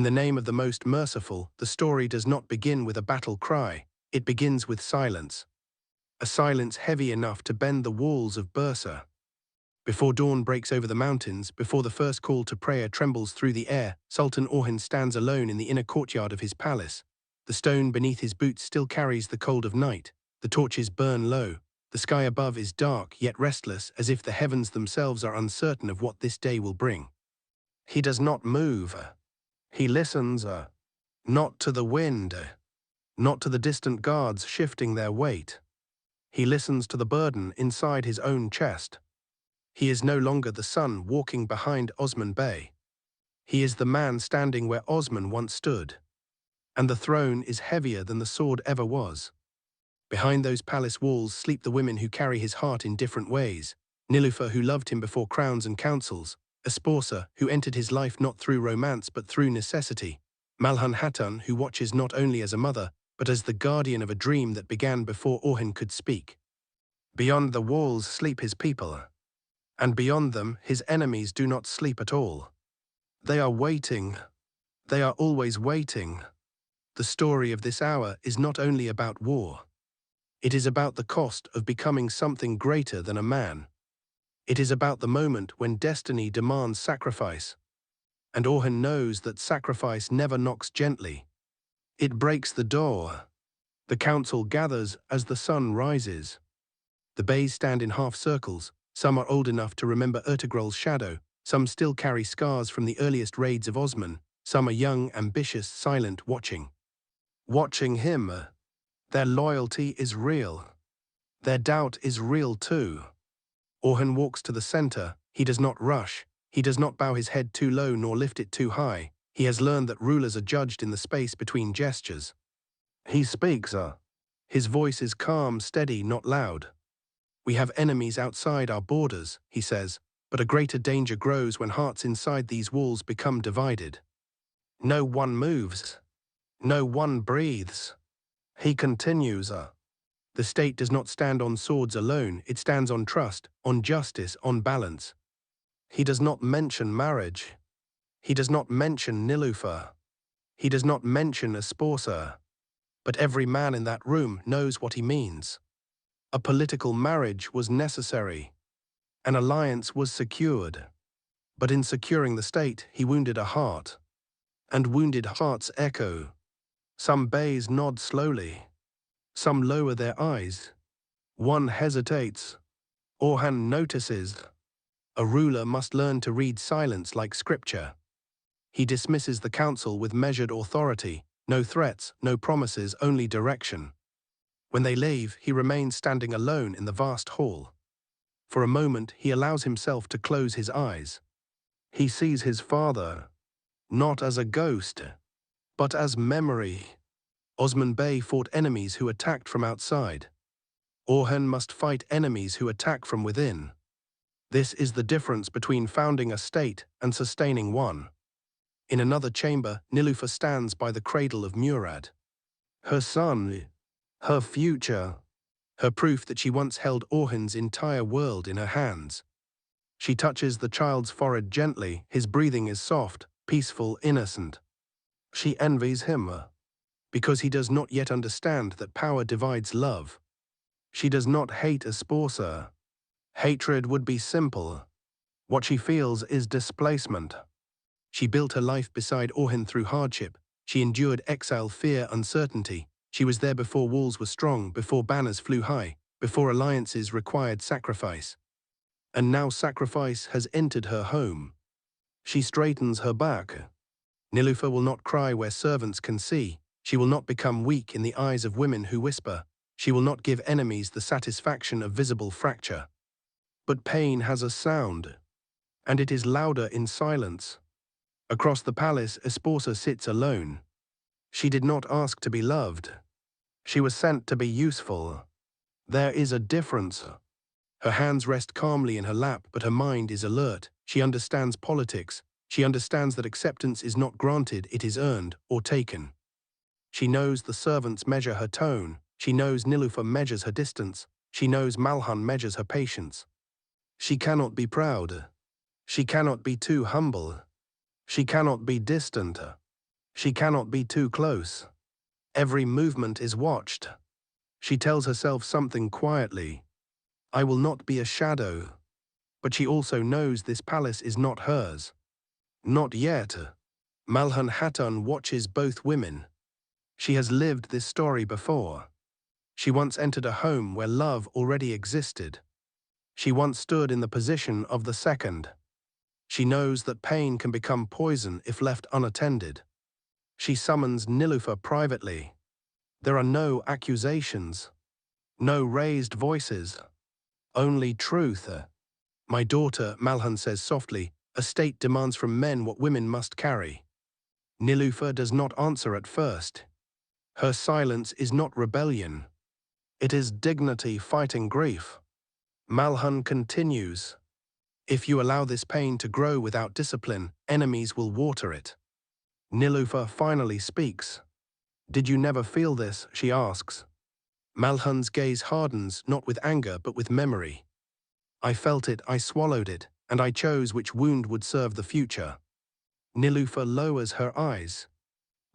In the name of the most merciful, the story does not begin with a battle cry, it begins with silence. A silence heavy enough to bend the walls of Bursa. Before dawn breaks over the mountains, before the first call to prayer trembles through the air, Sultan Orhan stands alone in the inner courtyard of his palace. The stone beneath his boots still carries the cold of night. The torches burn low. The sky above is dark yet restless, as if the heavens themselves are uncertain of what this day will bring. He does not move. He listens, not to the wind, not to the distant guards shifting their weight. He listens to the burden inside his own chest. He is no longer the son walking behind Osman Bey. He is the man standing where Osman once stood. And the throne is heavier than the sword ever was. Behind those palace walls sleep the women who carry his heart in different ways. Nilufer, who loved him before crowns and councils. Esposa, who entered his life not through romance but through necessity. Malhan Hatun, who watches not only as a mother, but as the guardian of a dream that began before Orhan could speak. Beyond the walls sleep his people. And beyond them, his enemies do not sleep at all. They are waiting. They are always waiting. The story of this hour is not only about war. It is about the cost of becoming something greater than a man. It is about the moment when destiny demands sacrifice. And Orhan knows that sacrifice never knocks gently. It breaks the door. The council gathers as the sun rises. The beys stand in half circles. Some are old enough to remember Ertugrul's shadow. Some still carry scars from the earliest raids of Osman. Some are young, ambitious, silent, watching. Watching him. Their loyalty is real. Their doubt is real too. Orhan walks to the center. He does not rush. He does not bow his head too low nor lift it too high. He has learned that rulers are judged in the space between gestures. He speaks. His voice is calm, steady, not loud. We have enemies outside our borders, he says, but a greater danger grows when hearts inside these walls become divided. No one moves. No one breathes. He continues. The state does not stand on swords alone, it stands on trust, on justice, on balance. He does not mention marriage. He does not mention Nilufer. He does not mention Esposa. But every man in that room knows what he means. A political marriage was necessary. An alliance was secured. But in securing the state, he wounded a heart. And wounded hearts echo. Some beys nod slowly. Some lower their eyes. One hesitates. Orhan notices. A ruler must learn to read silence like scripture. He dismisses the council with measured authority. No threats, no promises, only direction. When they leave, he remains standing alone in the vast hall. For a moment, he allows himself to close his eyes. He sees his father, not as a ghost, but as memory. Osman Bey fought enemies who attacked from outside. Orhan must fight enemies who attack from within. This is the difference between founding a state and sustaining one. In another chamber, Nilufer stands by the cradle of Murad. Her son, her future, her proof that she once held Orhan's entire world in her hands. She touches the child's forehead gently. His breathing is soft, peaceful, innocent. She envies him, because he does not yet understand that power divides love. She does not hate Esposa. Hatred would be simple. What she feels is displacement. She built her life beside Orhan through hardship. She endured exile, fear, uncertainty. She was there before walls were strong, before banners flew high, before alliances required sacrifice. And now sacrifice has entered her home. She straightens her back. Nilufer will not cry where servants can see. She will not become weak in the eyes of women who whisper. She will not give enemies the satisfaction of visible fracture. But pain has a sound, and it is louder in silence. Across the palace, Esposa sits alone. She did not ask to be loved. She was sent to be useful. There is a difference. Her hands rest calmly in her lap, but her mind is alert. She understands politics. She understands that acceptance is not granted, it is earned or taken. She knows the servants measure her tone. She knows Nilufer measures her distance. She knows Malhan measures her patience. She cannot be proud. She cannot be too humble. She cannot be distant. She cannot be too close. Every movement is watched. She tells herself something quietly. I will not be a shadow. But she also knows this palace is not hers. Not yet. Malhan Hatun watches both women. She has lived this story before. She once entered a home where love already existed. She once stood in the position of the second. She knows that pain can become poison if left unattended. She summons Nilufer privately. There are no accusations, no raised voices, only truth. My daughter, Malhan says softly, a state demands from men what women must carry. Nilufer does not answer at first. Her silence is not rebellion. It is dignity fighting grief. Malhan continues. If you allow this pain to grow without discipline, enemies will water it. Nilufer finally speaks. Did you never feel this? She asks. Malhan's gaze hardens, not with anger but with memory. I felt it, I swallowed it, and I chose which wound would serve the future. Nilufer lowers her eyes.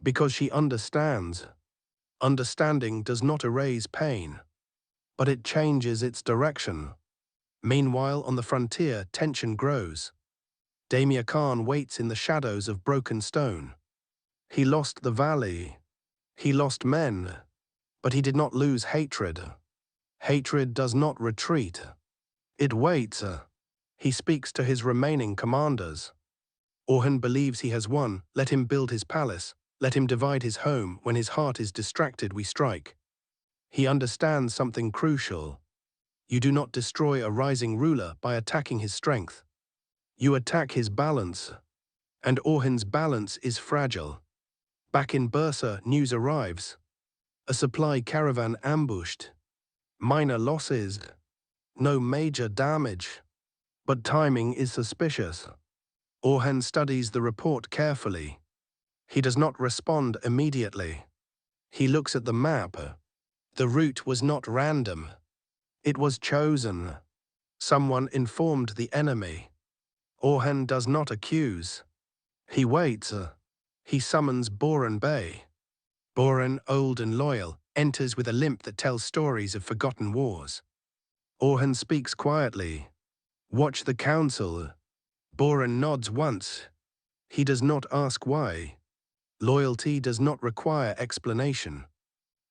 Because she understands. Understanding does not erase pain, but it changes its direction. Meanwhile, on the frontier, tension grows. Damir Khan waits in the shadows of broken stone. He lost the valley. He lost men. But he did not lose hatred. Hatred does not retreat. It waits. He speaks to his remaining commanders. Orhan believes he has won. Let him build his palace. Let him divide his home. When his heart is distracted, we strike. He understands something crucial. You do not destroy a rising ruler by attacking his strength. You attack his balance. And Orhan's balance is fragile. Back in Bursa, news arrives. A supply caravan ambushed. Minor losses. No major damage. But timing is suspicious. Orhan studies the report carefully. He does not respond immediately. He looks at the map. The route was not random. It was chosen. Someone informed the enemy. Orhan does not accuse. He waits. He summons Boran Bey. Boran, old and loyal, enters with a limp that tells stories of forgotten wars. Orhan speaks quietly. Watch the council. Boran nods once. He does not ask why. Loyalty does not require explanation.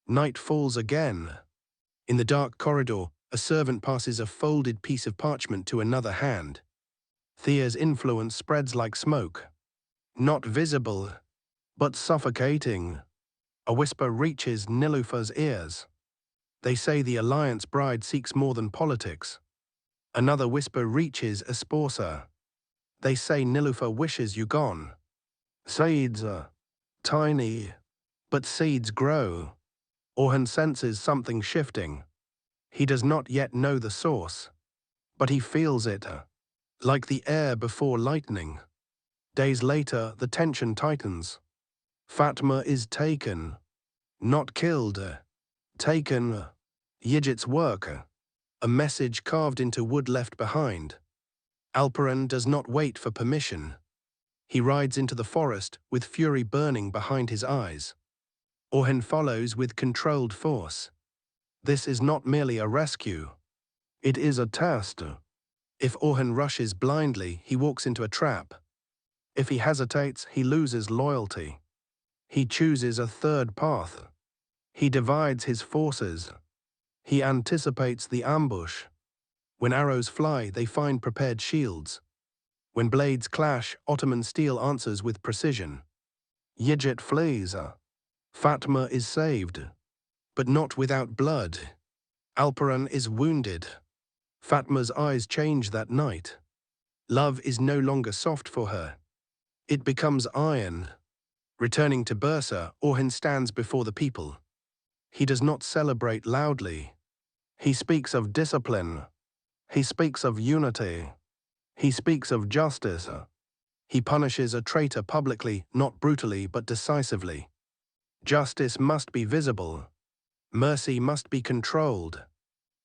Night falls again. In the dark corridor, a servant passes a folded piece of parchment to another hand. Thea's influence spreads like smoke. Not visible, but suffocating. A whisper reaches Nilufer's ears. They say the alliance bride seeks more than politics. Another whisper reaches Esporsa. They say Nilufer wishes you gone. Seeds are tiny, but seeds grow. Orhan senses something shifting. He does not yet know the source, but he feels it, like the air before lightning. Days later, the tension tightens. Fatma is taken, not killed, taken. Yigit's work, a message carved into wood left behind. Alperin does not wait for permission. He rides into the forest with fury burning behind his eyes. Orhan follows with controlled force. This is not merely a rescue. It is a test. If Orhan rushes blindly, he walks into a trap. If he hesitates, he loses loyalty. He chooses a third path. He divides his forces. He anticipates the ambush. When arrows fly, they find prepared shields. When blades clash, Ottoman steel answers with precision. Yigit flees. Fatma is saved, but not without blood. Alperin is wounded. Fatma's eyes change that night. Love is no longer soft for her. It becomes iron. Returning to Bursa, Orhan stands before the people. He does not celebrate loudly. He speaks of discipline. He speaks of unity. He speaks of justice. He punishes a traitor publicly, not brutally but decisively. Justice must be visible. Mercy must be controlled.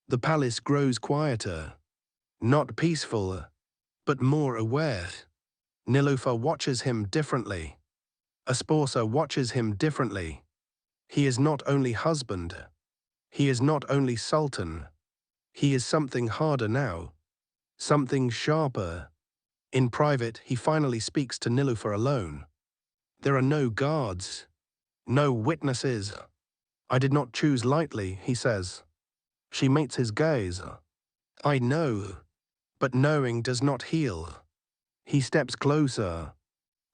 The palace grows quieter. Not peaceful, but more aware. Nilufer watches him differently. A sponsor watches him differently. He is not only husband. He is not only sultan. He is something harder now. Something sharper. In private, he finally speaks to Nilüfer alone. There are no guards. No witnesses. I did not choose lightly, he says. She meets his gaze. I know. But knowing does not heal. He steps closer.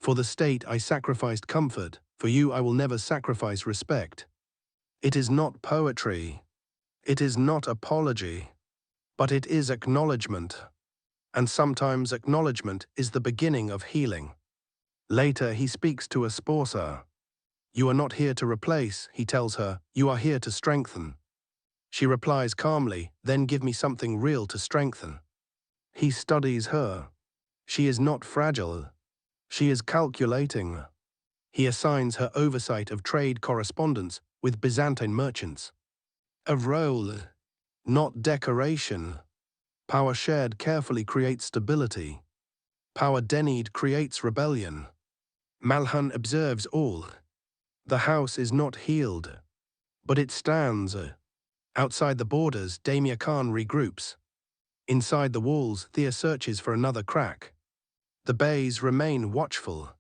For the state I sacrificed comfort, for you I will never sacrifice respect. It is not poetry. It is not apology. But it is acknowledgement. And sometimes acknowledgement is the beginning of healing. Later he speaks to a sponsor. You are not here to replace, he tells her, you are here to strengthen. She replies calmly, then give me something real to strengthen. He studies her. She is not fragile. She is calculating. He assigns her oversight of trade correspondence with Byzantine merchants. A role, not decoration. Power shared carefully creates stability. Power denied creates rebellion. Malhan observes all. The house is not healed, but it stands. Outside the borders, Damia Khan regroups. Inside the walls, Thea searches for another crack. The bays remain watchful.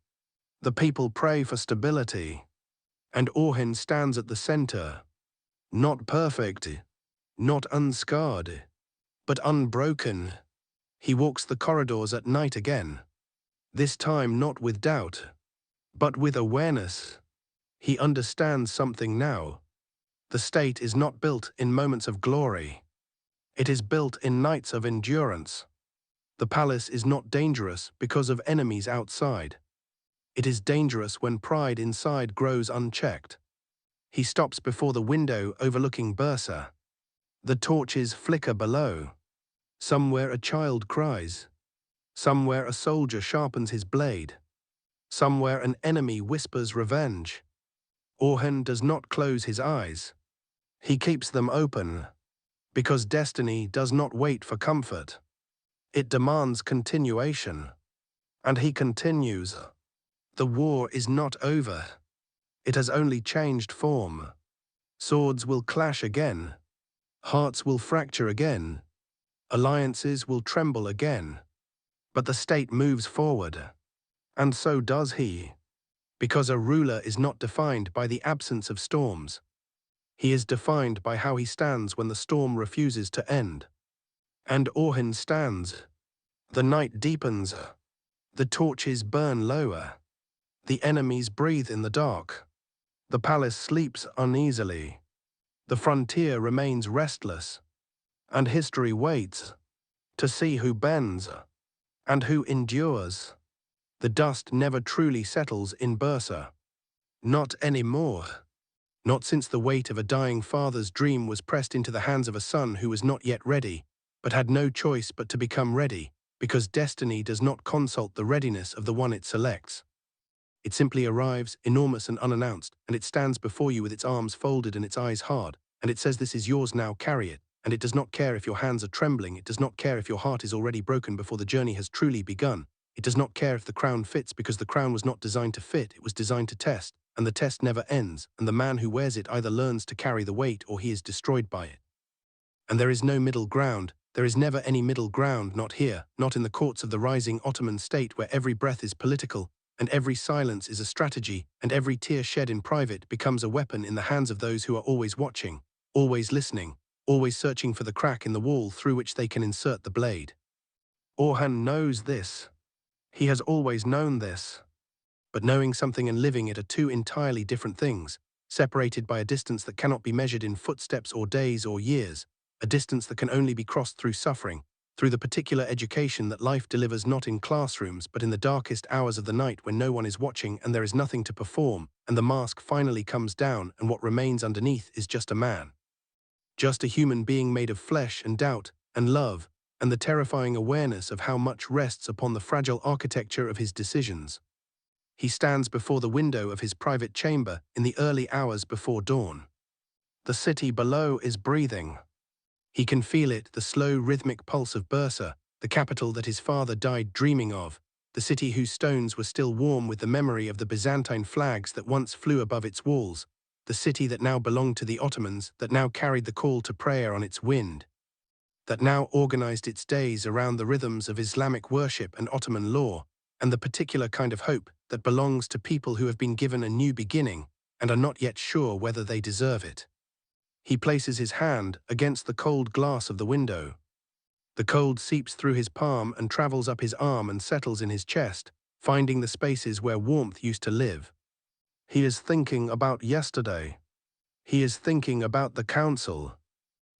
The people pray for stability. And Orhan stands at the center. Not perfect, not unscarred, but unbroken. He walks the corridors at night again. This time not with doubt, but with awareness. He understands something now. The state is not built in moments of glory. It is built in nights of endurance. The palace is not dangerous because of enemies outside. It is dangerous when pride inside grows unchecked. He stops before the window overlooking Bursa. The torches flicker below. Somewhere a child cries. Somewhere a soldier sharpens his blade. Somewhere an enemy whispers revenge. Orhan does not close his eyes. He keeps them open, because destiny does not wait for comfort. It demands continuation. And he continues. The war is not over. It has only changed form. Swords will clash again. Hearts will fracture again. Alliances will tremble again. But the state moves forward. And so does he. Because a ruler is not defined by the absence of storms. He is defined by how he stands when the storm refuses to end. And Orhan stands. The night deepens. The torches burn lower. The enemies breathe in the dark. The palace sleeps uneasily. The frontier remains restless. And history waits to see who bends and who endures. The dust never truly settles in Bursa. Not anymore. Not since the weight of a dying father's dream was pressed into the hands of a son who was not yet ready, but had no choice but to become ready, because destiny does not consult the readiness of the one it selects. It simply arrives, enormous and unannounced, and it stands before you with its arms folded and its eyes hard, and it says, "This is yours now, carry it." And it does not care if your hands are trembling, it does not care if your heart is already broken before the journey has truly begun. It does not care if the crown fits, because the crown was not designed to fit, it was designed to test, and the test never ends, and the man who wears it either learns to carry the weight or he is destroyed by it. And there is no middle ground, there is never any middle ground, not here, not in the courts of the rising Ottoman state where every breath is political, and every silence is a strategy, and every tear shed in private becomes a weapon in the hands of those who are always watching, always listening, always searching for the crack in the wall through which they can insert the blade. Orhan knows this. He has always known this. But knowing something and living it are two entirely different things, separated by a distance that cannot be measured in footsteps or days or years, a distance that can only be crossed through suffering, through the particular education that life delivers not in classrooms but in the darkest hours of the night when no one is watching and there is nothing to perform, and the mask finally comes down and what remains underneath is just a man. Just a human being made of flesh and doubt and love, and the terrifying awareness of how much rests upon the fragile architecture of his decisions. He stands before the window of his private chamber in the early hours before dawn. The city below is breathing. He can feel it, the slow rhythmic pulse of Bursa, the capital that his father died dreaming of, the city whose stones were still warm with the memory of the Byzantine flags that once flew above its walls, the city that now belonged to the Ottomans, that now carried the call to prayer on its wind, that now organized its days around the rhythms of Islamic worship and Ottoman law, and the particular kind of hope that belongs to people who have been given a new beginning and are not yet sure whether they deserve it. He places his hand against the cold glass of the window. The cold seeps through his palm and travels up his arm and settles in his chest, finding the spaces where warmth used to live. He is thinking about yesterday. He is thinking about the council.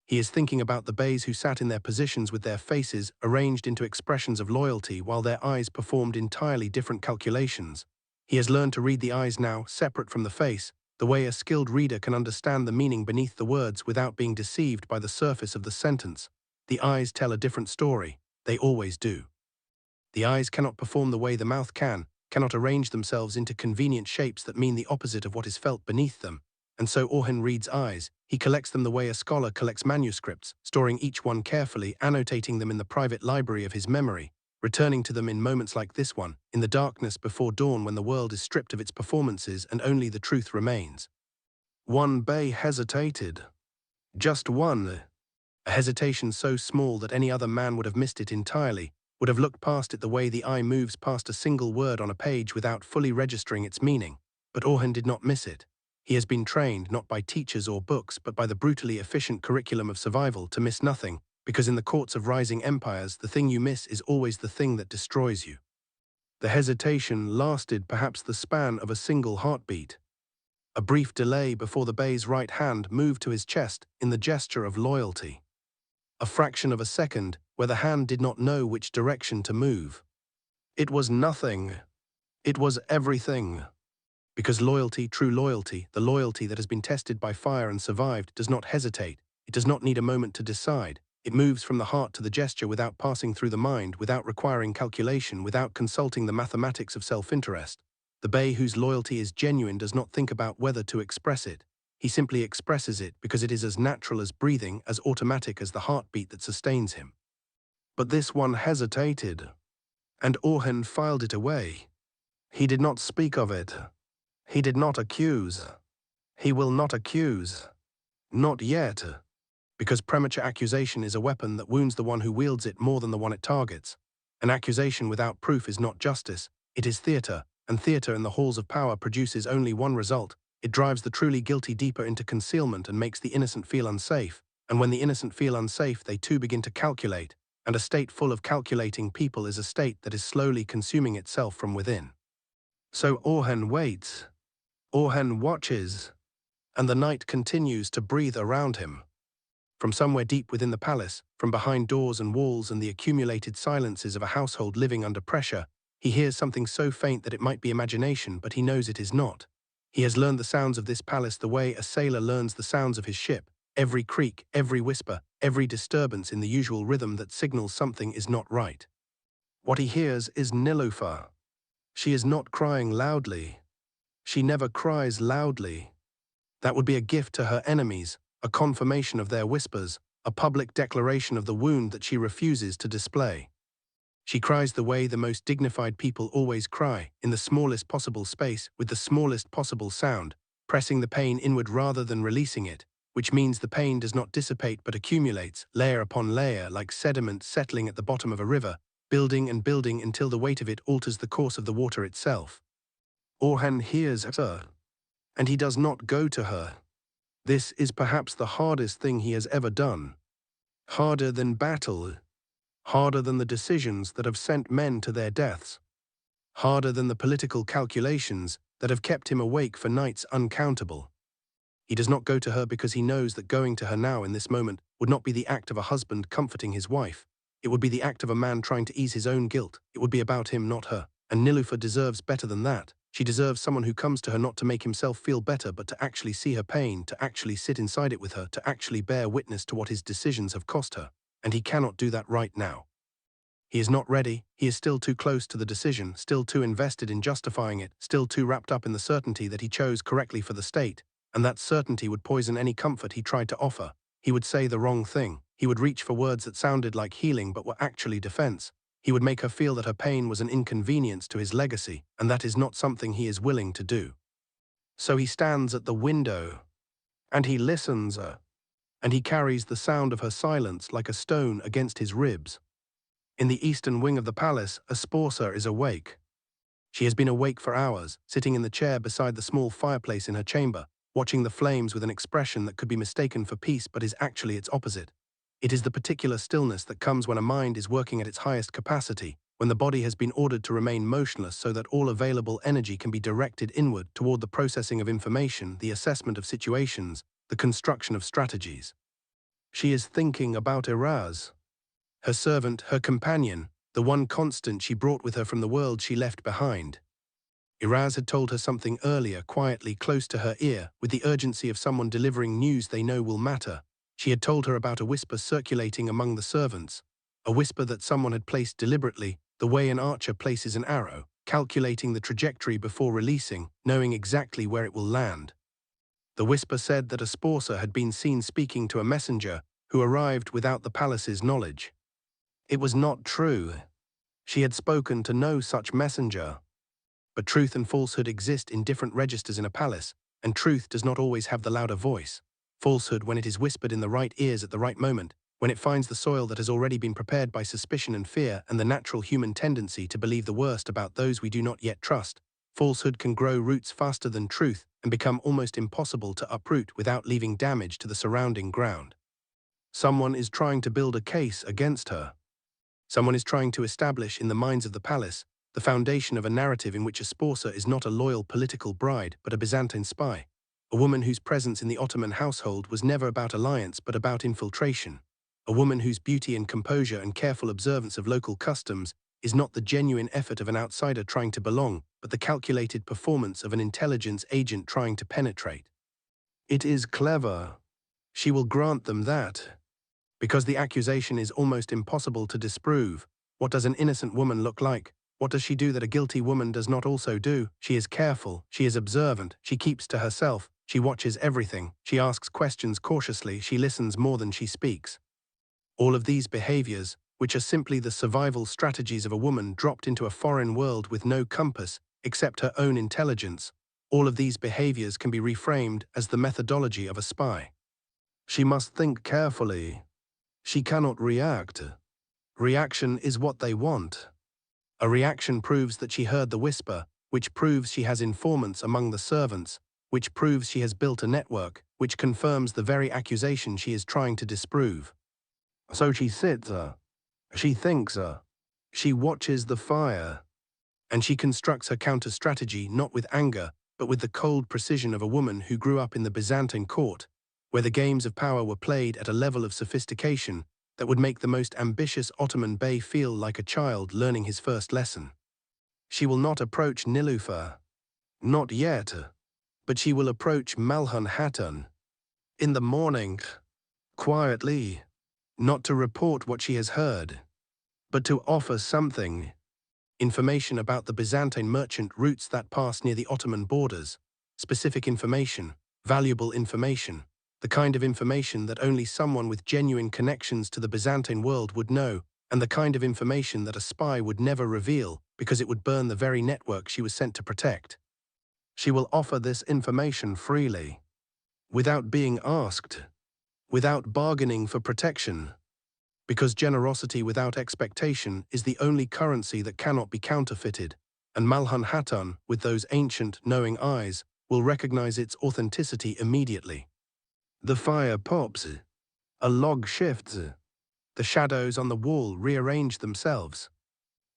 He is thinking about the beys who sat in their positions with their faces arranged into expressions of loyalty while their eyes performed entirely different calculations. He has learned to read the eyes now, separate from the face, the way a skilled reader can understand the meaning beneath the words without being deceived by the surface of the sentence. The eyes tell a different story. They always do. The eyes cannot perform the way the mouth can, cannot arrange themselves into convenient shapes that mean the opposite of what is felt beneath them. And so Orhan reads eyes. He collects them the way a scholar collects manuscripts, storing each one carefully, annotating them in the private library of his memory, returning to them in moments like this one, in the darkness before dawn when the world is stripped of its performances and only the truth remains. One bey hesitated. Just one. A hesitation so small that any other man would have missed it entirely, would have looked past it the way the eye moves past a single word on a page without fully registering its meaning. But Orhan did not miss it. He has been trained not by teachers or books but by the brutally efficient curriculum of survival to miss nothing, because in the courts of rising empires the thing you miss is always the thing that destroys you. The hesitation lasted perhaps the span of a single heartbeat. A brief delay before the bey's right hand moved to his chest in the gesture of loyalty. A fraction of a second where the hand did not know which direction to move. It was nothing. It was everything. Because loyalty, true loyalty, the loyalty that has been tested by fire and survived, does not hesitate. It does not need a moment to decide. It moves from the heart to the gesture without passing through the mind, without requiring calculation, without consulting the mathematics of self-interest. The bey whose loyalty is genuine does not think about whether to express it. He simply expresses it because it is as natural as breathing, as automatic as the heartbeat that sustains him. But this one hesitated, and Orhan filed it away. He did not speak of it. He did not accuse. He will not accuse. Not yet. Because premature accusation is a weapon that wounds the one who wields it more than the one it targets. An accusation without proof is not justice, it is theater, and theater in the halls of power produces only one result. It drives the truly guilty deeper into concealment and makes the innocent feel unsafe, and when the innocent feel unsafe they too begin to calculate, and a state full of calculating people is a state that is slowly consuming itself from within. So Orhan waits. Orhan watches, and the night continues to breathe around him. From somewhere deep within the palace, from behind doors and walls and the accumulated silences of a household living under pressure, he hears something so faint that it might be imagination, but he knows it is not. He has learned the sounds of this palace the way a sailor learns the sounds of his ship, every creak, every whisper, every disturbance in the usual rhythm that signals something is not right. What he hears is Niloufar. She is not crying loudly. She never cries loudly. That would be a gift to her enemies, a confirmation of their whispers, a public declaration of the wound that she refuses to display. She cries the way the most dignified people always cry, in the smallest possible space, with the smallest possible sound, pressing the pain inward rather than releasing it, which means the pain does not dissipate but accumulates, layer upon layer, like sediment settling at the bottom of a river, building and building until the weight of it alters the course of the water itself. Orhan hears her, and he does not go to her. This is perhaps the hardest thing he has ever done. Harder than battle. Harder than the decisions that have sent men to their deaths. Harder than the political calculations that have kept him awake for nights uncountable. He does not go to her because he knows that going to her now in this moment would not be the act of a husband comforting his wife. It would be the act of a man trying to ease his own guilt. It would be about him, not her. And Niloufar deserves better than that. She deserves someone who comes to her not to make himself feel better but to actually see her pain, to actually sit inside it with her, to actually bear witness to what his decisions have cost her. And he cannot do that right now. He is not ready, he is still too close to the decision, still too invested in justifying it, still too wrapped up in the certainty that he chose correctly for the state, and that certainty would poison any comfort he tried to offer. He would say the wrong thing, he would reach for words that sounded like healing but were actually defense. He would make her feel that her pain was an inconvenience to his legacy, and that is not something he is willing to do. So he stands at the window, and he listens, and he carries the sound of her silence like a stone against his ribs. In the eastern wing of the palace, a Sporsa is awake. She has been awake for hours, sitting in the chair beside the small fireplace in her chamber, watching the flames with an expression that could be mistaken for peace but is actually its opposite. It is the particular stillness that comes when a mind is working at its highest capacity, when the body has been ordered to remain motionless so that all available energy can be directed inward toward the processing of information, the assessment of situations, the construction of strategies. She is thinking about Iraz, her servant, her companion, the one constant she brought with her from the world she left behind. Iraz had told her something earlier, quietly close to her ear, with the urgency of someone delivering news they know will matter. She had told her about a whisper circulating among the servants, a whisper that someone had placed deliberately, the way an archer places an arrow, calculating the trajectory before releasing, knowing exactly where it will land. The whisper said that a Sporsa had been seen speaking to a messenger who arrived without the palace's knowledge. It was not true. She had spoken to no such messenger. But truth and falsehood exist in different registers in a palace, and truth does not always have the louder voice. Falsehood, when it is whispered in the right ears at the right moment, when it finds the soil that has already been prepared by suspicion and fear and the natural human tendency to believe the worst about those we do not yet trust, falsehood can grow roots faster than truth and become almost impossible to uproot without leaving damage to the surrounding ground. Someone is trying to build a case against her. Someone is trying to establish in the minds of the palace the foundation of a narrative in which a Sporsa is not a loyal political bride but a Byzantine spy, a woman whose presence in the Ottoman household was never about alliance but about infiltration, a woman whose beauty and composure and careful observance of local customs is not the genuine effort of an outsider trying to belong, but the calculated performance of an intelligence agent trying to penetrate. It is clever. She will grant them that. Because the accusation is almost impossible to disprove. What does an innocent woman look like? What does she do that a guilty woman does not also do? She is careful, she is observant, she keeps to herself, she watches everything, she asks questions cautiously, she listens more than she speaks. All of these behaviors, which are simply the survival strategies of a woman dropped into a foreign world with no compass except her own intelligence, all of these behaviors can be reframed as the methodology of a spy. She must think carefully. She cannot react. Reaction is what they want. A reaction proves that she heard the whisper, which proves she has informants among the servants, which proves she has built a network, which confirms the very accusation she is trying to disprove. So she sits, she thinks, she watches the fire, and she constructs her counter-strategy not with anger, but with the cold precision of a woman who grew up in the Byzantine court, where the games of power were played at a level of sophistication that would make the most ambitious Ottoman bey feel like a child learning his first lesson. She will not approach Nilüfer. Not yet. But she will approach Malhun Hatun. In the morning. Quietly. Not to report what she has heard, but to offer something. Information about the Byzantine merchant routes that pass near the Ottoman borders. Specific information. Valuable information. The kind of information that only someone with genuine connections to the Byzantine world would know, and the kind of information that a spy would never reveal because it would burn the very network she was sent to protect. She will offer this information freely, without being asked, without bargaining for protection, because generosity without expectation is the only currency that cannot be counterfeited, and Malhun Hatun, with those ancient, knowing eyes, will recognize its authenticity immediately. The fire pops. A log shifts. The shadows on the wall rearrange themselves.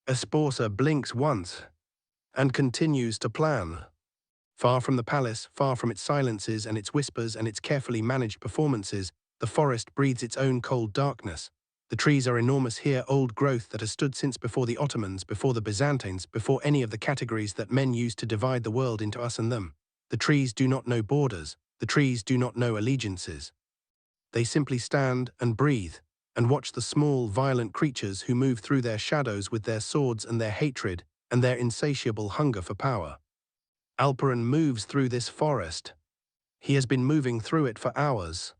A Sporsa blinks once and continues to plan. Far from the palace, far from its silences and its whispers and its carefully managed performances, the forest breathes its own cold darkness. The trees are enormous here, old growth that has stood since before the Ottomans, before the Byzantines, before any of the categories that men used to divide the world into us and them. The trees do not know borders. The trees do not know allegiances. They simply stand and breathe, and watch the small, violent creatures who move through their shadows with their swords and their hatred and their insatiable hunger for power. Alperin moves through this forest. He has been moving through it for hours.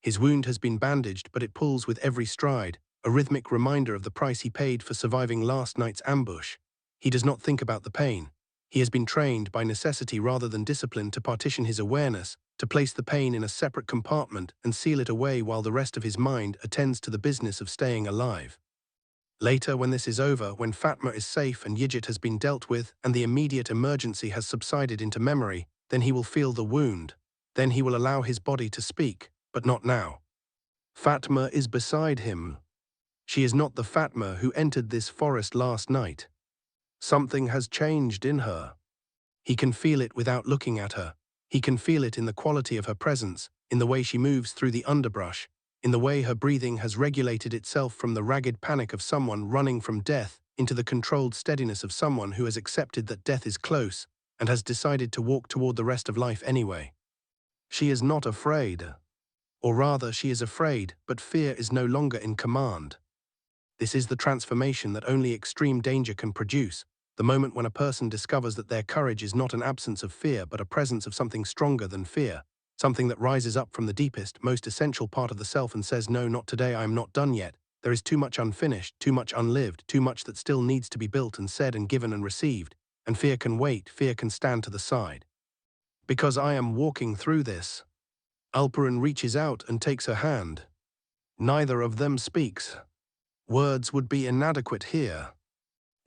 His wound has been bandaged, but it pulls with every stride, a rhythmic reminder of the price he paid for surviving last night's ambush. He does not think about the pain. He has been trained by necessity rather than discipline to partition his awareness, to place the pain in a separate compartment and seal it away while the rest of his mind attends to the business of staying alive. Later, when this is over, when Fatma is safe and Yigit has been dealt with and the immediate emergency has subsided into memory, then he will feel the wound. Then he will allow his body to speak, but not now. Fatma is beside him. She is not the Fatma who entered this forest last night. Something has changed in her. He can feel it without looking at her. He can feel it in the quality of her presence, in the way she moves through the underbrush, in the way her breathing has regulated itself from the ragged panic of someone running from death into the controlled steadiness of someone who has accepted that death is close and has decided to walk toward the rest of life anyway. She is not afraid. Or rather, she is afraid, but fear is no longer in command. This is the transformation that only extreme danger can produce, the moment when a person discovers that their courage is not an absence of fear but a presence of something stronger than fear, something that rises up from the deepest, most essential part of the self and says, no, not today, I am not done yet. There is too much unfinished, too much unlived, too much that still needs to be built and said and given and received, and fear can wait, fear can stand to the side. Because I am walking through this. Alperen reaches out and takes her hand. Neither of them speaks. Words would be inadequate here.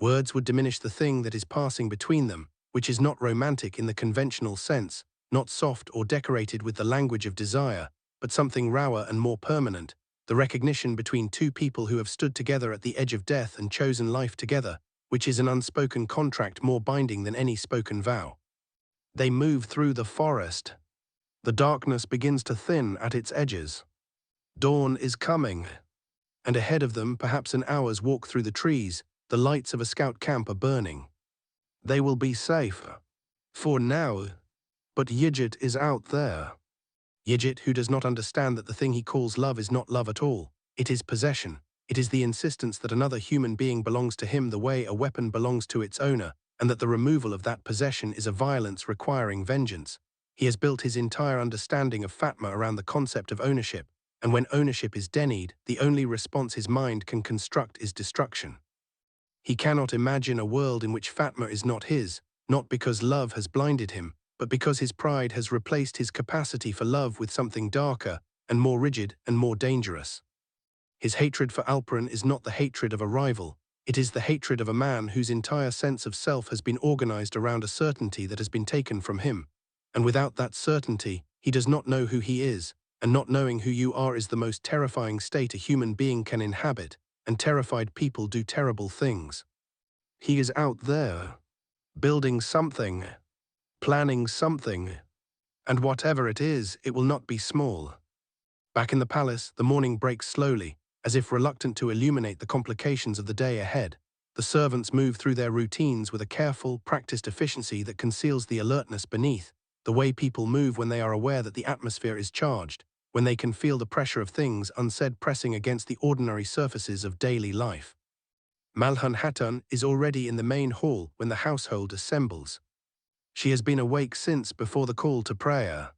Words would diminish the thing that is passing between them, which is not romantic in the conventional sense, not soft or decorated with the language of desire, but something rawer and more permanent, the recognition between two people who have stood together at the edge of death and chosen life together, which is an unspoken contract more binding than any spoken vow. They move through the forest. The darkness begins to thin at its edges. Dawn is coming. And ahead of them, perhaps an hour's walk through the trees, the lights of a scout camp are burning. They will be safe. For now. But Yigit is out there. Yigit, who does not understand that the thing he calls love is not love at all. It is possession. It is the insistence that another human being belongs to him the way a weapon belongs to its owner, and that the removal of that possession is a violence requiring vengeance. He has built his entire understanding of Fatma around the concept of ownership, and when ownership is denied, the only response his mind can construct is destruction. He cannot imagine a world in which Fatma is not his, not because love has blinded him, but because his pride has replaced his capacity for love with something darker and more rigid and more dangerous. His hatred for Alperen is not the hatred of a rival, it is the hatred of a man whose entire sense of self has been organized around a certainty that has been taken from him, and without that certainty, he does not know who he is, and not knowing who you are is the most terrifying state a human being can inhabit, and terrified people do terrible things. He is out there, building something, planning something, and whatever it is, it will not be small. Back in the palace, the morning breaks slowly, as if reluctant to illuminate the complications of the day ahead. The servants move through their routines with a careful, practiced efficiency that conceals the alertness beneath, the way people move when they are aware that the atmosphere is charged, when they can feel the pressure of things unsaid pressing against the ordinary surfaces of daily life. Malhun Hatun is already in the main hall when the household assembles. She has been awake since before the call to prayer.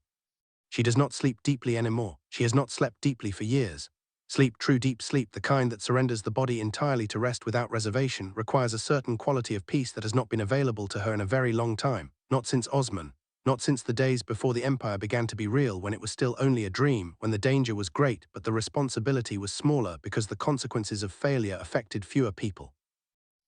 She does not sleep deeply anymore. She has not slept deeply for years. Sleep, true deep sleep, the kind that surrenders the body entirely to rest without reservation, requires a certain quality of peace that has not been available to her in a very long time, not since Osman, not since the days before the empire began to be real, when it was still only a dream, when the danger was great but the responsibility was smaller because the consequences of failure affected fewer people.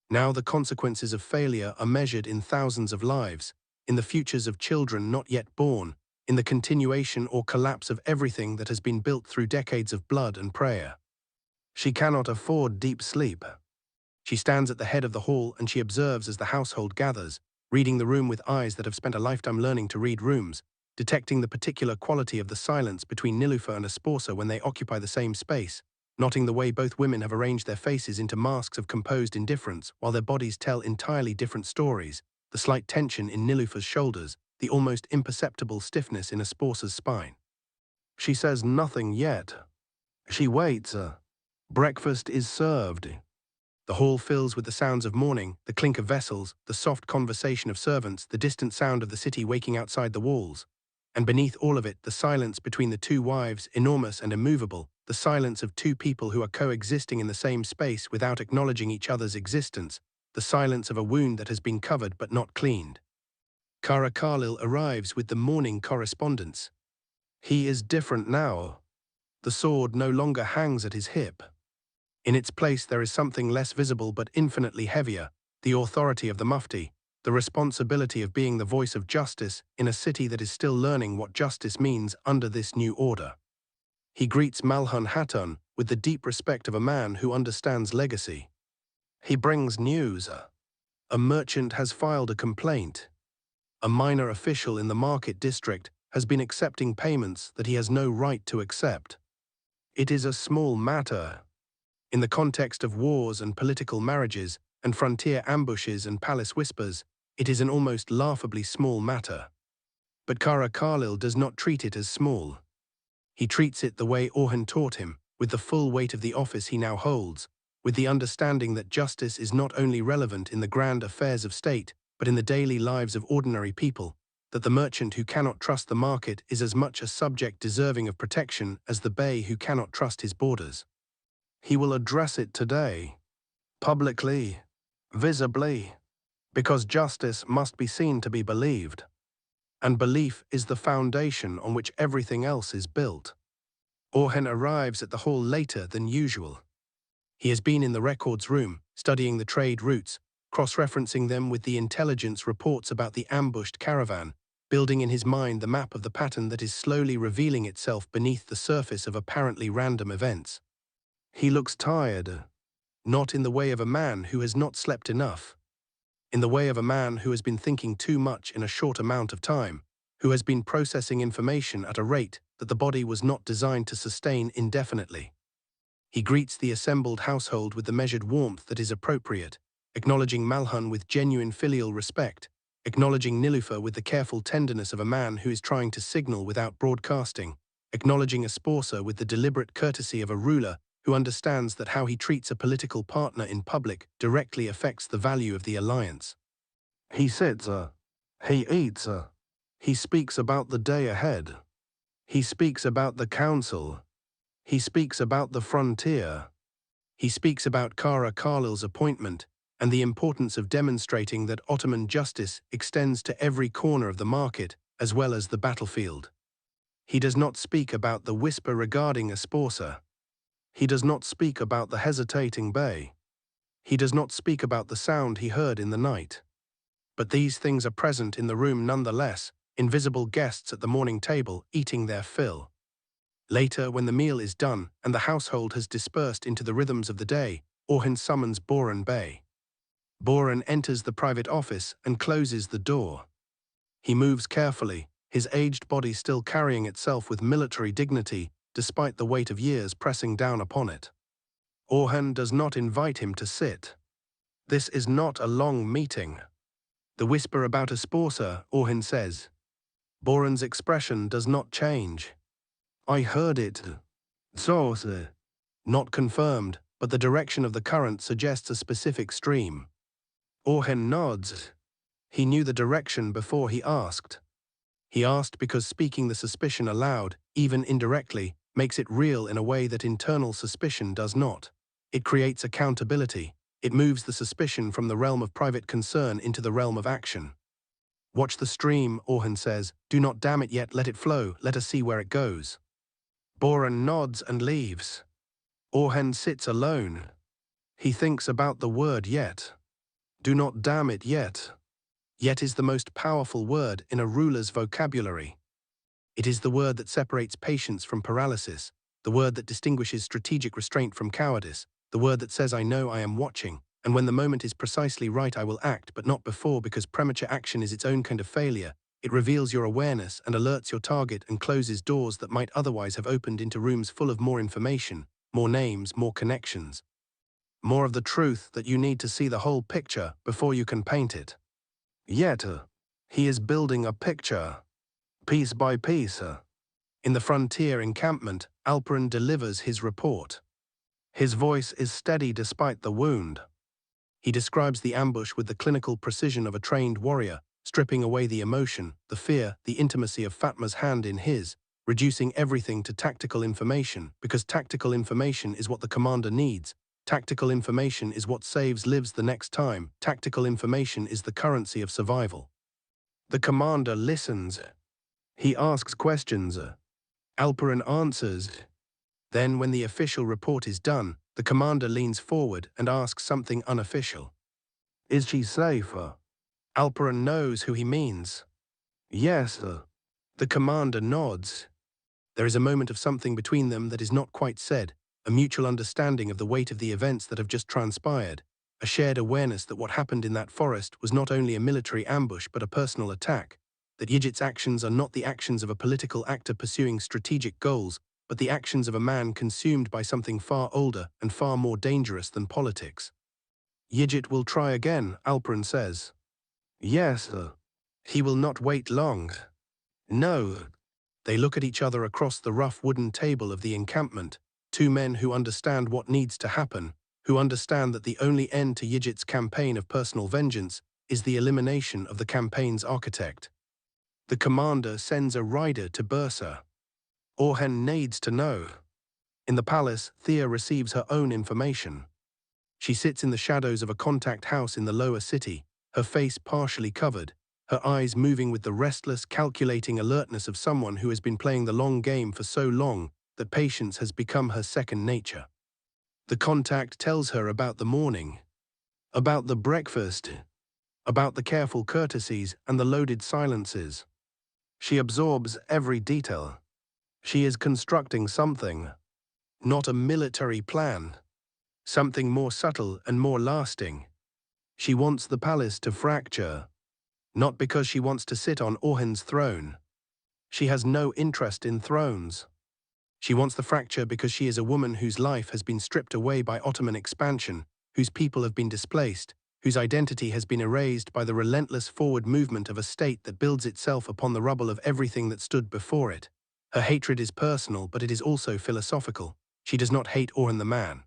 Now the consequences of failure are measured in thousands of lives, in the futures of children not yet born, in the continuation or collapse of everything that has been built through decades of blood and prayer. She cannot afford deep sleep. She stands at the head of the hall and she observes as the household gathers, reading the room with eyes that have spent a lifetime learning to read rooms, detecting the particular quality of the silence between Nilufer and Esposa when they occupy the same space, noting the way both women have arranged their faces into masks of composed indifference while their bodies tell entirely different stories, the slight tension in Nilufer's shoulders, the almost imperceptible stiffness in Esposa's spine. She says nothing yet. She waits. Breakfast is served. The hall fills with the sounds of morning, the clink of vessels, the soft conversation of servants, the distant sound of the city waking outside the walls. And beneath all of it, the silence between the two wives, enormous and immovable, the silence of two people who are coexisting in the same space without acknowledging each other's existence, the silence of a wound that has been covered but not cleaned. Kara arrives with the morning correspondence. He is different now. The sword no longer hangs at his hip. In its place there is something less visible but infinitely heavier, the authority of the Mufti, the responsibility of being the voice of justice in a city that is still learning what justice means under this new order. He greets Malhun Hatun with the deep respect of a man who understands legacy. He brings news. A merchant has filed a complaint. A minor official in the market district has been accepting payments that he has no right to accept. It is a small matter. In the context of wars and political marriages, and frontier ambushes and palace whispers, it is an almost laughably small matter. But Kara does not treat it as small. He treats it the way Orhan taught him, with the full weight of the office he now holds, with the understanding that justice is not only relevant in the grand affairs of state, but in the daily lives of ordinary people, that the merchant who cannot trust the market is as much a subject deserving of protection as the bey who cannot trust his borders. He will address it today, publicly, visibly, because justice must be seen to be believed, and belief is the foundation on which everything else is built. Orhan arrives at the hall later than usual. He has been in the records room, studying the trade routes, cross-referencing them with the intelligence reports about the ambushed caravan, building in his mind the map of the pattern that is slowly revealing itself beneath the surface of apparently random events. He looks tired, not in the way of a man who has not slept enough, in the way of a man who has been thinking too much in a short amount of time, who has been processing information at a rate that the body was not designed to sustain indefinitely. He greets the assembled household with the measured warmth that is appropriate, acknowledging Malhun with genuine filial respect, acknowledging Nilufer with the careful tenderness of a man who is trying to signal without broadcasting, acknowledging Esposa with the deliberate courtesy of a ruler who understands that how he treats a political partner in public directly affects the value of the alliance. He sits, he eats, he speaks about the day ahead. He speaks about the council. He speaks about the frontier. He speaks about Kara Khalil's appointment and the importance of demonstrating that Ottoman justice extends to every corner of the market as well as the battlefield. He does not speak about the whisper regarding Esposa. He does not speak about the hesitating bey. He does not speak about the sound he heard in the night. But these things are present in the room nonetheless, invisible guests at the morning table eating their fill. Later, when the meal is done and the household has dispersed into the rhythms of the day, Orhan summons Boran Bey. Boran enters the private office and closes the door. He moves carefully, his aged body still carrying itself with military dignity, despite the weight of years pressing down upon it. Orhan does not invite him to sit. This is not a long meeting. The whisper about Esposa, Orhan says. Boran's expression does not change. I heard it. So, not confirmed, but the direction of the current suggests a specific stream. Orhan nods. He knew the direction before he asked. He asked because speaking the suspicion aloud, even indirectly, makes it real in a way that internal suspicion does not. It creates accountability. It moves the suspicion from the realm of private concern into the realm of action. Watch the stream, Orhan says. Do not dam it yet, let it flow, let us see where it goes. Boran nods and leaves. Orhan sits alone. He thinks about the word yet. Do not damn it yet. Yet is the most powerful word in a ruler's vocabulary. It is the word that separates patience from paralysis, the word that distinguishes strategic restraint from cowardice, the word that says I know I am watching, and when the moment is precisely right I will act, but not before, because premature action is its own kind of failure. It reveals your awareness and alerts your target and closes doors that might otherwise have opened into rooms full of more information, more names, more connections. More of the truth that you need to see the whole picture before you can paint it. Yet, he is building a picture, piece by piece. In the frontier encampment, Alperin delivers his report. His voice is steady despite the wound. He describes the ambush with the clinical precision of a trained warrior, stripping away the emotion, the fear, the intimacy of Fatma's hand in his, reducing everything to tactical information, because tactical information is what the commander needs. Tactical information is what saves lives the next time. Tactical information is the currency of survival. The commander listens. He asks questions. Alperin answers. Then, when the official report is done, the commander leans forward and asks something unofficial. Is she safe? Alperin knows who he means. Yes, sir. The commander nods. There is a moment of something between them that is not quite said, a mutual understanding of the weight of the events that have just transpired, a shared awareness that what happened in that forest was not only a military ambush but a personal attack, that Yigit's actions are not the actions of a political actor pursuing strategic goals, but the actions of a man consumed by something far older and far more dangerous than politics. Yigit will try again, Alperin says. Yes, sir. He will not wait long. No. They look at each other across the rough wooden table of the encampment, two men who understand what needs to happen, who understand that the only end to Yigit's campaign of personal vengeance is the elimination of the campaign's architect. The commander sends a rider to Bursa. Orhan needs to know. In the palace, Thea receives her own information. She sits in the shadows of a contact house in the lower city, her face partially covered, her eyes moving with the restless, calculating alertness of someone who has been playing the long game for so long that patience has become her second nature. The contact tells her about the morning, about the breakfast, about the careful courtesies and the loaded silences. She absorbs every detail. She is constructing something, not a military plan, something more subtle and more lasting. She wants the palace to fracture, not because she wants to sit on Orhan's throne. She has no interest in thrones. She wants the fracture because she is a woman whose life has been stripped away by Ottoman expansion, whose people have been displaced, whose identity has been erased by the relentless forward movement of a state that builds itself upon the rubble of everything that stood before it. Her hatred is personal, but it is also philosophical. She does not hate Orhan the man.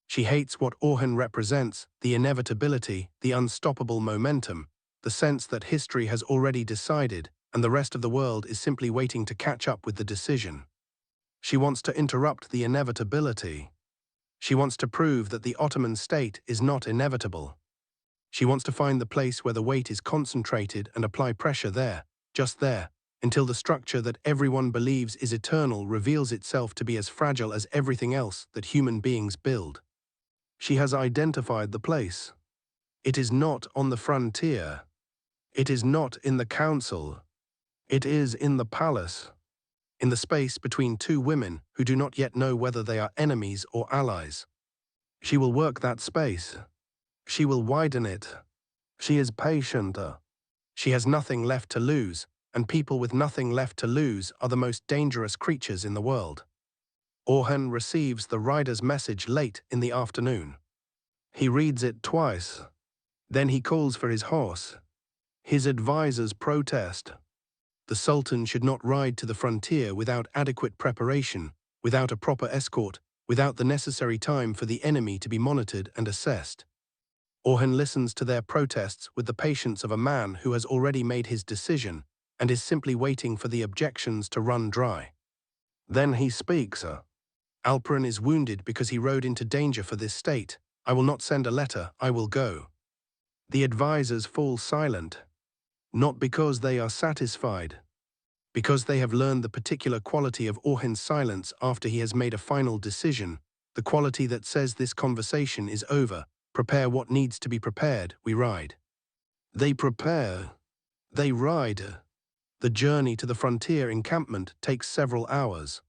She hates what Orhan represents, the inevitability, the unstoppable momentum, the sense that history has already decided, and the rest of the world is simply waiting to catch up with the decision. She wants to interrupt the inevitability. She wants to prove that the Ottoman state is not inevitable. She wants to find the place where the weight is concentrated and apply pressure there, just there, until the structure that everyone believes is eternal reveals itself to be as fragile as everything else that human beings build. She has identified the place. It is not on the frontier. It is not in the council. It is in the palace. In the space between two women who do not yet know whether they are enemies or allies. She will work that space. She will widen it. She is patient. She has nothing left to lose, and people with nothing left to lose are the most dangerous creatures in the world. Orhan receives the rider's message late in the afternoon. He reads it twice. Then he calls for his horse. His advisors protest. The Sultan should not ride to the frontier without adequate preparation, without a proper escort, without the necessary time for the enemy to be monitored and assessed. Orhan listens to their protests with the patience of a man who has already made his decision and is simply waiting for the objections to run dry. Then he speaks. Alperin is wounded because he rode into danger for this state. I will not send a letter, I will go. The advisors fall silent. Not because they are satisfied. Because they have learned the particular quality of Orhan's silence after he has made a final decision, the quality that says this conversation is over, prepare what needs to be prepared, we ride. They prepare. They ride. The journey to the frontier encampment takes several hours.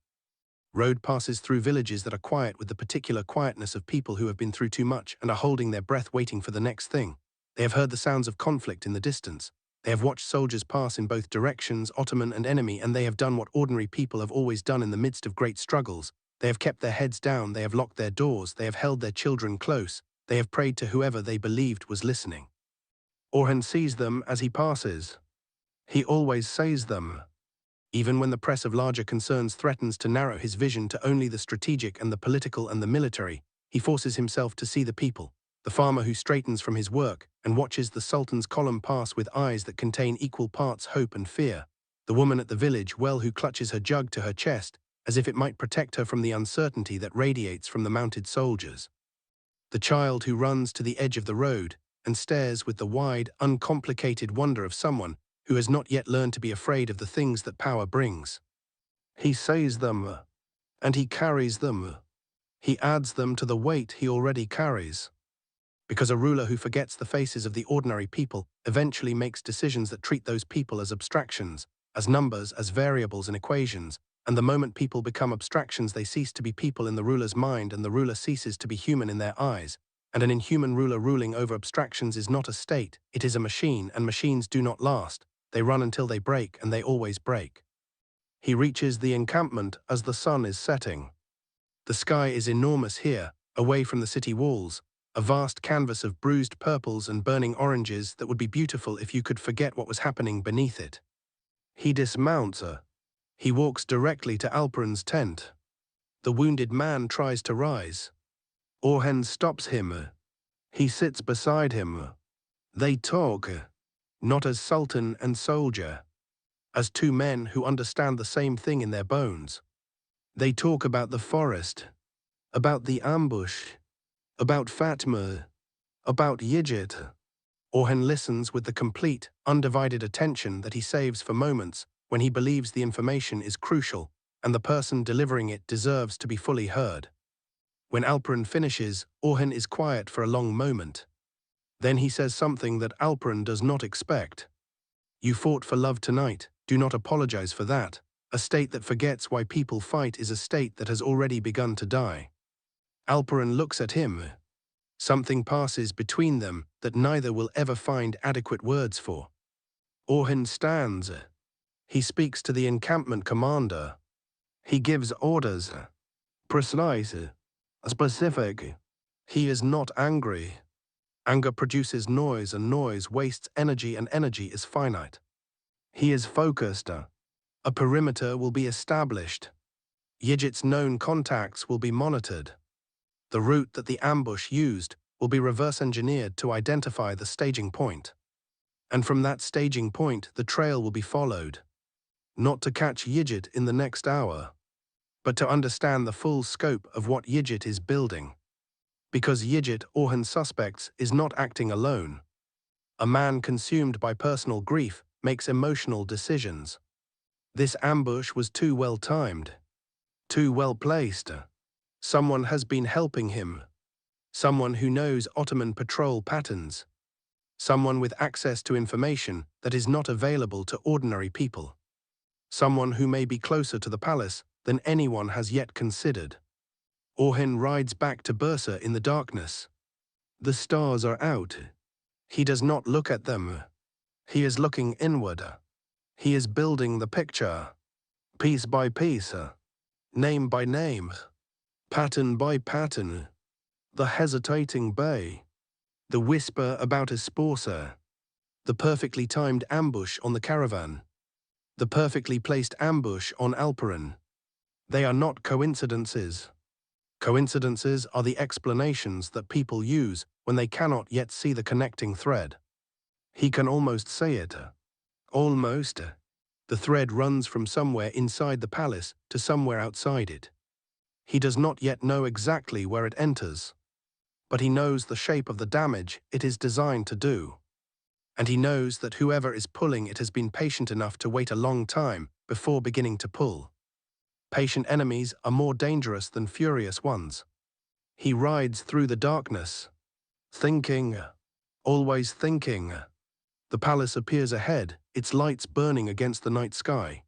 Road passes through villages that are quiet with the particular quietness of people who have been through too much and are holding their breath waiting for the next thing. They have heard the sounds of conflict in the distance. They have watched soldiers pass in both directions, Ottoman and enemy, and they have done what ordinary people have always done in the midst of great struggles. They have kept their heads down, they have locked their doors, they have held their children close, they have prayed to whoever they believed was listening. Orhan sees them as he passes. He always sees them. Even when the press of larger concerns threatens to narrow his vision to only the strategic and the political and the military, he forces himself to see the people, the farmer who straightens from his work and watches the Sultan's column pass with eyes that contain equal parts hope and fear, The woman at the village well who clutches her jug to her chest, as if it might protect her from the uncertainty that radiates from the mounted soldiers. The child who runs to the edge of the road and stares with the wide, uncomplicated wonder of someone who has not yet learned to be afraid of the things that power brings. He sees them, and he carries them. He adds them to the weight he already carries. Because a ruler who forgets the faces of the ordinary people eventually makes decisions that treat those people as abstractions, as numbers, as variables and equations, and the moment people become abstractions they cease to be people in the ruler's mind and the ruler ceases to be human in their eyes. And an inhuman ruler ruling over abstractions is not a state, it is a machine, and machines do not last. They run until they break, and they always break. He reaches the encampment as the sun is setting. The sky is enormous here, away from the city walls, a vast canvas of bruised purples and burning oranges that would be beautiful if you could forget what was happening beneath it. He dismounts. He walks directly to Alperen's tent. The wounded man tries to rise. Orhan stops him. He sits beside him. They talk, not as sultan and soldier, as two men who understand the same thing in their bones. They talk about the forest, about the ambush, about Fatma, about Yigit. Orhan listens with the complete, undivided attention that he saves for moments when he believes the information is crucial and the person delivering it deserves to be fully heard. When Alperen finishes, Orhan is quiet for a long moment. Then he says something that Alperen does not expect. You fought for love tonight, do not apologize for that. A state that forgets why people fight is a state that has already begun to die. Alperen looks at him. Something passes between them that neither will ever find adequate words for. Orhan stands. He speaks to the encampment commander. He gives orders. Precise. Specific. He is not angry. Anger produces noise, and noise wastes energy, and energy is finite. He is focused. A perimeter will be established. Yigit's known contacts will be monitored. The route that the ambush used will be reverse-engineered to identify the staging point. And from that staging point, the trail will be followed. Not to catch Yigit in the next hour, but to understand the full scope of what Yigit is building. Because Yigit, Orhan suspects, is not acting alone. A man consumed by personal grief makes emotional decisions. This ambush was too well timed, too well placed. Someone has been helping him. Someone who knows Ottoman patrol patterns. Someone with access to information that is not available to ordinary people. Someone who may be closer to the palace than anyone has yet considered. Orhan rides back to Bursa in the darkness. The stars are out. He does not look at them. He is looking inward. He is building the picture, piece by piece, name by name, pattern by pattern. The hesitating bay, the whisper about a sponsor, the perfectly timed ambush on the caravan, the perfectly placed ambush on Alperen. They are not coincidences. Coincidences are the explanations that people use when they cannot yet see the connecting thread. He can almost say it. Almost. The thread runs from somewhere inside the palace to somewhere outside it. He does not yet know exactly where it enters, but he knows the shape of the damage it is designed to do. And he knows that whoever is pulling it has been patient enough to wait a long time before beginning to pull. Patient enemies are more dangerous than furious ones. He rides through the darkness, thinking, always thinking. The palace appears ahead, its lights burning against the night sky.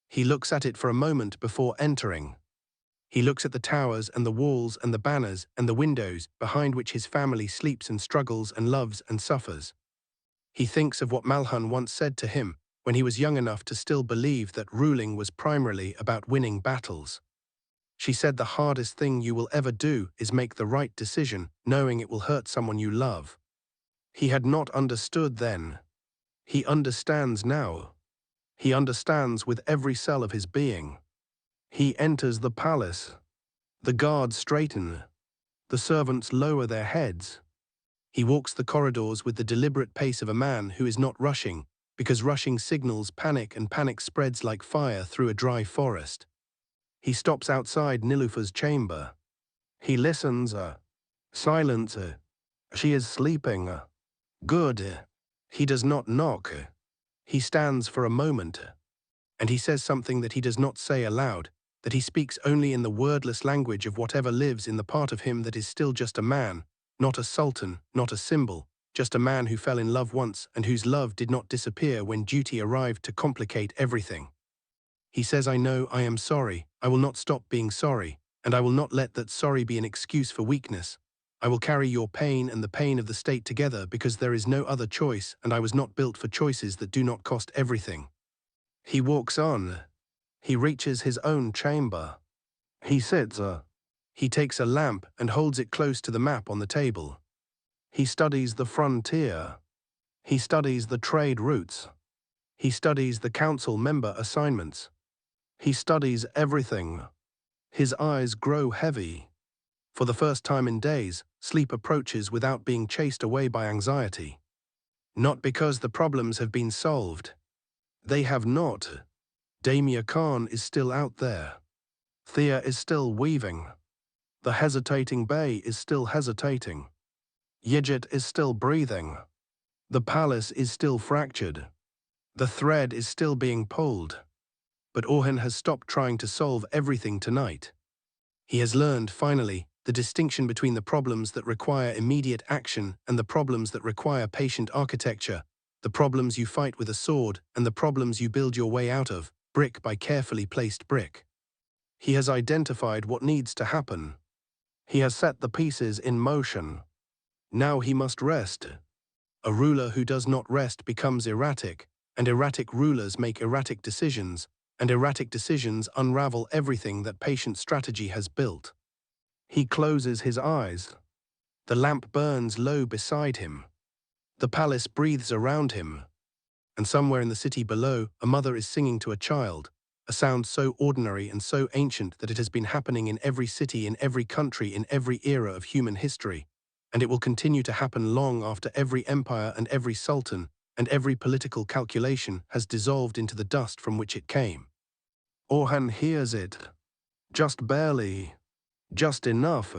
He looks at it for a moment before entering. He looks at the towers and the walls and the banners and the windows behind which his family sleeps and struggles and loves and suffers. He thinks of what Malhan once said to him when he was young enough to still believe that ruling was primarily about winning battles. She said the hardest thing you will ever do is make the right decision, knowing it will hurt someone you love. He had not understood then. He understands now. He understands with every cell of his being. He enters the palace. The guards straighten. The servants lower their heads. He walks the corridors with the deliberate pace of a man who is not rushing, because rushing signals panic and panic spreads like fire through a dry forest. He stops outside Nilufer's chamber. He listens. Silence. She is sleeping. Good. He does not knock. He stands for a moment, and he says something that he does not say aloud, that he speaks only in the wordless language of whatever lives in the part of him that is still just a man, not a sultan, not a symbol, just a man who fell in love once and whose love did not disappear when duty arrived to complicate everything. He says, I know I am sorry, I will not stop being sorry, and I will not let that sorry be an excuse for weakness. I will carry your pain and the pain of the state together because there is no other choice and I was not built for choices that do not cost everything. He walks on. He reaches his own chamber. He sits. He takes a lamp and holds it close to the map on the table. He studies the frontier. He studies the trade routes. He studies the council member assignments. He studies everything. His eyes grow heavy. For the first time in days, sleep approaches without being chased away by anxiety. Not because the problems have been solved. They have not. Damia Khan is still out there. Thea is still weaving. The hesitating Bey is still hesitating. Yigit is still breathing. The palace is still fractured. The thread is still being pulled. But Orhan has stopped trying to solve everything tonight. He has learned, finally, the distinction between the problems that require immediate action and the problems that require patient architecture, the problems you fight with a sword and the problems you build your way out of, brick by carefully placed brick. He has identified what needs to happen. He has set the pieces in motion. Now he must rest. A ruler who does not rest becomes erratic, and erratic rulers make erratic decisions, and erratic decisions unravel everything that patient strategy has built. He closes his eyes. The lamp burns low beside him. The palace breathes around him. And somewhere in the city below, a mother is singing to a child, a sound so ordinary and so ancient that it has been happening in every city, in every country, in every era of human history, and it will continue to happen long after every empire and every sultan and every political calculation has dissolved into the dust from which it came. Orhan hears it. Just barely. Just enough.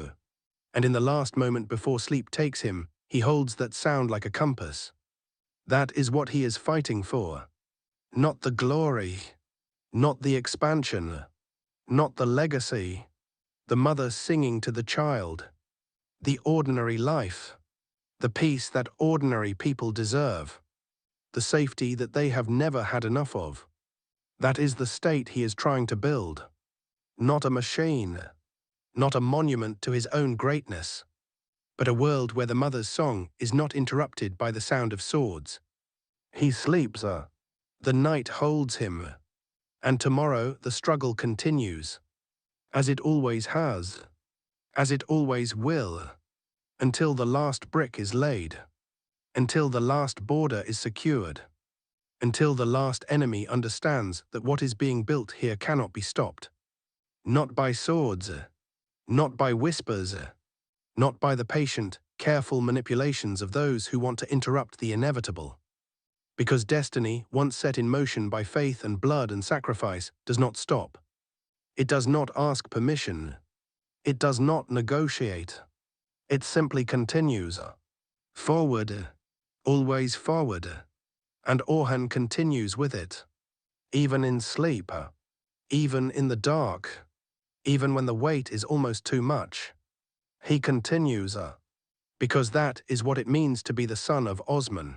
And in the last moment before sleep takes him, he holds that sound like a compass. That is what he is fighting for. Not the glory. Not the expansion. Not the legacy. The mother singing to the child. The ordinary life. The peace that ordinary people deserve. The safety that they have never had enough of. That is the state he is trying to build. Not a machine. Not a monument to his own greatness, but a world where the mother's song is not interrupted by the sound of swords. He sleeps. The night holds him. And tomorrow the struggle continues. As it always has. As it always will. Until the last brick is laid. Until the last border is secured. Until the last enemy understands that what is being built here cannot be stopped. Not by swords. Not by whispers, not by the patient, careful manipulations of those who want to interrupt the inevitable. Because destiny, once set in motion by faith and blood and sacrifice, does not stop. It does not ask permission. It does not negotiate. It simply continues. Forward, always forward. And Orhan continues with it. Even in sleep, even in the dark. Even when the weight is almost too much. He continues, because that is what it means to be the son of Osman.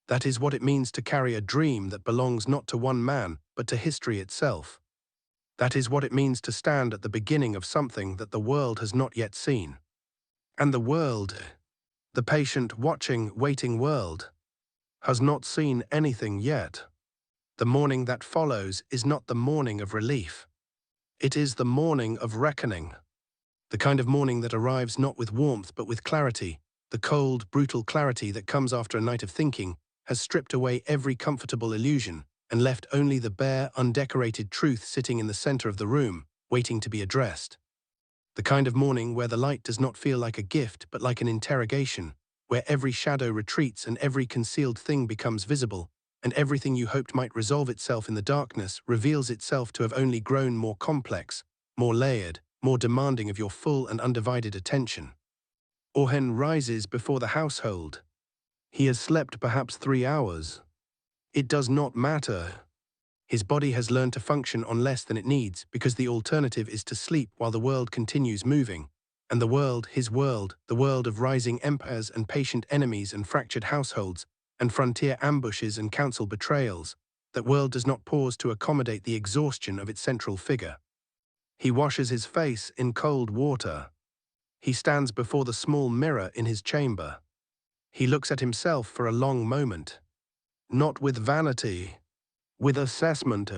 That is what it means to carry a dream that belongs not to one man, but to history itself. That is what it means to stand at the beginning of something that the world has not yet seen. And the world, the patient, watching, waiting world, has not seen anything yet. The morning that follows is not the morning of relief. It is the morning of reckoning. The kind of morning that arrives not with warmth but with clarity, the cold, brutal clarity that comes after a night of thinking, has stripped away every comfortable illusion and left only the bare, undecorated truth sitting in the center of the room, waiting to be addressed. The kind of morning where the light does not feel like a gift but like an interrogation, where every shadow retreats and every concealed thing becomes visible, and everything you hoped might resolve itself in the darkness reveals itself to have only grown more complex, more layered, more demanding of your full and undivided attention. Orhan rises before the household. He has slept perhaps 3 hours. It does not matter. His body has learned to function on less than it needs because the alternative is to sleep while the world continues moving. And the world, his world, the world of rising empires and patient enemies and fractured households, and frontier ambushes and council betrayals, that world does not pause to accommodate the exhaustion of its central figure. He washes his face in cold water. He stands before the small mirror in his chamber. He looks at himself for a long moment. Not with vanity, with assessment.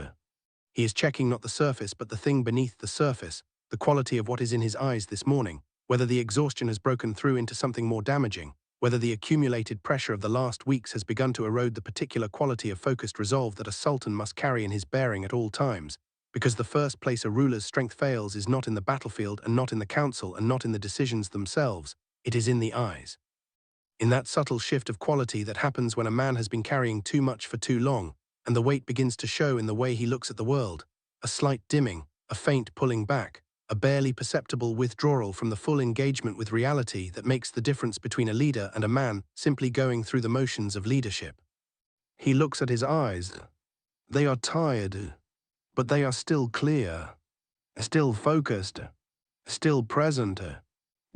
He is checking not the surface but the thing beneath the surface, the quality of what is in his eyes this morning, whether the exhaustion has broken through into something more damaging, whether the accumulated pressure of the last weeks has begun to erode the particular quality of focused resolve that a sultan must carry in his bearing at all times, because the first place a ruler's strength fails is not in the battlefield and not in the council and not in the decisions themselves, it is in the eyes. In that subtle shift of quality that happens when a man has been carrying too much for too long, and the weight begins to show in the way he looks at the world, a slight dimming, a faint pulling back, a barely perceptible withdrawal from the full engagement with reality that makes the difference between a leader and a man simply going through the motions of leadership. He looks at his eyes. They are tired, but they are still clear, still focused, still present.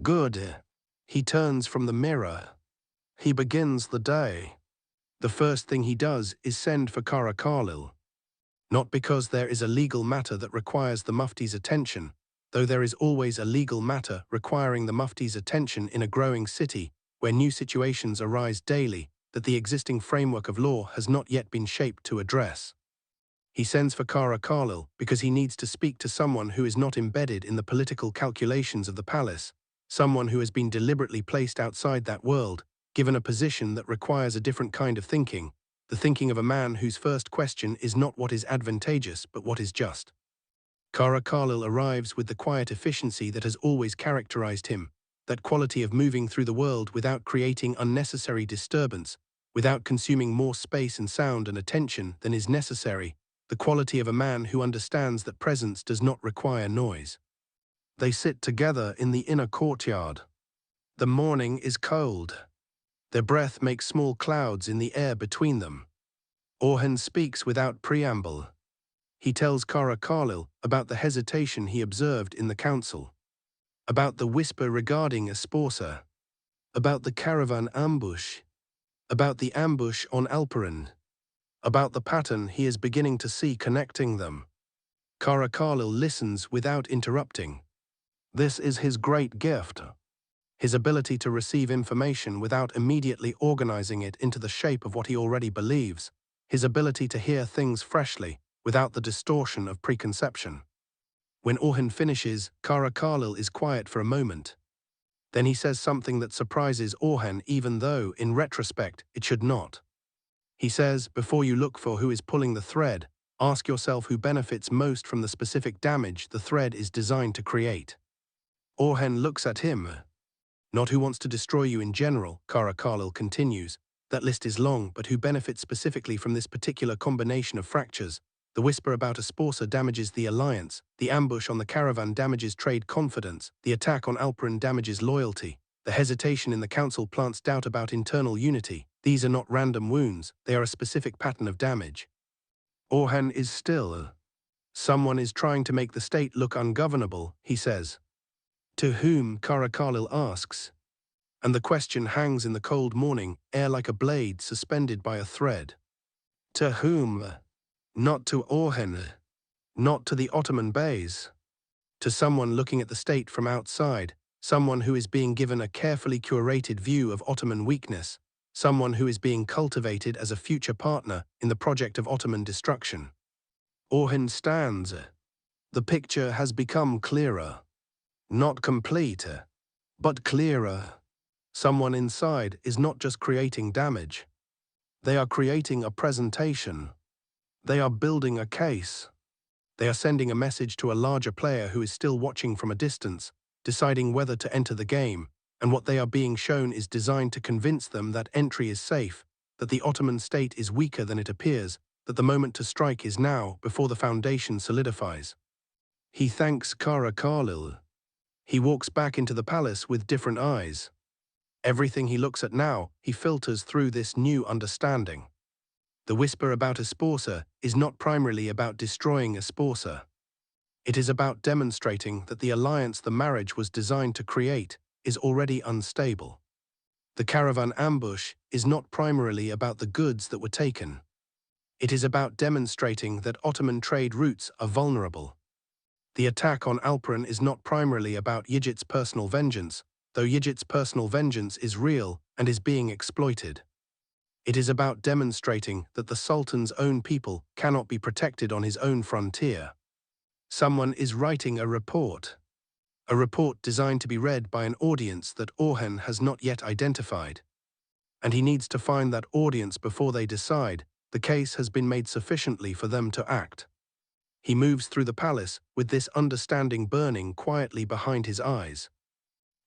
Good. He turns from the mirror. He begins the day. The first thing he does is send for Karar. Not because there is a legal matter that requires the Mufti's attention, though there is always a legal matter requiring the Mufti's attention in a growing city where new situations arise daily that the existing framework of law has not yet been shaped to address. He sends for Karar because he needs to speak to someone who is not embedded in the political calculations of the palace, someone who has been deliberately placed outside that world, given a position that requires a different kind of thinking, the thinking of a man whose first question is not what is advantageous but what is just. Karar arrives with the quiet efficiency that has always characterized him, that quality of moving through the world without creating unnecessary disturbance, without consuming more space and sound and attention than is necessary, the quality of a man who understands that presence does not require noise. They sit together in the inner courtyard. The morning is cold. Their breath makes small clouds in the air between them. Orhan speaks without preamble. He tells Karar about the hesitation he observed in the council, about the whisper regarding a sponsor, about the caravan ambush, about the ambush on Alperin, about the pattern he is beginning to see connecting them. Karar listens without interrupting. This is his great gift. His ability to receive information without immediately organizing it into the shape of what he already believes, his ability to hear things freshly, without the distortion of preconception. When Orhan finishes, Karar is quiet for a moment. Then he says something that surprises Orhan even though, in retrospect, it should not. He says, before you look for who is pulling the thread, ask yourself who benefits most from the specific damage the thread is designed to create. Orhan looks at him. Not who wants to destroy you in general, Karar continues. That list is long, but who benefits specifically from this particular combination of fractures. The whisper about a sponsor damages the alliance, the ambush on the caravan damages trade confidence, the attack on Alperin damages loyalty, the hesitation in the council plants doubt about internal unity. These are not random wounds, they are a specific pattern of damage. Orhan is still. Someone is trying to make the state look ungovernable, he says. To whom, Karar asks. And the question hangs in the cold morning air like a blade suspended by a thread. To whom? Not to Orhan, not to the Ottoman Beys. To someone looking at the state from outside, someone who is being given a carefully curated view of Ottoman weakness, someone who is being cultivated as a future partner in the project of Ottoman destruction. Orhan stands. The picture has become clearer. Not complete, but clearer. Someone inside is not just creating damage. They are creating a presentation. They are building a case. They are sending a message to a larger player who is still watching from a distance, deciding whether to enter the game, and what they are being shown is designed to convince them that entry is safe, that the Ottoman state is weaker than it appears, that the moment to strike is now, before the foundation solidifies. He thanks Kara Khalil. He walks back into the palace with different eyes. Everything he looks at now, he filters through this new understanding. The whisper about a sponsor is not primarily about destroying a sponsor. It is about demonstrating that the alliance the marriage was designed to create is already unstable. The caravan ambush is not primarily about the goods that were taken. It is about demonstrating that Ottoman trade routes are vulnerable. The attack on Alperen is not primarily about Yigit's personal vengeance, though Yigit's personal vengeance is real and is being exploited. It is about demonstrating that the Sultan's own people cannot be protected on his own frontier. Someone is writing a report designed to be read by an audience that Orhan has not yet identified. And he needs to find that audience before they decide the case has been made sufficiently for them to act. He moves through the palace with this understanding burning quietly behind his eyes.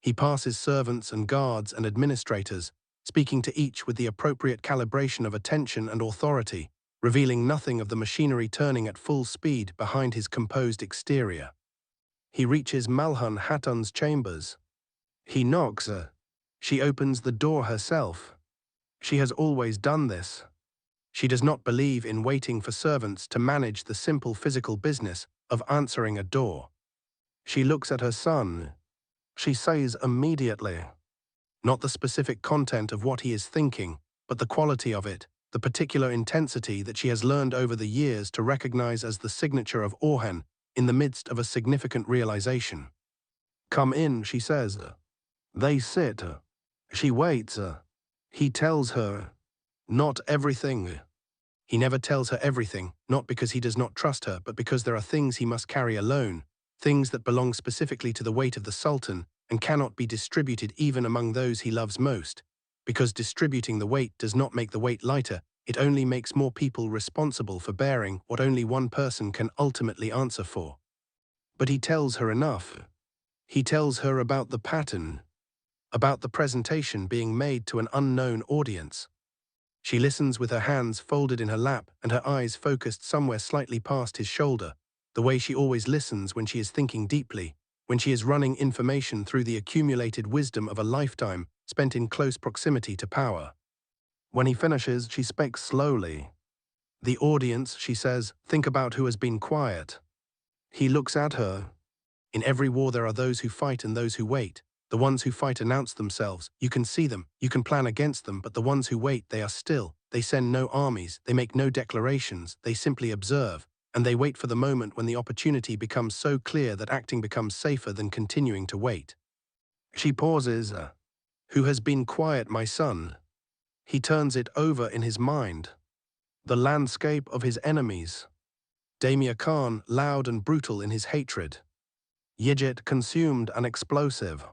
He passes servants and guards and administrators, speaking to each with the appropriate calibration of attention and authority, revealing nothing of the machinery turning at full speed behind his composed exterior. He reaches Malhun Hatun's chambers. He knocks. She opens the door herself. She has always done this. She does not believe in waiting for servants to manage the simple physical business of answering a door. She looks at her son. She says immediately, not the specific content of what he is thinking, but the quality of it, the particular intensity that she has learned over the years to recognize as the signature of Orhan in the midst of a significant realization. "Come in," she says. They sit. She waits. He tells her, not everything. He never tells her everything, not because he does not trust her, but because there are things he must carry alone, things that belong specifically to the weight of the Sultan and cannot be distributed even among those he loves most. Because distributing the weight does not make the weight lighter, it only makes more people responsible for bearing what only one person can ultimately answer for. But he tells her enough. He tells her about the pattern, about the presentation being made to an unknown audience. She listens with her hands folded in her lap and her eyes focused somewhere slightly past his shoulder, the way she always listens when she is thinking deeply, when she is running information through the accumulated wisdom of a lifetime spent in close proximity to power. When he finishes, she speaks slowly. "The audience," she says, "think about who has been quiet." He looks at her. In every war there are those who fight and those who wait. The ones who fight announce themselves. You can see them, you can plan against them, but the ones who wait, they are still. They send no armies, they make no declarations, they simply observe, and they wait for the moment when the opportunity becomes so clear that acting becomes safer than continuing to wait. She pauses. "Who has been quiet, my son?" He turns it over in his mind. The landscape of his enemies. Damir Khan, loud and brutal in his hatred. Yigit, consumed and explosive.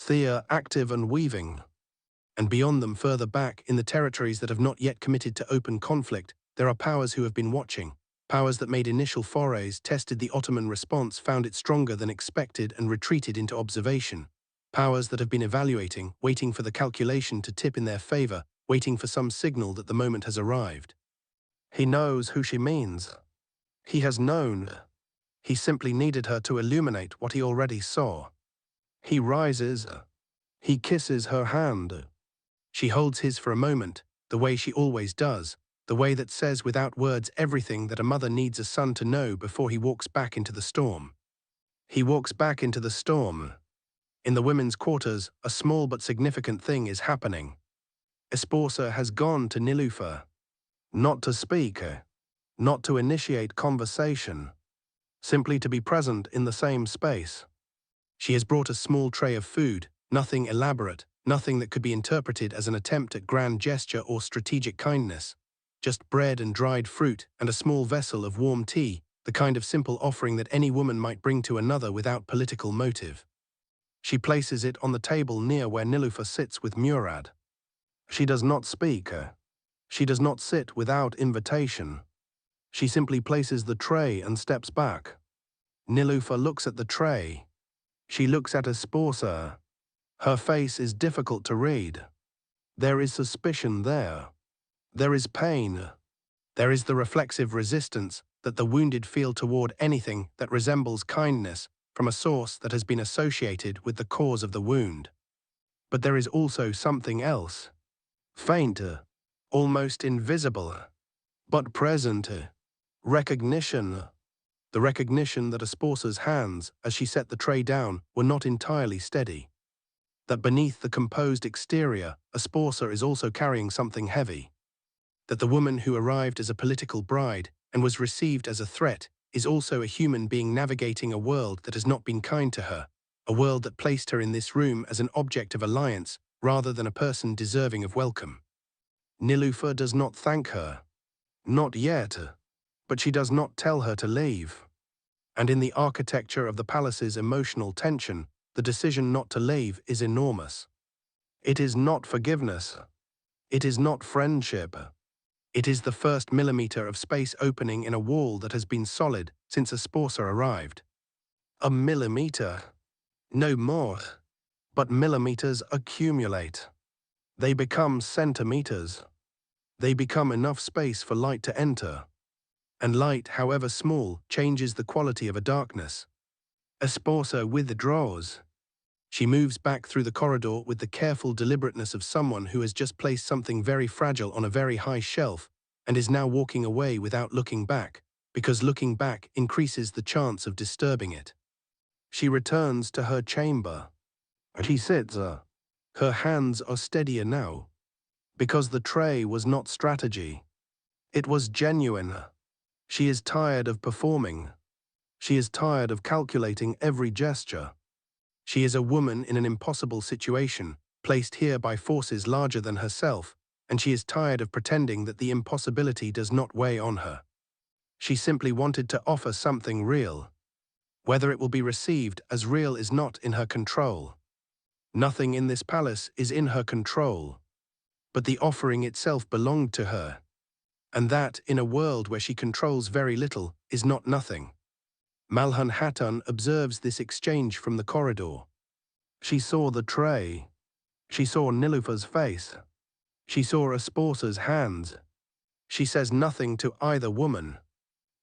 Thea, active and weaving. And beyond them, further back, in the territories that have not yet committed to open conflict, there are powers who have been watching, powers that made initial forays, tested the Ottoman response, found it stronger than expected and retreated into observation. Powers that have been evaluating, waiting for the calculation to tip in their favor, waiting for some signal that the moment has arrived. He knows who she means. He has known. He simply needed her to illuminate what he already saw. He rises. He kisses her hand. She holds his for a moment, the way she always does, the way that says without words everything that a mother needs a son to know before he walks back into the storm. He walks back into the storm. In the women's quarters, a small but significant thing is happening. Esposa has gone to Nilüfer. Not to speak, not to initiate conversation, simply to be present in the same space. She has brought a small tray of food, nothing elaborate, nothing that could be interpreted as an attempt at grand gesture or strategic kindness. Just bread and dried fruit and a small vessel of warm tea, the kind of simple offering that any woman might bring to another without political motive. She places it on the table near where Nilüfer sits with Murad. She does not speak. She does not sit without invitation. She simply places the tray and steps back. Nilüfer looks at the tray. She looks at Esposa. Her face is difficult to read. There is suspicion there. There is pain. There is the reflexive resistance that the wounded feel toward anything that resembles kindness from a source that has been associated with the cause of the wound. But there is also something else. Faint, almost invisible, but present. Recognition. The recognition that Esposa's hands, as she set the tray down, were not entirely steady. That beneath the composed exterior, Esposa is also carrying something heavy. That the woman who arrived as a political bride and was received as a threat is also a human being navigating a world that has not been kind to her, a world that placed her in this room as an object of alliance rather than a person deserving of welcome. Nilufer does not thank her. Not yet. But she does not tell her to leave. And in the architecture of the palace's emotional tension, the decision not to leave is enormous. It is not forgiveness. It is not friendship. It is the first millimeter of space opening in a wall that has been solid since Esposa arrived. A millimeter. No more. But millimeters accumulate. They become centimeters. They become enough space for light to enter. And light, however small, changes the quality of a darkness. Esposa withdraws. She moves back through the corridor with the careful deliberateness of someone who has just placed something very fragile on a very high shelf and is now walking away without looking back, because looking back increases the chance of disturbing it. She returns to her chamber. She sits. Her hands are steadier now, because the tray was not strategy. It was genuine. She is tired of performing. She is tired of calculating every gesture. She is a woman in an impossible situation, placed here by forces larger than herself, and she is tired of pretending that the impossibility does not weigh on her. She simply wanted to offer something real. Whether it will be received as real is not in her control. Nothing in this palace is in her control. But the offering itself belonged to her. And that, in a world where she controls very little, is not nothing. Malhun Hatun observes this exchange from the corridor. She saw the tray. She saw Nilufer's face. She saw Esposa's hands. She says nothing to either woman.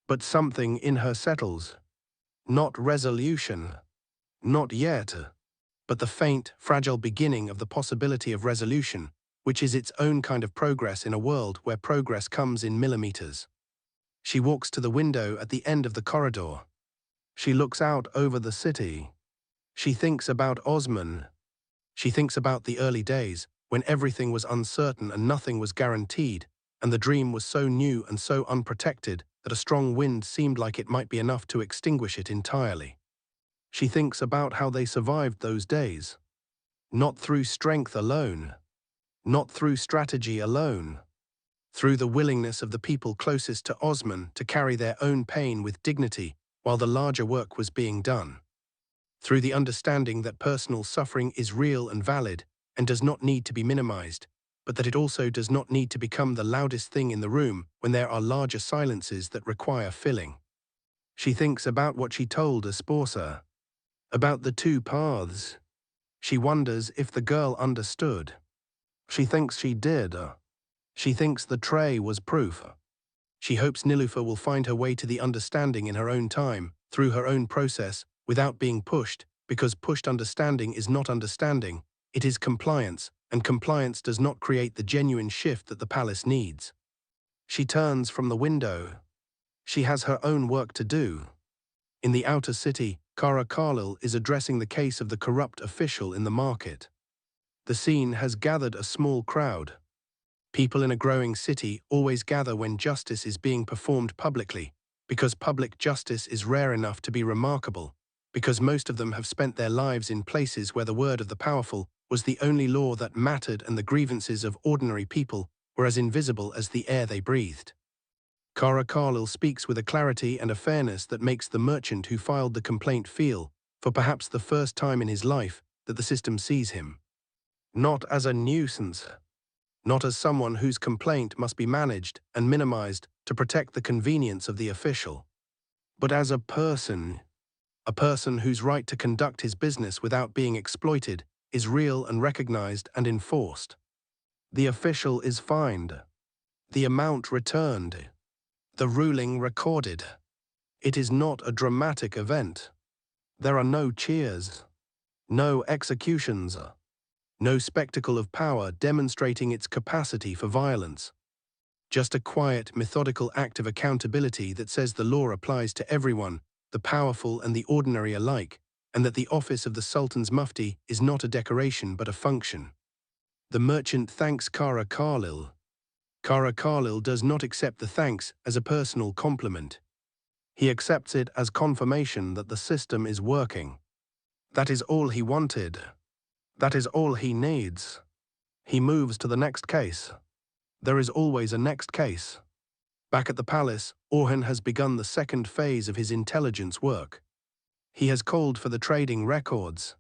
But something in her settles. Not resolution. Not yet. But the faint, fragile beginning of the possibility of resolution, which is its own kind of progress in a world where progress comes in millimeters. She walks to the window at the end of the corridor. She looks out over the city. She thinks about Osman. She thinks about the early days, when everything was uncertain and nothing was guaranteed, and the dream was so new and so unprotected that a strong wind seemed like it might be enough to extinguish it entirely. She thinks about how they survived those days. Not through strength alone. Not through strategy alone. Through the willingness of the people closest to Osman to carry their own pain with dignity while the larger work was being done. Through the understanding that personal suffering is real and valid and does not need to be minimized, but that it also does not need to become the loudest thing in the room when there are larger silences that require filling. She thinks about what she told Esposa, about the two paths. She wonders if the girl understood. She thinks she did. She thinks the tray was proof. She hopes Nilufer will find her way to the understanding in her own time, through her own process, without being pushed, because pushed understanding is not understanding, it is compliance, and compliance does not create the genuine shift that the palace needs. She turns from the window. She has her own work to do. In the outer city, Karar is addressing the case of the corrupt official in the market. The scene has gathered a small crowd. People in a growing city always gather when justice is being performed publicly, because public justice is rare enough to be remarkable, because most of them have spent their lives in places where the word of the powerful was the only law that mattered and the grievances of ordinary people were as invisible as the air they breathed. Karar speaks with a clarity and a fairness that makes the merchant who filed the complaint feel, for perhaps the first time in his life, that the system sees him. Not as a nuisance. Not as someone whose complaint must be managed and minimized to protect the convenience of the official, but as a person whose right to conduct his business without being exploited is real and recognized and enforced. The official is fined. The amount returned. The ruling recorded. It is not a dramatic event. There are no cheers, no executions, no spectacle of power demonstrating its capacity for violence. Just a quiet, methodical act of accountability that says the law applies to everyone, the powerful and the ordinary alike, and that the office of the Sultan's Mufti is not a decoration but a function. The merchant thanks Kara Khalil. Kara Khalil does not accept the thanks as a personal compliment. He accepts it as confirmation that the system is working. That is all he wanted. That is all he needs. He moves to the next case. There is always a next case. Back at the palace, Orhan has begun the second phase of his intelligence work. He has called for the trading records.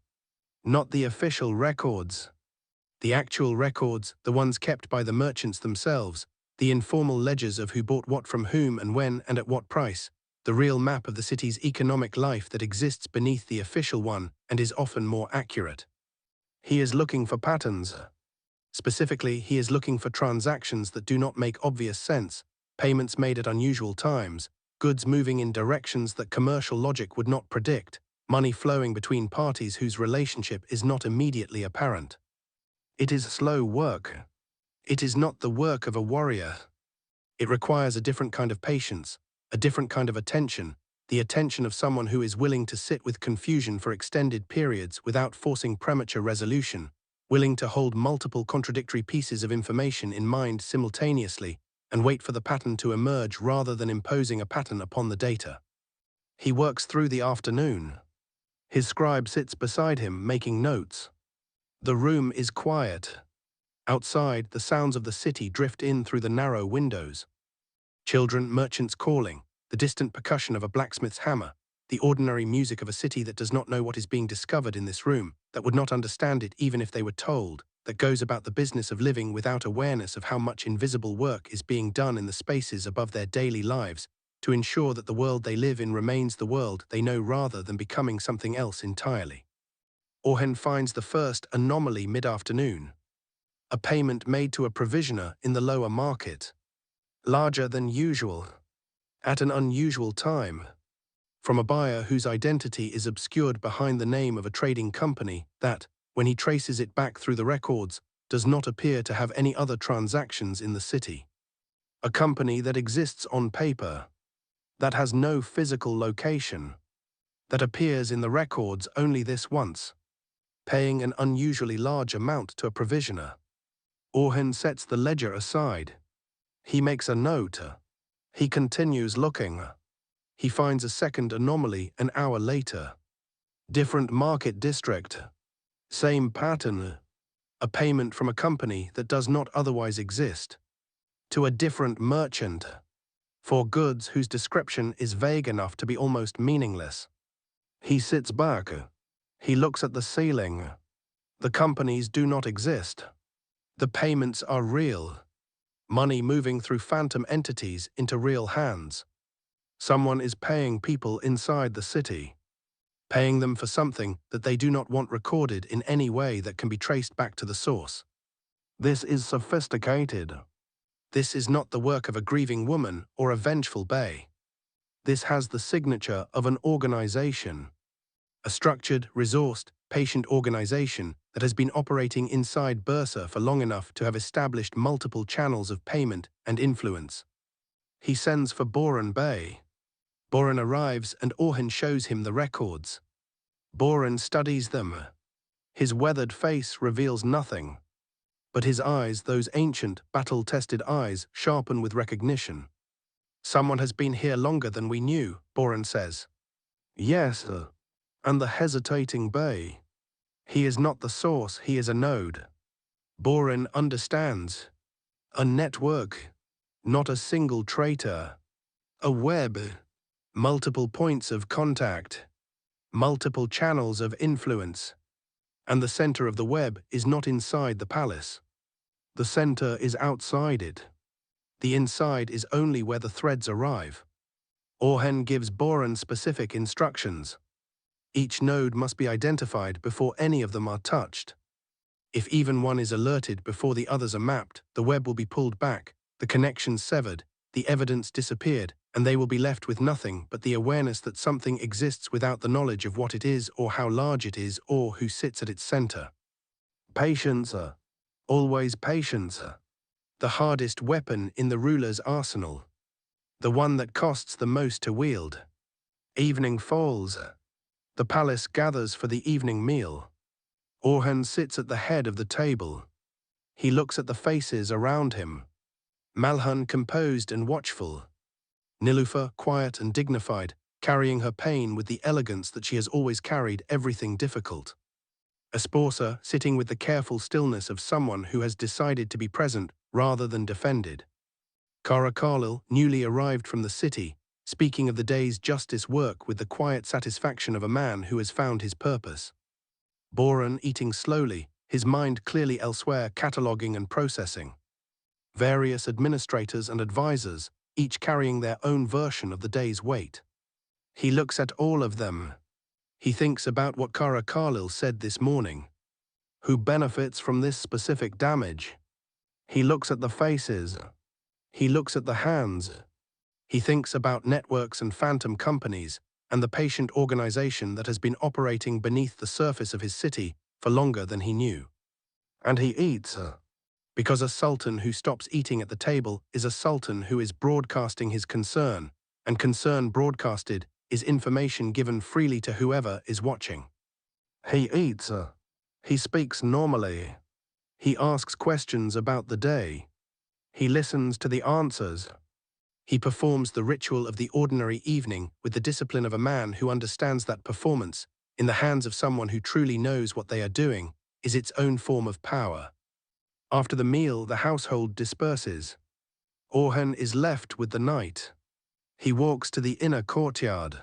Not the official records. The actual records, the ones kept by the merchants themselves, the informal ledgers of who bought what from whom and when and at what price, the real map of the city's economic life that exists beneath the official one and is often more accurate. He is looking for patterns. Specifically, he is looking for transactions that do not make obvious sense, payments made at unusual times, goods moving in directions that commercial logic would not predict, money flowing between parties whose relationship is not immediately apparent. It is slow work. It is not the work of a warrior. It requires a different kind of patience, a different kind of attention, the attention of someone who is willing to sit with confusion for extended periods without forcing premature resolution, willing to hold multiple contradictory pieces of information in mind simultaneously and wait for the pattern to emerge rather than imposing a pattern upon the data. He works through the afternoon. His scribe sits beside him making notes. The room is quiet. Outside, the sounds of the city drift in through the narrow windows. Children, merchants calling, the distant percussion of a blacksmith's hammer, the ordinary music of a city that does not know what is being discovered in this room, that would not understand it even if they were told, that goes about the business of living without awareness of how much invisible work is being done in the spaces above their daily lives to ensure that the world they live in remains the world they know rather than becoming something else entirely. Orhan finds the first anomaly mid-afternoon. A payment made to a provisioner in the lower market. Larger than usual. At an unusual time. From a buyer whose identity is obscured behind the name of a trading company that, when he traces it back through the records, does not appear to have any other transactions in the city. A company that exists on paper, that has no physical location, that appears in the records only this once, paying an unusually large amount to a provisioner. Orhan sets the ledger aside. He makes a note. He continues looking. He finds a second anomaly an hour later. Different market district. Same pattern. A payment from a company that does not otherwise exist. To a different merchant. For goods whose description is vague enough to be almost meaningless. He sits back. He looks at the ceiling. The companies do not exist. The payments are real. Money moving through phantom entities into real hands. Someone is paying people inside the city. Paying them for something that they do not want recorded in any way that can be traced back to the source. This is sophisticated. This is not the work of a grieving woman or a vengeful bey. This has the signature of an organization. A structured, resourced, patient organization that has been operating inside Bursa for long enough to have established multiple channels of payment and influence. He sends for Boran Bey. Boran arrives and Orhan shows him the records. Boran studies them. His weathered face reveals nothing. But his eyes, those ancient, battle-tested eyes, sharpen with recognition. Someone has been here longer than we knew, Boran says. Yes, and the hesitating Bey. He is not the source, he is a node. Boran understands. A network, not a single traitor. A web. Multiple points of contact. Multiple channels of influence. And the center of the web is not inside the palace. The center is outside it. The inside is only where the threads arrive. Orhan gives Boran specific instructions. Each node must be identified before any of them are touched. If even one is alerted before the others are mapped, the web will be pulled back, The connection severed, the evidence disappeared, and they will be left with nothing but the awareness that something exists without the knowledge of what it is or how large it is or who sits at its center. Patience, always patience, the hardest weapon in the ruler's arsenal, the one that costs the most to wield. Evening falls. The palace gathers for the evening meal. Orhan sits at the head of the table. He looks at the faces around him. Malhan composed and watchful. Nilufer quiet and dignified, carrying her pain with the elegance that she has always carried everything difficult. Esposa sitting with the careful stillness of someone who has decided to be present rather than defended. Kara newly arrived from the city, speaking of the day's justice work with the quiet satisfaction of a man who has found his purpose. Boran eating slowly, his mind clearly elsewhere, cataloguing and processing. Various administrators and advisors, each carrying their own version of the day's weight. He looks at all of them. He thinks about what Kara said this morning. Who benefits from this specific damage? He looks at the faces. He looks at the hands. He thinks about networks and phantom companies, and the patient organization that has been operating beneath the surface of his city for longer than he knew. And he eats, because a sultan who stops eating at the table is a sultan who is broadcasting his concern, and concern broadcasted is information given freely to whoever is watching. He eats, he speaks normally. He asks questions about the day. He listens to the answers. He performs the ritual of the ordinary evening with the discipline of a man who understands that performance, in the hands of someone who truly knows what they are doing, is its own form of power. After the meal, the household disperses. Orhan is left with the night. He walks to the inner courtyard.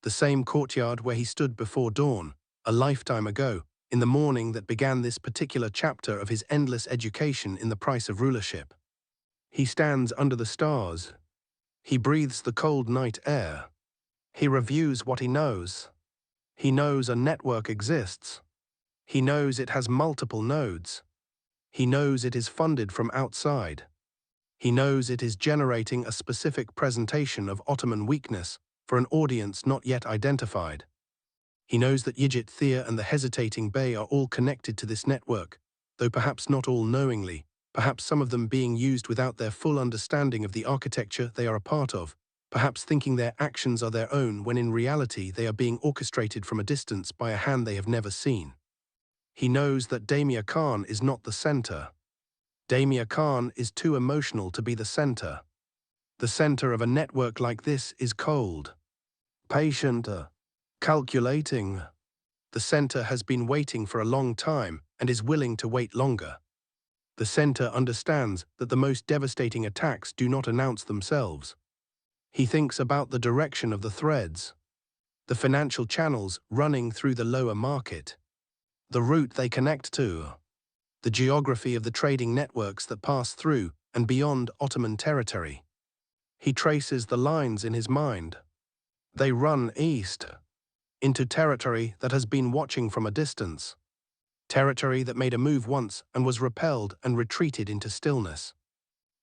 The same courtyard where he stood before dawn, a lifetime ago, in the morning that began this particular chapter of his endless education in the price of rulership. He stands under the stars. He breathes the cold night air. He reviews what he knows. He knows a network exists. He knows it has multiple nodes. He knows it is funded from outside. He knows it is generating a specific presentation of Ottoman weakness for an audience not yet identified. He knows that Yigit Thea and the hesitating Bey are all connected to this network, though perhaps not all knowingly, perhaps some of them being used without their full understanding of the architecture they are a part of, perhaps thinking their actions are their own when in reality they are being orchestrated from a distance by a hand they have never seen. He knows that Damir Khan is not the center. Damir Khan is too emotional to be the center. The center of a network like this is cold, patient, calculating. The center has been waiting for a long time and is willing to wait longer. The center understands that the most devastating attacks do not announce themselves. He thinks about the direction of the threads, the financial channels running through the lower market, the route they connect to, the geography of the trading networks that pass through and beyond Ottoman territory. He traces the lines in his mind. They run east, into territory that has been watching from a distance, territory that made a move once and was repelled and retreated into stillness,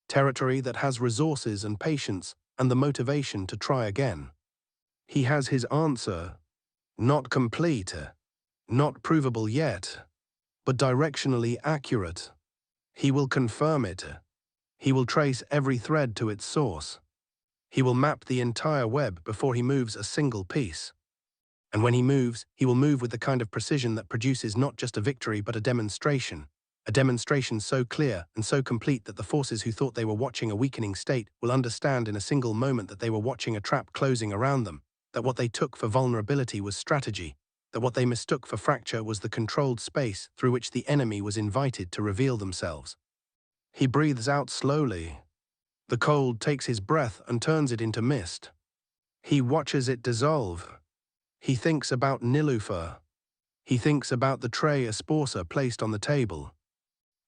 territory that has resources and patience and the motivation to try again. He has his answer, not complete, not provable yet, but directionally accurate. He will confirm it. He will trace every thread to its source. He will map the entire web before he moves a single piece. And when he moves, he will move with the kind of precision that produces not just a victory but a demonstration so clear and so complete that the forces who thought they were watching a weakening state will understand in a single moment that they were watching a trap closing around them, that what they took for vulnerability was strategy, that what they mistook for fracture was the controlled space through which the enemy was invited to reveal themselves. He breathes out slowly. The cold takes his breath and turns it into mist. He watches it dissolve. He thinks about Nilufer. He thinks about the tray Esposa placed on the table.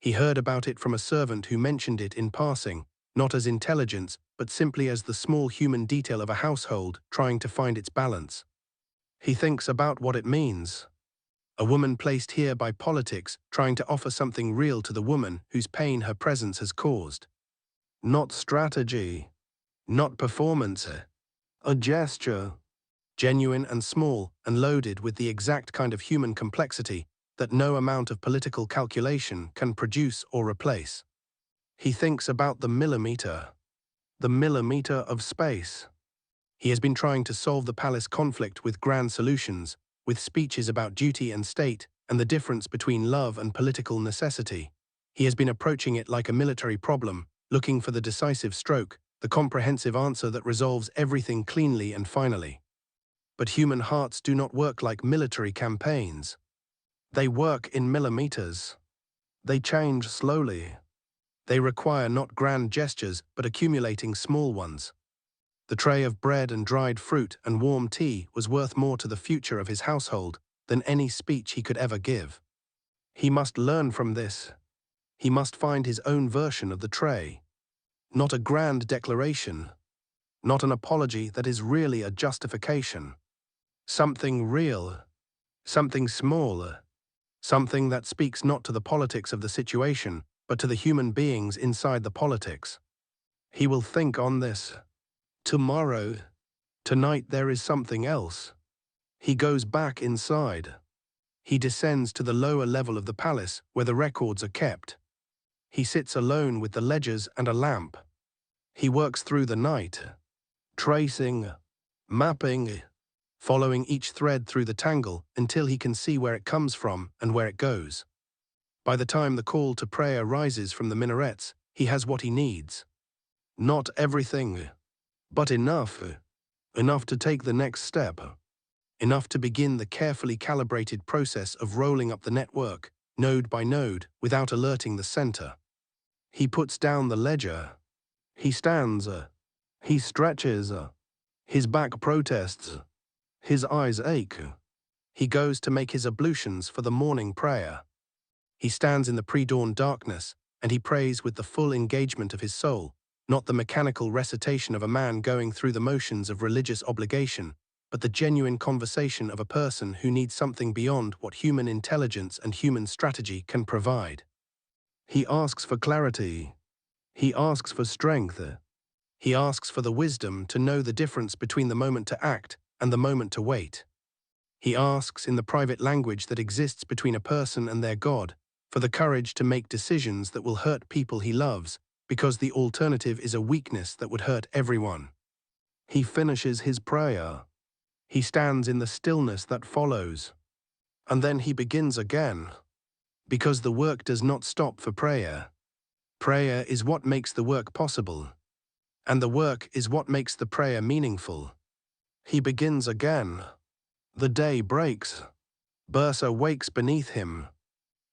He heard about it from a servant who mentioned it in passing, not as intelligence, but simply as the small human detail of a household trying to find its balance. He thinks about what it means. A woman placed here by politics trying to offer something real to the woman whose pain her presence has caused. not strategy, not performance, a gesture, genuine and small and loaded with the exact kind of human complexity that no amount of political calculation can produce or replace. He thinks about the millimeter of space. He has been trying to solve the palace conflict with grand solutions, with speeches about duty and state and the difference between love and political necessity. He has been approaching it like a military problem, looking for the decisive stroke, the comprehensive answer that resolves everything cleanly and finally. But human hearts do not work like military campaigns. They work in millimeters. They change slowly. They require not grand gestures, but accumulating small ones. The tray of bread and dried fruit and warm tea was worth more to the future of his household than any speech he could ever give. He must learn from this. He must find his own version of the tray. Not a grand declaration. Not an apology that is really a justification. Something real. Something small. Something that speaks not to the politics of the situation, but to the human beings inside the politics. He will think on this. Tomorrow. Tonight there is something else. He goes back inside. He descends to the lower level of the palace where the records are kept. He sits alone with the ledgers and a lamp. He works through the night, tracing, mapping, following each thread through the tangle until he can see where it comes from and where it goes. By the time the call to prayer rises from the minarets, he has what he needs. Not everything, but enough. Enough to take the next step. Enough to begin the carefully calibrated process of rolling up the network, node by node, without alerting the center. He puts down the ledger. He stands. He stretches. His back protests. His eyes ache. He goes to make his ablutions for the morning prayer. He stands in the pre-dawn darkness, and he prays with the full engagement of his soul, not the mechanical recitation of a man going through the motions of religious obligation, but the genuine conversation of a person who needs something beyond what human intelligence and human strategy can provide. He asks for clarity. He asks for strength. He asks for the wisdom to know the difference between the moment to act and the moment to wait. He asks in the private language that exists between a person and their God for the courage to make decisions that will hurt people he loves, because the alternative is a weakness that would hurt everyone. He finishes his prayer. He stands in the stillness that follows. And then he begins again. Because the work does not stop for prayer. Prayer is what makes the work possible. And the work is what makes the prayer meaningful. He begins again. The day breaks. Bursa wakes beneath him.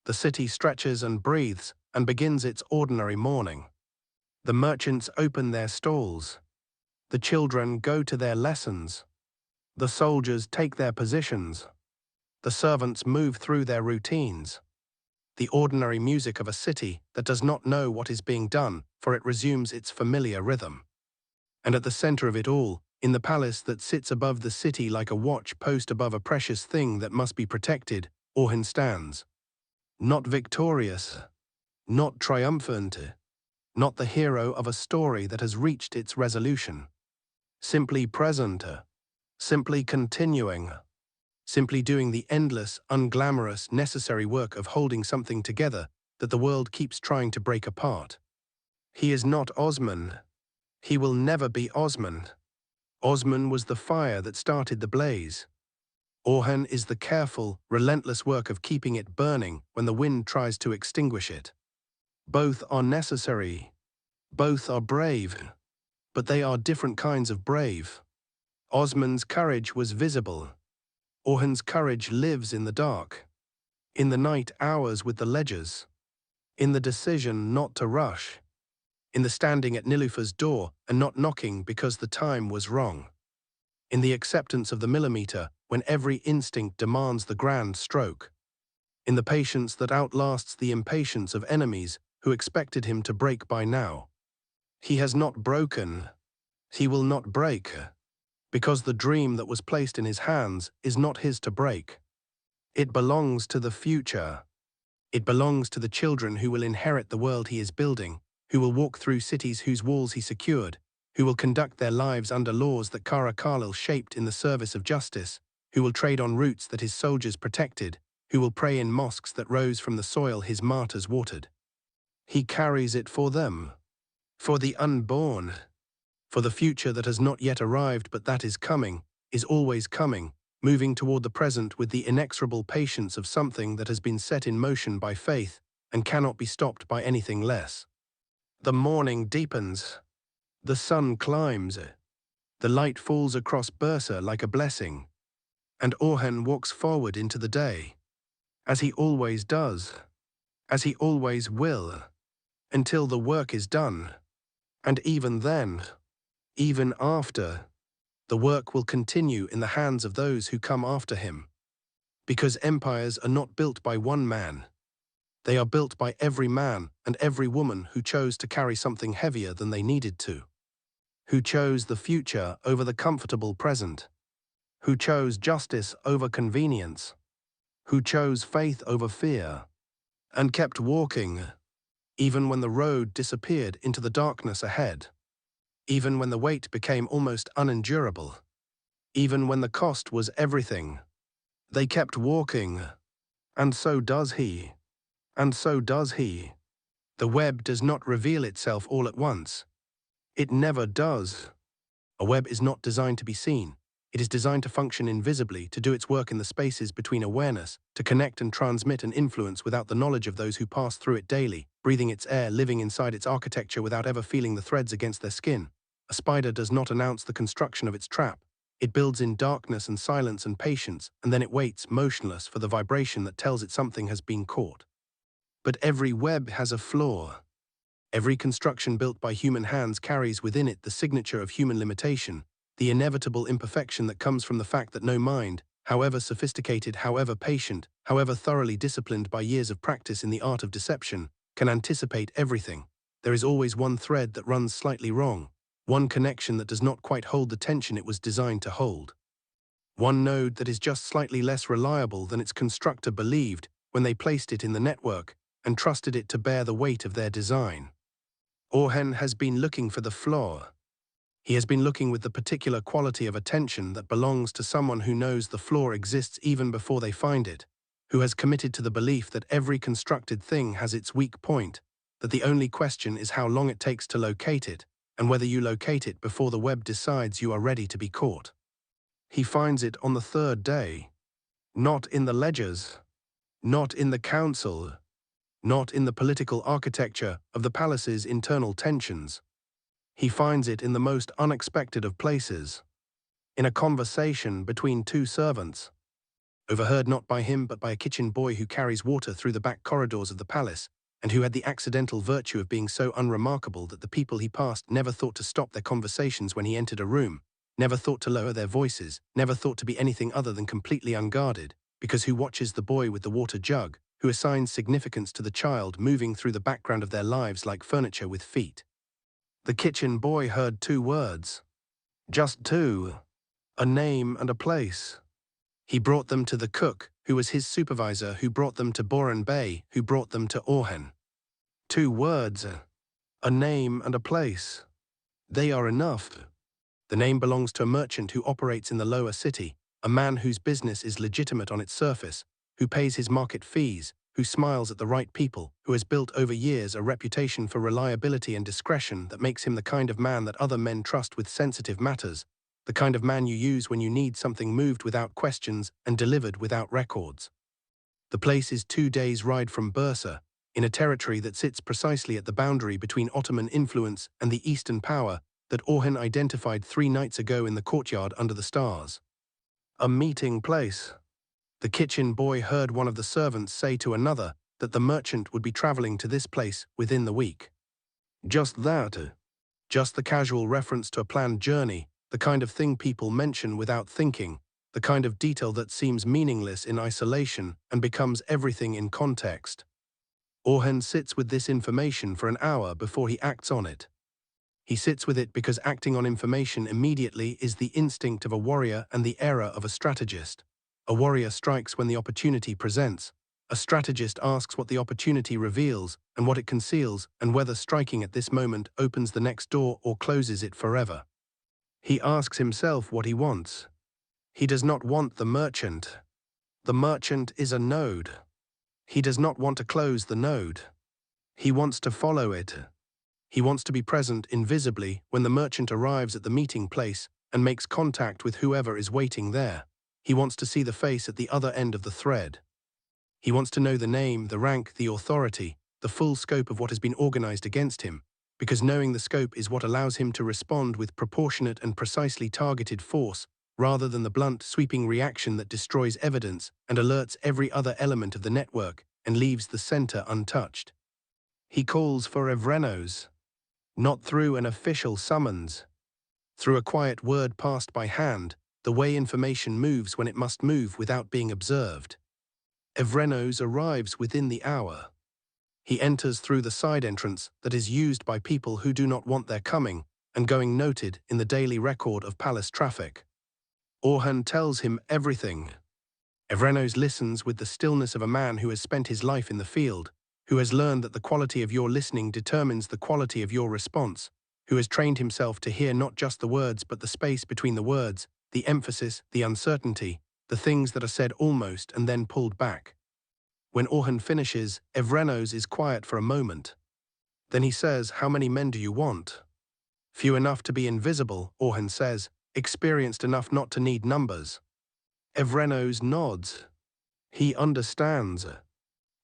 The city stretches and breathes and begins its ordinary morning. The merchants open their stalls. The children go to their lessons. The soldiers take their positions. The servants move through their routines. The ordinary music of a city that does not know what is being done, for it resumes its familiar rhythm. And at the center of it all, in the palace that sits above the city like a watch post above a precious thing that must be protected, Orhan stands. Not victorious, not triumphant, not the hero of a story that has reached its resolution. Simply present, simply continuing, simply doing the endless, unglamorous, necessary work of holding something together that the world keeps trying to break apart. He is not Osman. He will never be Osman. Osman was the fire that started the blaze. Orhan is the careful, relentless work of keeping it burning when the wind tries to extinguish it. Both are necessary. Both are brave. But they are different kinds of brave. Osman's courage was visible. Orhan's courage lives in the dark. In the night hours with the ledgers. In the decision not to rush. In the standing at Nilufer's door and not knocking because the time was wrong. In the acceptance of the millimeter when every instinct demands the grand stroke. In the patience that outlasts the impatience of enemies who expected him to break by now. He has not broken. He will not break. Because the dream that was placed in his hands is not his to break. It belongs to the future. It belongs to the children who will inherit the world he is building, who will walk through cities whose walls he secured, who will conduct their lives under laws that Kara shaped in the service of justice, who will trade on routes that his soldiers protected, who will pray in mosques that rose from the soil his martyrs watered. He carries it for them, for the unborn, for the future that has not yet arrived but that is coming, is always coming, moving toward the present with the inexorable patience of something that has been set in motion by faith and cannot be stopped by anything less. The morning deepens. The sun climbs. The light falls across Bursa like a blessing. And Orhan walks forward into the day, as he always does, as he always will, until the work is done. And even then, even after, the work will continue in the hands of those who come after him. Because empires are not built by one man. They are built by every man and every woman who chose to carry something heavier than they needed to. Who chose the future over the comfortable present. Who chose justice over convenience. Who chose faith over fear. And kept walking, even when the road disappeared into the darkness ahead. Even when the weight became almost unendurable. Even when the cost was everything. They kept walking. And so does he. And so does he. The web does not reveal itself all at once. It never does. A web is not designed to be seen. It is designed to function invisibly, to do its work in the spaces between awareness, to connect and transmit and influence without the knowledge of those who pass through it daily, breathing its air, living inside its architecture without ever feeling the threads against their skin. A spider does not announce the construction of its trap. It builds in darkness and silence and patience, and then it waits, motionless, for the vibration that tells it something has been caught. But every web has a flaw. Every construction built by human hands carries within it the signature of human limitation, the inevitable imperfection that comes from the fact that no mind, however sophisticated, however patient, however thoroughly disciplined by years of practice in the art of deception, can anticipate everything. There is always one thread that runs slightly wrong, one connection that does not quite hold the tension it was designed to hold. One node that is just slightly less reliable than its constructor believed when they placed it in the network and trusted it to bear the weight of their design. Orhan has been looking for the flaw. He has been looking with the particular quality of attention that belongs to someone who knows the flaw exists even before they find it, who has committed to the belief that every constructed thing has its weak point, that the only question is how long it takes to locate it, and whether you locate it before the web decides you are ready to be caught. He finds it on the third day. Not in the ledgers, not in the council, not in the political architecture of the palace's internal tensions. He finds it in the most unexpected of places, in a conversation between two servants, overheard not by him but by a kitchen boy who carries water through the back corridors of the palace, and who had the accidental virtue of being so unremarkable that the people he passed never thought to stop their conversations when he entered a room, never thought to lower their voices, never thought to be anything other than completely unguarded, because who watches the boy with the water jug, who assigns significance to the child moving through the background of their lives like furniture with feet. The kitchen boy heard two words. Just two. A name and a place. He brought them to the cook, who was his supervisor, who brought them to Orhan Bey, who brought them to Orhan. Two words. A name and a place. They are enough. The name belongs to a merchant who operates in the lower city, a man whose business is legitimate on its surface, who pays his market fees, who smiles at the right people, who has built over years a reputation for reliability and discretion that makes him the kind of man that other men trust with sensitive matters, the kind of man you use when you need something moved without questions and delivered without records. The place is 2 days' ride from Bursa, in a territory that sits precisely at the boundary between Ottoman influence and the Eastern power that Orhan identified 3 nights ago in the courtyard under the stars. A meeting place. The kitchen boy heard one of the servants say to another that the merchant would be traveling to this place within the week. Just that. Just the casual reference to a planned journey, the kind of thing people mention without thinking, the kind of detail that seems meaningless in isolation and becomes everything in context. Orhan sits with this information for an hour before he acts on it. He sits with it because acting on information immediately is the instinct of a warrior and the error of a strategist. A warrior strikes when the opportunity presents. A strategist asks what the opportunity reveals and what it conceals, and whether striking at this moment opens the next door or closes it forever. He asks himself what he wants. He does not want the merchant. The merchant is a node. He does not want to close the node. He wants to follow it. He wants to be present invisibly when the merchant arrives at the meeting place and makes contact with whoever is waiting there. He wants to see the face at the other end of the thread. He wants to know the name, the rank, the authority, the full scope of what has been organized against him, because knowing the scope is what allows him to respond with proportionate and precisely targeted force, rather than the blunt, sweeping reaction that destroys evidence and alerts every other element of the network and leaves the center untouched. He calls for Evrenos, not through an official summons, through a quiet word passed by hand, the way information moves when it must move without being observed. Evrenos arrives within the hour. He enters through the side entrance that is used by people who do not want their coming and going noted in the daily record of palace traffic. Orhan tells him everything. Evrenos listens with the stillness of a man who has spent his life in the field, who has learned that the quality of your listening determines the quality of your response, who has trained himself to hear not just the words but the space between the words, the emphasis, the uncertainty, the things that are said almost and then pulled back. When Orhan finishes, Evrenos is quiet for a moment. Then he says, "How many men do you want?" "Few enough to be invisible," Orhan says, "experienced enough not to need numbers." Evrenos nods. He understands.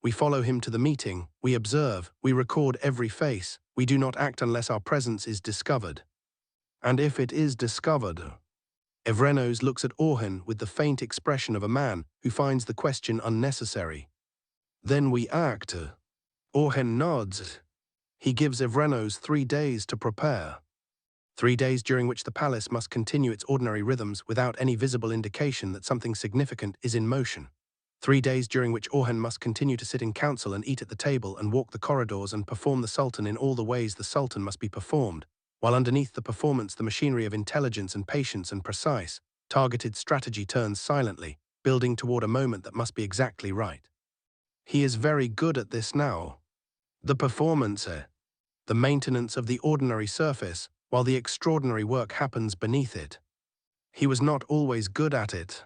We follow him to the meeting, we observe, we record every face, we do not act unless our presence is discovered. And if it is discovered, Evrenos looks at Orhan with the faint expression of a man who finds the question unnecessary. Then we act. Orhan nods. He gives Evrenos 3 days to prepare. 3 days during which the palace must continue its ordinary rhythms without any visible indication that something significant is in motion. 3 days during which Orhan must continue to sit in council and eat at the table and walk the corridors and perform the Sultan in all the ways the Sultan must be performed, while underneath the performance the machinery of intelligence and patience and precise, targeted strategy turns silently, building toward a moment that must be exactly right. He is very good at this now. The performance, the maintenance of the ordinary surface, while the extraordinary work happens beneath it. He was not always good at it.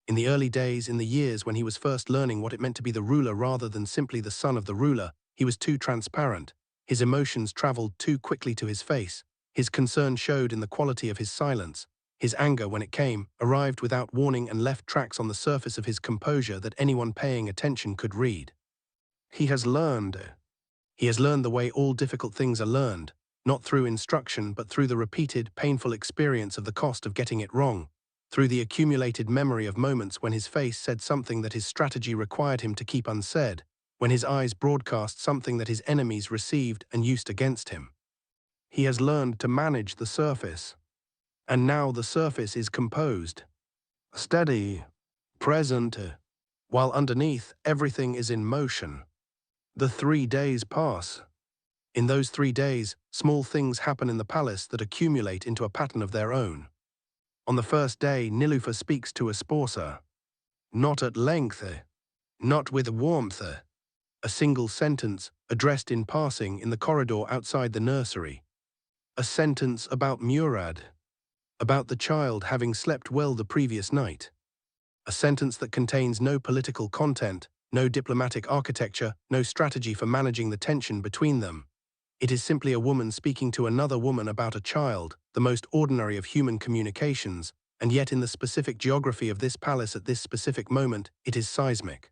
In the early days, in the years when he was first learning what it meant to be the ruler rather than simply the son of the ruler, he was too transparent. His emotions traveled too quickly to his face. His concern showed in the quality of his silence. His anger, when it came, arrived without warning and left tracks on the surface of his composure that anyone paying attention could read. He has learned. He has learned the way all difficult things are learned, not through instruction but through the repeated, painful experience of the cost of getting it wrong, through the accumulated memory of moments when his face said something that his strategy required him to keep unsaid, when his eyes broadcast something that his enemies received and used against him. He has learned to manage the surface. And now the surface is composed, steady, present, while underneath everything is in motion. The 3 days pass. In those 3 days, small things happen in the palace that accumulate into a pattern of their own. On the first day, Nilufer speaks to Esposa. Not at length, not with warmth. A single sentence, addressed in passing in the corridor outside the nursery. A sentence about Murad. About the child having slept well the previous night. A sentence that contains no political content, no diplomatic architecture, no strategy for managing the tension between them. It is simply a woman speaking to another woman about a child, the most ordinary of human communications, and yet in the specific geography of this palace at this specific moment, it is seismic.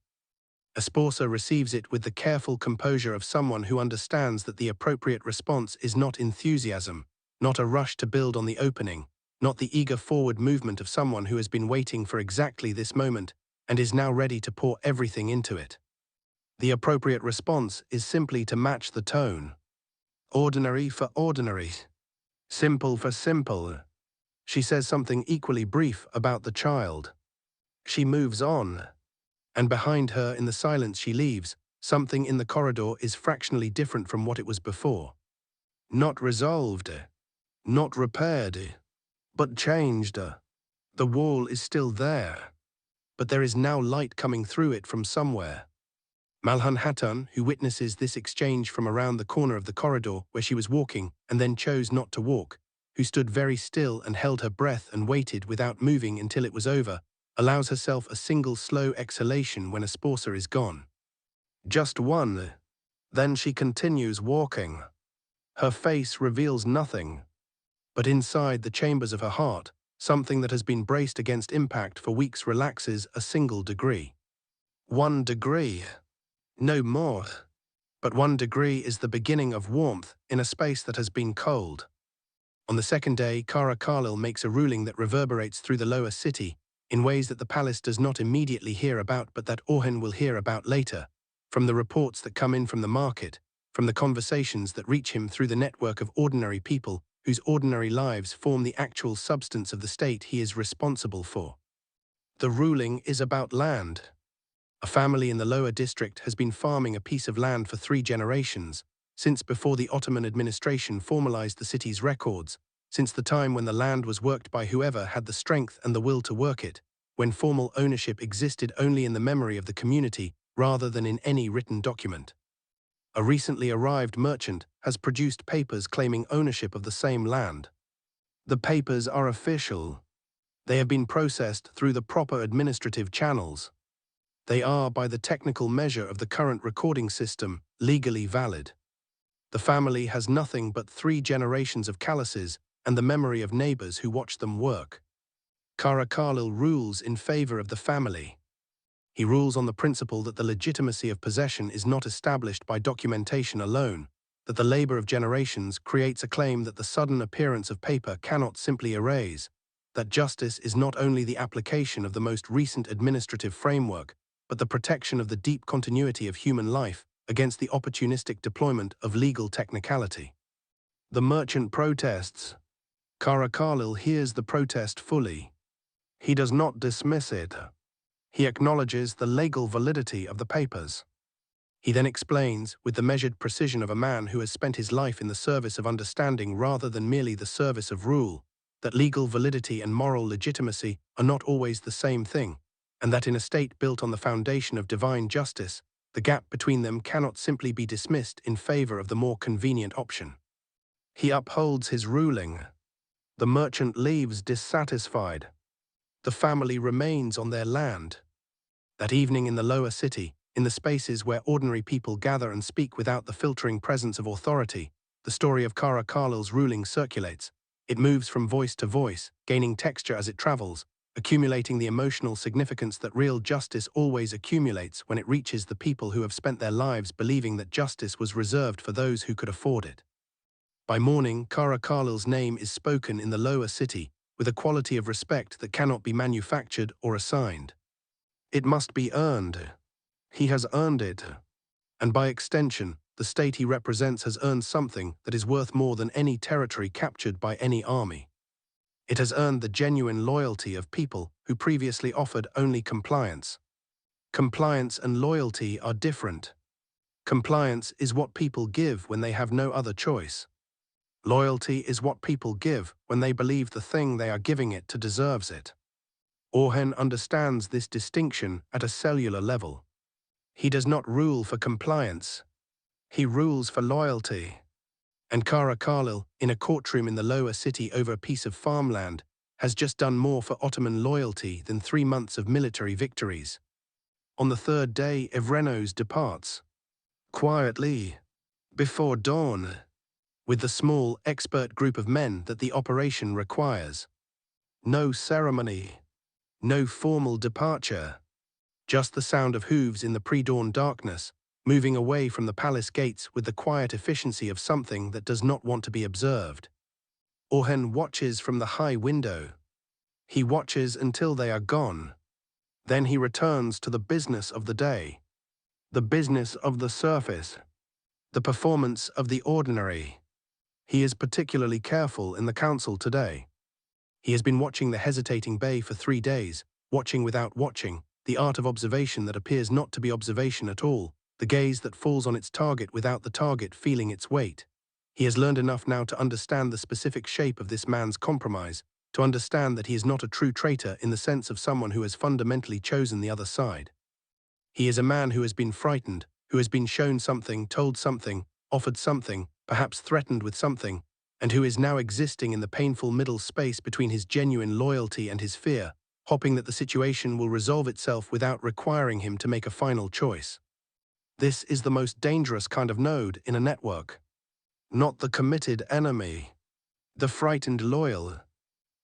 Esposa receives it with the careful composure of someone who understands that the appropriate response is not enthusiasm, not a rush to build on the opening, not the eager forward movement of someone who has been waiting for exactly this moment and is now ready to pour everything into it. The appropriate response is simply to match the tone. Ordinary for ordinary. Simple for simple. She says something equally brief about the child. She moves on. And behind her, in the silence she leaves, something in the corridor is fractionally different from what it was before. Not resolved. Not repaired. But changed. The wall is still there. But there is now light coming through it from somewhere. Malhun Hatun, who witnesses this exchange from around the corner of the corridor where she was walking and then chose not to walk, who stood very still and held her breath and waited without moving until it was over, allows herself a single slow exhalation when a sponsor is gone. Just one. Then she continues walking. Her face reveals nothing. But inside the chambers of her heart, something that has been braced against impact for weeks relaxes a single degree. 1 degree. No more. But 1 degree is the beginning of warmth in a space that has been cold. On the second day, Karar makes a ruling that reverberates through the lower city in ways that the palace does not immediately hear about but that Orhan will hear about later, from the reports that come in from the market, from the conversations that reach him through the network of ordinary people whose ordinary lives form the actual substance of the state he is responsible for. The ruling is about land. A family in the lower district has been farming a piece of land for 3 generations, since before the Ottoman administration formalized the city's records, since the time when the land was worked by whoever had the strength and the will to work it, when formal ownership existed only in the memory of the community rather than in any written document. A recently arrived merchant has produced papers claiming ownership of the same land. The papers are official. They have been processed through the proper administrative channels. They are, by the technical measure of the current recording system, legally valid. The family has nothing but 3 generations of calluses and the memory of neighbors who watch them work. Karar rules in favor of the family. He rules on the principle that the legitimacy of possession is not established by documentation alone, that the labor of generations creates a claim that the sudden appearance of paper cannot simply erase, that justice is not only the application of the most recent administrative framework, but the protection of the deep continuity of human life against the opportunistic deployment of legal technicality. The merchant protests. Karar hears the protest fully. He does not dismiss it. He acknowledges the legal validity of the papers. He then explains, with the measured precision of a man who has spent his life in the service of understanding rather than merely the service of rule, that legal validity and moral legitimacy are not always the same thing, and that in a state built on the foundation of divine justice, the gap between them cannot simply be dismissed in favor of the more convenient option. He upholds his ruling. The merchant leaves dissatisfied. The family remains on their land. That evening in the lower city, in the spaces where ordinary people gather and speak without the filtering presence of authority, the story of Karar ruling circulates. It moves from voice to voice, gaining texture as it travels, accumulating the emotional significance that real justice always accumulates when it reaches the people who have spent their lives believing that justice was reserved for those who could afford it. By morning, Karar name is spoken in the lower city with a quality of respect that cannot be manufactured or assigned. It must be earned. He has earned it. And by extension, the state he represents has earned something that is worth more than any territory captured by any army. It has earned the genuine loyalty of people who previously offered only compliance. Compliance and loyalty are different. Compliance is what people give when they have no other choice. Loyalty is what people give when they believe the thing they are giving it to deserves it. Orhan understands this distinction at a cellular level. He does not rule for compliance. He rules for loyalty. And Karar, in a courtroom in the lower city over a piece of farmland, has just done more for Ottoman loyalty than 3 months of military victories. On the 3rd day, Evrenos departs. Quietly, before dawn, with the small, expert group of men that the operation requires. No ceremony. No formal departure. Just the sound of hooves in the pre-dawn darkness, moving away from the palace gates with the quiet efficiency of something that does not want to be observed. Orhan watches from the high window. He watches until they are gone. Then he returns to the business of the day. The business of the surface. The performance of the ordinary. He is particularly careful in the council today. He has been watching the hesitating bey for 3 days, watching without watching, the art of observation that appears not to be observation at all, the gaze that falls on its target without the target feeling its weight. He has learned enough now to understand the specific shape of this man's compromise, to understand that he is not a true traitor in the sense of someone who has fundamentally chosen the other side. He is a man who has been frightened, who has been shown something, told something, offered something, perhaps threatened with something, and who is now existing in the painful middle space between his genuine loyalty and his fear, hoping that the situation will resolve itself without requiring him to make a final choice. This is the most dangerous kind of node in a network. Not the committed enemy. The frightened loyal.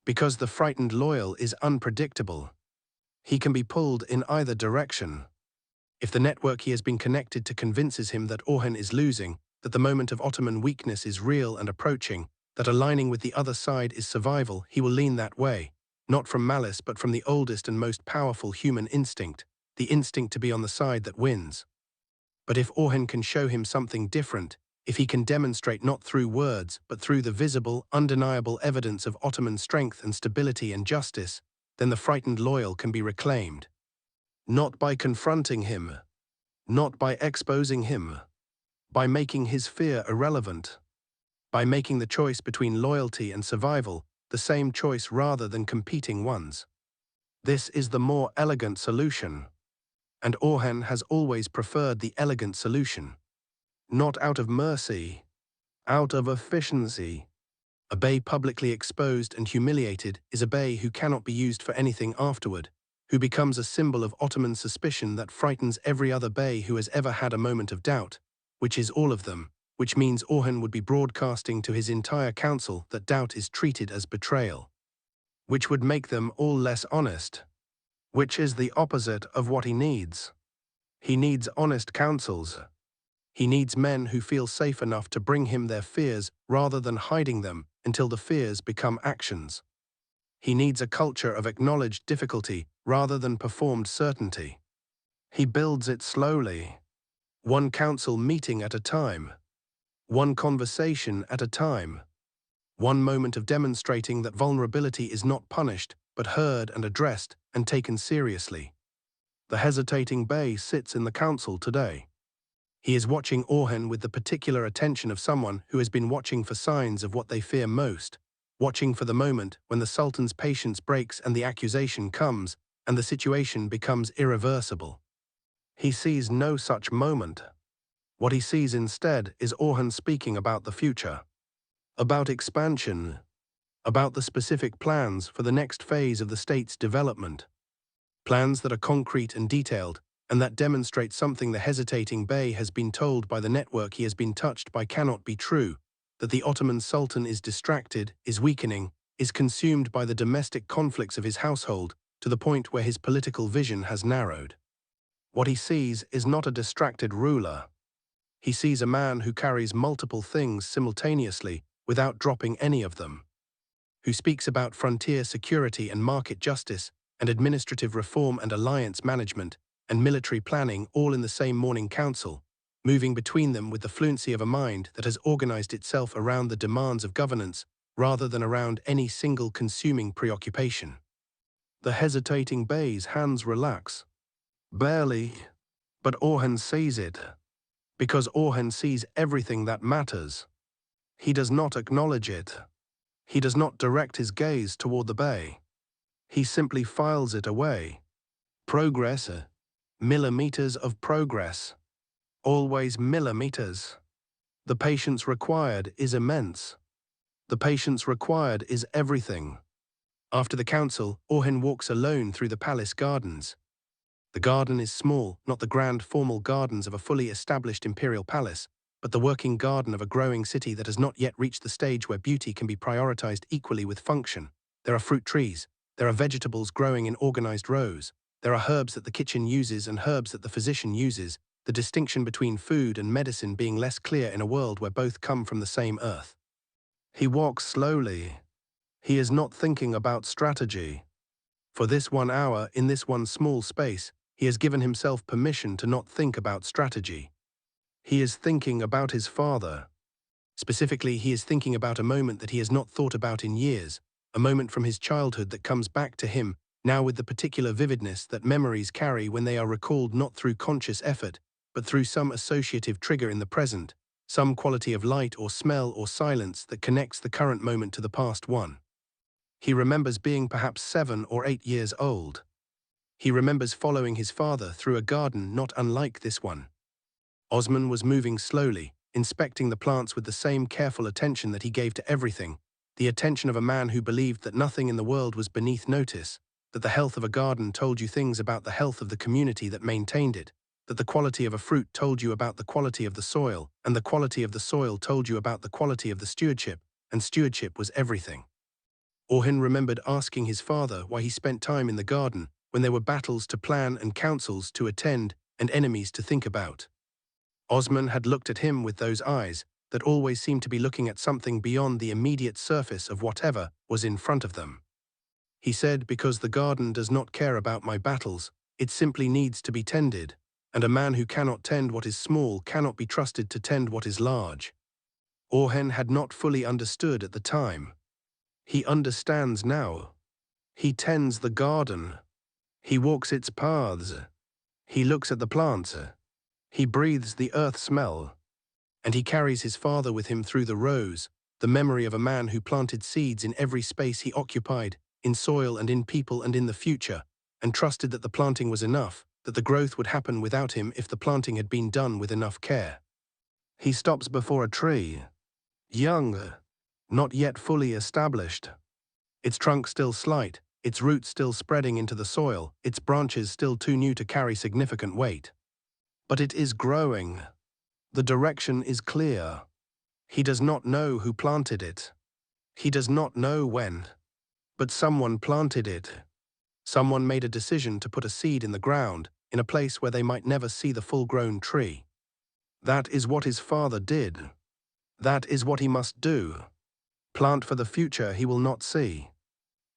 Because the frightened loyal is unpredictable. He can be pulled in either direction. If the network he has been connected to convinces him that Orhan is losing, that the moment of Ottoman weakness is real and approaching, that aligning with the other side is survival, he will lean that way, not from malice but from the oldest and most powerful human instinct, the instinct to be on the side that wins. But if Orhan can show him something different, if he can demonstrate not through words but through the visible, undeniable evidence of Ottoman strength and stability and justice, then the frightened loyal can be reclaimed. Not by confronting him, not by exposing him, by making his fear irrelevant, by making the choice between loyalty and survival the same choice rather than competing ones. This is the more elegant solution. And Orhan has always preferred the elegant solution. Not out of mercy, out of efficiency. A bey publicly exposed and humiliated is a bey who cannot be used for anything afterward, who becomes a symbol of Ottoman suspicion that frightens every other bey who has ever had a moment of doubt, which is all of them, which means Orhan would be broadcasting to his entire council that doubt is treated as betrayal. Which would make them all less honest. Which is the opposite of what he needs. He needs honest councils. He needs men who feel safe enough to bring him their fears rather than hiding them until the fears become actions. He needs a culture of acknowledged difficulty rather than performed certainty. He builds it slowly. One council meeting at a time. One conversation at a time. One moment of demonstrating that vulnerability is not punished, but heard and addressed and taken seriously. The hesitating bey sits in the council today. He is watching Orhan with the particular attention of someone who has been watching for signs of what they fear most, watching for the moment when the Sultan's patience breaks and the accusation comes, and the situation becomes irreversible. He sees no such moment. What he sees instead is Orhan speaking about the future, about expansion, about the specific plans for the next phase of the state's development. Plans that are concrete and detailed, and that demonstrate something the hesitating bey has been told by the network he has been touched by cannot be true, that the Ottoman Sultan is distracted, is weakening, is consumed by the domestic conflicts of his household to the point where his political vision has narrowed. What he sees is not a distracted ruler. He sees a man who carries multiple things simultaneously without dropping any of them, who speaks about frontier security and market justice and administrative reform and alliance management and military planning all in the same morning council, moving between them with the fluency of a mind that has organized itself around the demands of governance rather than around any single consuming preoccupation. The hesitating bey's hands relax. Barely. But Orhan sees it. Because Orhan sees everything that matters. He does not acknowledge it. He does not direct his gaze toward the bey. He simply files it away. Progress. Millimeters of progress. Always millimeters. The patience required is immense. The patience required is everything. After the council, Orhan walks alone through the palace gardens. The garden is small, not the grand formal gardens of a fully established imperial palace, but the working garden of a growing city that has not yet reached the stage where beauty can be prioritized equally with function. There are fruit trees. There are vegetables growing in organized rows. There are herbs that the kitchen uses and herbs that the physician uses, the distinction between food and medicine being less clear in a world where both come from the same earth. He walks slowly. He is not thinking about strategy. For this 1 hour, in this one small space, he has given himself permission to not think about strategy. He is thinking about his father. Specifically, he is thinking about a moment that he has not thought about in years, a moment from his childhood that comes back to him, now with the particular vividness that memories carry when they are recalled not through conscious effort, but through some associative trigger in the present, some quality of light or smell or silence that connects the current moment to the past one. He remembers being perhaps 7 or 8 years old. He remembers following his father through a garden not unlike this one. Osman was moving slowly, inspecting the plants with the same careful attention that he gave to everything, the attention of a man who believed that nothing in the world was beneath notice, that the health of a garden told you things about the health of the community that maintained it, that the quality of a fruit told you about the quality of the soil, and the quality of the soil told you about the quality of the stewardship, and stewardship was everything. Orhan remembered asking his father why he spent time in the garden when there were battles to plan and councils to attend and enemies to think about. Osman had looked at him with those eyes that always seemed to be looking at something beyond the immediate surface of whatever was in front of them. He said, because the garden does not care about my battles, it simply needs to be tended, and a man who cannot tend what is small cannot be trusted to tend what is large. Orhan had not fully understood at the time. He understands now. He tends the garden. He walks its paths. He looks at the plants. He breathes the earth smell. And he carries his father with him through the rows, the memory of a man who planted seeds in every space he occupied, in soil and in people and in the future, and trusted that the planting was enough, that the growth would happen without him if the planting had been done with enough care. He stops before a tree, young, not yet fully established. Its trunk still slight, its roots still spreading into the soil, its branches still too new to carry significant weight. But it is growing. The direction is clear. He does not know who planted it. He does not know when. But someone planted it. Someone made a decision to put a seed in the ground, in a place where they might never see the full-grown tree. That is what his father did. That is what he must do. Plant for the future he will not see.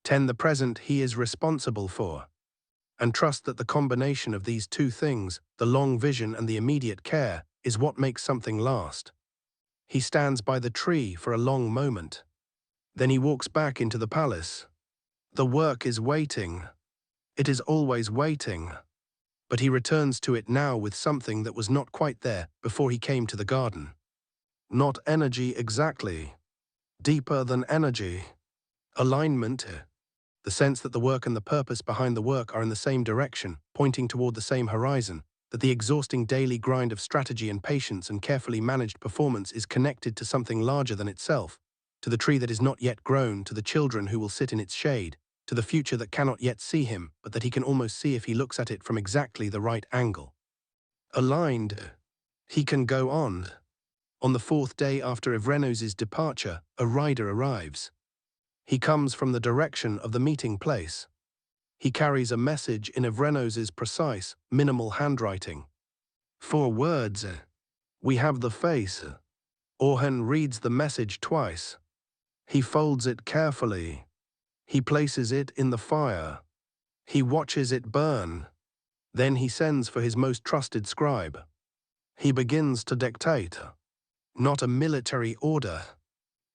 Tend the present he is responsible for. And trust that the combination of these two things, the long vision and the immediate care, is what makes something last. He stands by the tree for a long moment. Then he walks back into the palace. The work is waiting. It is always waiting. But he returns to it now with something that was not quite there before he came to the garden. Not energy exactly. Deeper than energy. Alignment. The sense that the work and the purpose behind the work are in the same direction, pointing toward the same horizon, that the exhausting daily grind of strategy and patience and carefully managed performance is connected to something larger than itself, to the tree that is not yet grown, to the children who will sit in its shade, to the future that cannot yet see him, but that he can almost see if he looks at it from exactly the right angle. Aligned, he can go on. On the fourth day after Evrenos's departure, a rider arrives. He comes from the direction of the meeting place. He carries a message in Evrenos's precise, minimal handwriting. 4 words. We have the face. Orhan reads the message twice. He folds it carefully. He places it in the fire. He watches it burn. Then he sends for his most trusted scribe. He begins to dictate. Not a military order.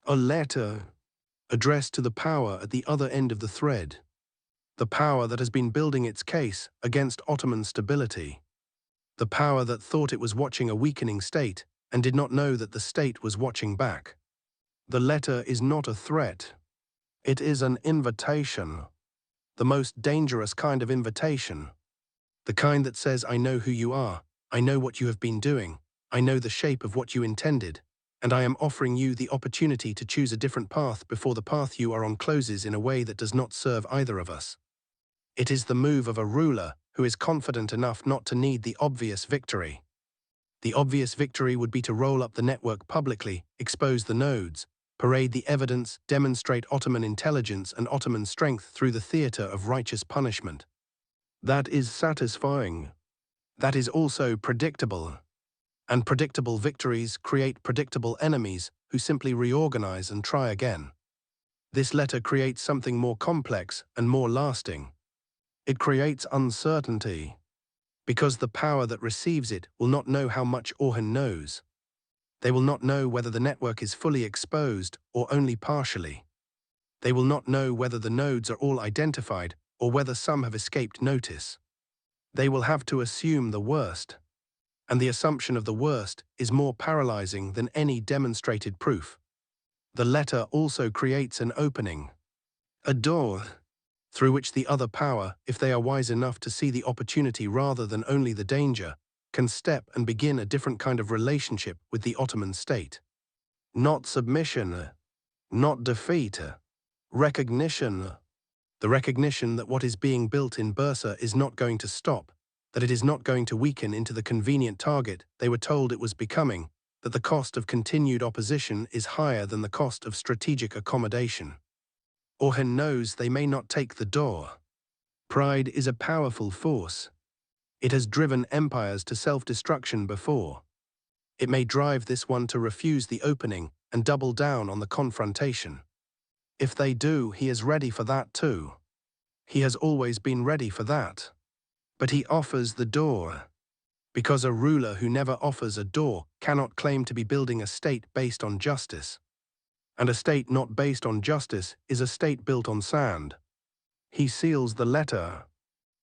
A letter addressed to the power at the other end of the thread. The power that has been building its case against Ottoman stability. The power that thought it was watching a weakening state and did not know that the state was watching back. The letter is not a threat. It is an invitation. The most dangerous kind of invitation. The kind that says, I know who you are, I know what you have been doing, I know the shape of what you intended, and I am offering you the opportunity to choose a different path before the path you are on closes in a way that does not serve either of us. It is the move of a ruler who is confident enough not to need the obvious victory. The obvious victory would be to roll up the network publicly, expose the nodes, parade the evidence, demonstrate Ottoman intelligence and Ottoman strength through the theater of righteous punishment. That is satisfying. That is also predictable. And predictable victories create predictable enemies who simply reorganize and try again. This letter creates something more complex and more lasting. It creates uncertainty, because the power that receives it will not know how much Orhan knows. They will not know whether the network is fully exposed or only partially. They will not know whether the nodes are all identified or whether some have escaped notice. They will have to assume the worst. And the assumption of the worst is more paralyzing than any demonstrated proof. The letter also creates an opening. A door. through which the other power, if they are wise enough to see the opportunity rather than only the danger, can step and begin a different kind of relationship with the Ottoman state. Not submission, not defeat, recognition. The recognition that what is being built in Bursa is not going to stop, that it is not going to weaken into the convenient target they were told it was becoming, that the cost of continued opposition is higher than the cost of strategic accommodation. Orhan knows they may not take the door. Pride is a powerful force. It has driven empires to self-destruction before. It may drive this one to refuse the opening and double down on the confrontation. If they do, he is ready for that too. He has always been ready for that. But he offers the door. Because a ruler who never offers a door cannot claim to be building a state based on justice. And a state not based on justice is a state built on sand. He seals the letter.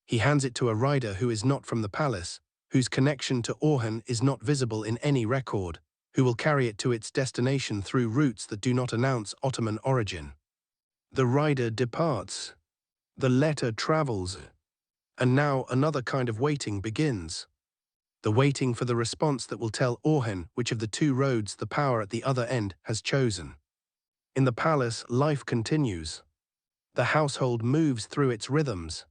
He hands it to a rider who is not from the palace, whose connection to Orhan is not visible in any record, who will carry it to its destination through routes that do not announce Ottoman origin. The rider departs. The letter travels. And now another kind of waiting begins. The waiting for the response that will tell Orhan which of the two roads the power at the other end has chosen. In the palace, life continues. The household moves through its rhythms.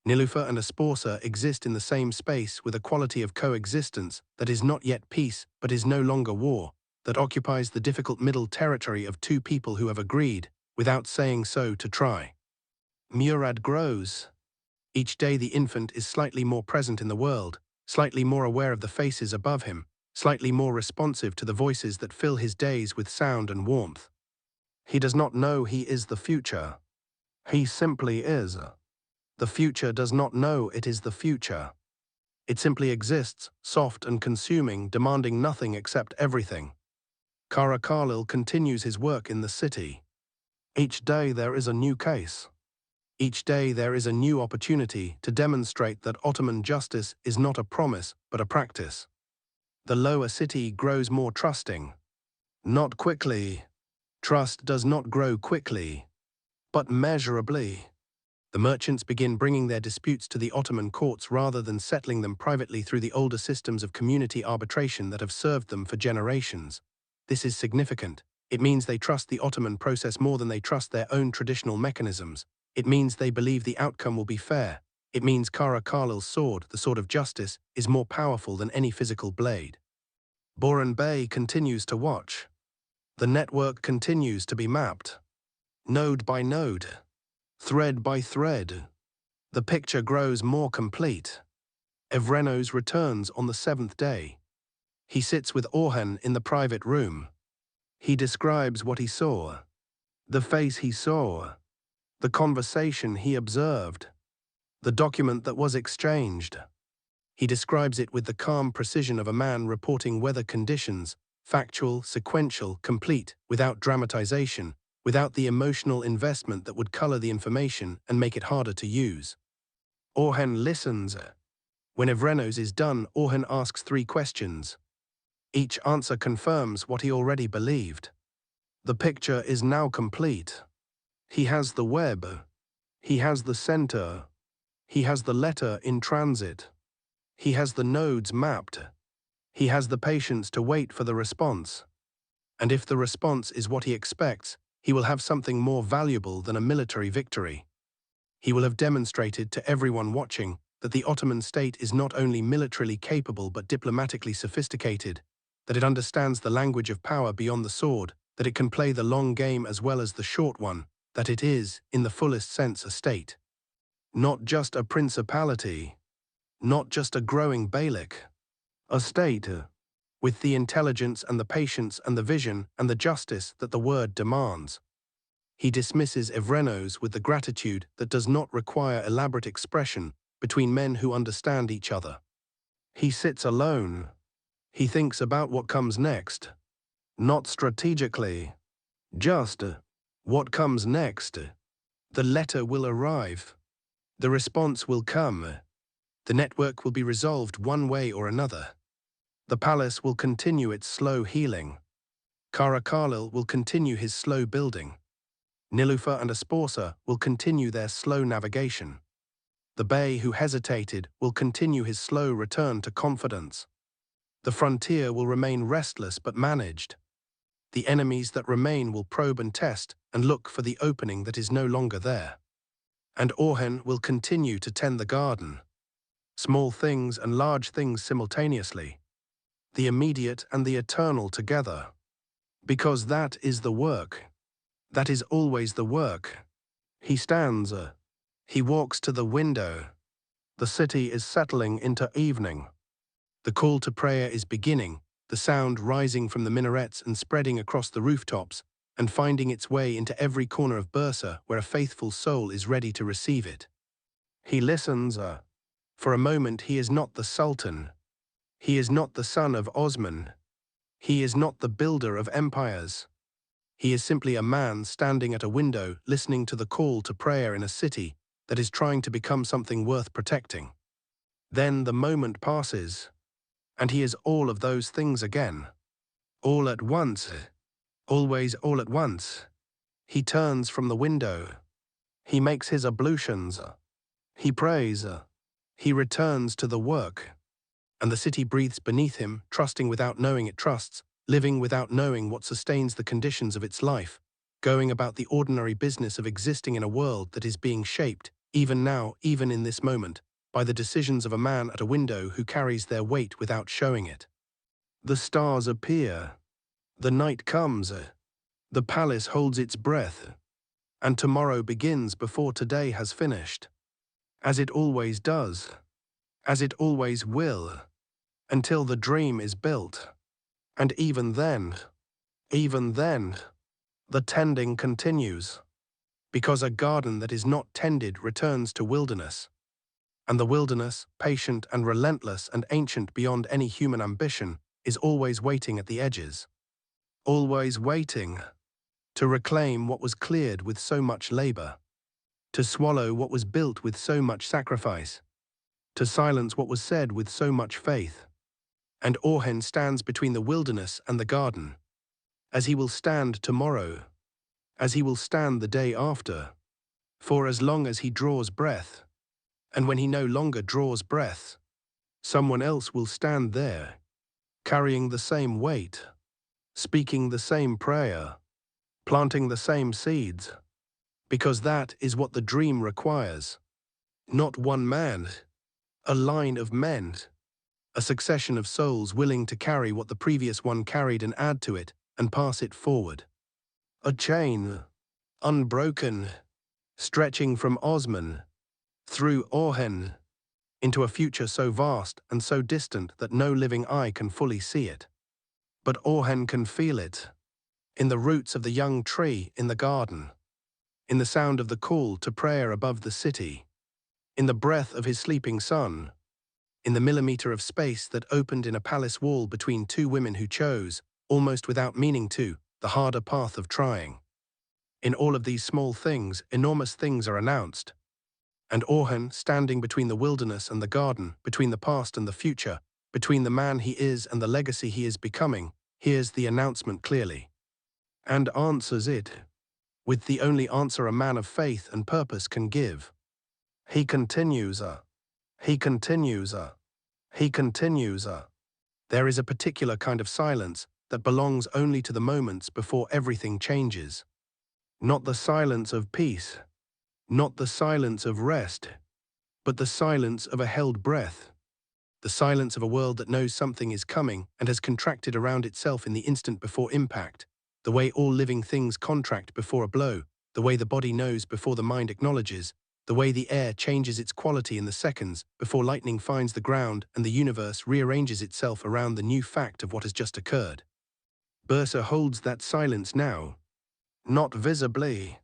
Nilüfer and Asporsa exist in the same space with a quality of coexistence that is not yet peace but is no longer war, that occupies the difficult middle territory of two people who have agreed, without saying so, to try. Murad grows. Each day the infant is slightly more present in the world, slightly more aware of the faces above him, slightly more responsive to the voices that fill his days with sound and warmth. He does not know he is the future. He simply is. The future does not know it is the future. It simply exists, soft and consuming, demanding nothing except everything. Kara continues his work in the city. Each day there is a new case. Each day there is a new opportunity to demonstrate that Ottoman justice is not a promise but a practice. The lower city grows more trusting. Not quickly. Trust does not grow quickly, but measurably. The merchants begin bringing their disputes to the Ottoman courts rather than settling them privately through the older systems of community arbitration that have served them for generations. This is significant. It means they trust the Ottoman process more than they trust their own traditional mechanisms. It means they believe the outcome will be fair. It means Kara sword, the sword of justice, is more powerful than any physical blade. Orhan Bey continues to watch. The network continues to be mapped. Node by node. Thread by thread. The picture grows more complete. Evrenos returns on the 7th day. He sits with Orhan in the private room. He describes what he saw. The face he saw. The conversation he observed. The document that was exchanged. He describes it with the calm precision of a man reporting weather conditions, factual, sequential, complete, without dramatization, without the emotional investment that would color the information and make it harder to use. Orhan listens. When Evrenos is done, Orhan asks 3 questions. Each answer confirms what he already believed. The picture is now complete. He has the web. He has the center. He has the letter in transit. He has the nodes mapped. He has the patience to wait for the response. And if the response is what he expects, he will have something more valuable than a military victory. He will have demonstrated to everyone watching that the Ottoman state is not only militarily capable but diplomatically sophisticated, that it understands the language of power beyond the sword, that it can play the long game as well as the short one, that it is, in the fullest sense, a state. Not just a principality, not just a growing beylik. A state, with the intelligence and the patience and the vision and the justice that the word demands. He dismisses Evrenos with the gratitude that does not require elaborate expression between men who understand each other. He sits alone. He thinks about what comes next. Not strategically. Just, what comes next? The letter will arrive. The response will come. The network will be resolved one way or another. The palace will continue its slow healing. Kara will continue his slow building. Nilufer and Asporsa will continue their slow navigation. The Bey who hesitated will continue his slow return to confidence. The frontier will remain restless but managed. The enemies that remain will probe and test and look for the opening that is no longer there. And Orhan will continue to tend the garden. Small things and large things simultaneously. The immediate and the eternal together. Because that is the work. That is always the work. He stands. He walks to the window. The city is settling into evening. The call to prayer is beginning, the sound rising from the minarets and spreading across the rooftops, and finding its way into every corner of Bursa where a faithful soul is ready to receive it. He listens. For a moment he is not the Sultan. He is not the son of Osman. He is not the builder of empires. He is simply a man standing at a window listening to the call to prayer in a city that is trying to become something worth protecting. Then the moment passes, and he is all of those things again. All at once. Always all at once. He turns from the window. He makes his ablutions. He prays. He returns to the work. And the city breathes beneath him, trusting without knowing it trusts, living without knowing what sustains the conditions of its life, going about the ordinary business of existing in a world that is being shaped, even now, even in this moment, by the decisions of a man at a window who carries their weight without showing it. The stars appear. The night comes. The palace holds its breath. And tomorrow begins before today has finished. As it always does. As it always will. Until the dream is built. And even then, the tending continues. Because a garden that is not tended returns to wilderness. And the wilderness, patient and relentless and ancient beyond any human ambition, is always waiting at the edges. Always waiting. To reclaim what was cleared with so much labor. To swallow what was built with so much sacrifice. To silence what was said with so much faith. And Orhan stands between the wilderness and the garden. As he will stand tomorrow. As he will stand the day after. For as long as he draws breath. And when he no longer draws breath, someone else will stand there, carrying the same weight, speaking the same prayer, planting the same seeds. Because that is what the dream requires. Not one man, a line of men. A succession of souls willing to carry what the previous one carried and add to it, and pass it forward. A chain, unbroken, stretching from Osman, through Orhan, into a future so vast and so distant that no living eye can fully see it. But Orhan can feel it, in the roots of the young tree in the garden, in the sound of the call to prayer above the city, in the breath of his sleeping son, in the millimeter of space that opened in a palace wall between two women who chose, almost without meaning to, the harder path of trying. In all of these small things, enormous things are announced. And Orhan, standing between the wilderness and the garden, between the past and the future, between the man he is and the legacy he is becoming, hears the announcement clearly. And answers it, with the only answer a man of faith and purpose can give. He continues. He continues. He continues. There is a particular kind of silence that belongs only to the moments before everything changes. Not the silence of peace, not the silence of rest, but the silence of a held breath. The silence of a world that knows something is coming and has contracted around itself in the instant before impact, the way all living things contract before a blow, the way the body knows before the mind acknowledges, the way the air changes its quality in the seconds before lightning finds the ground and the universe rearranges itself around the new fact of what has just occurred. Bursa holds that silence now. Not visibly.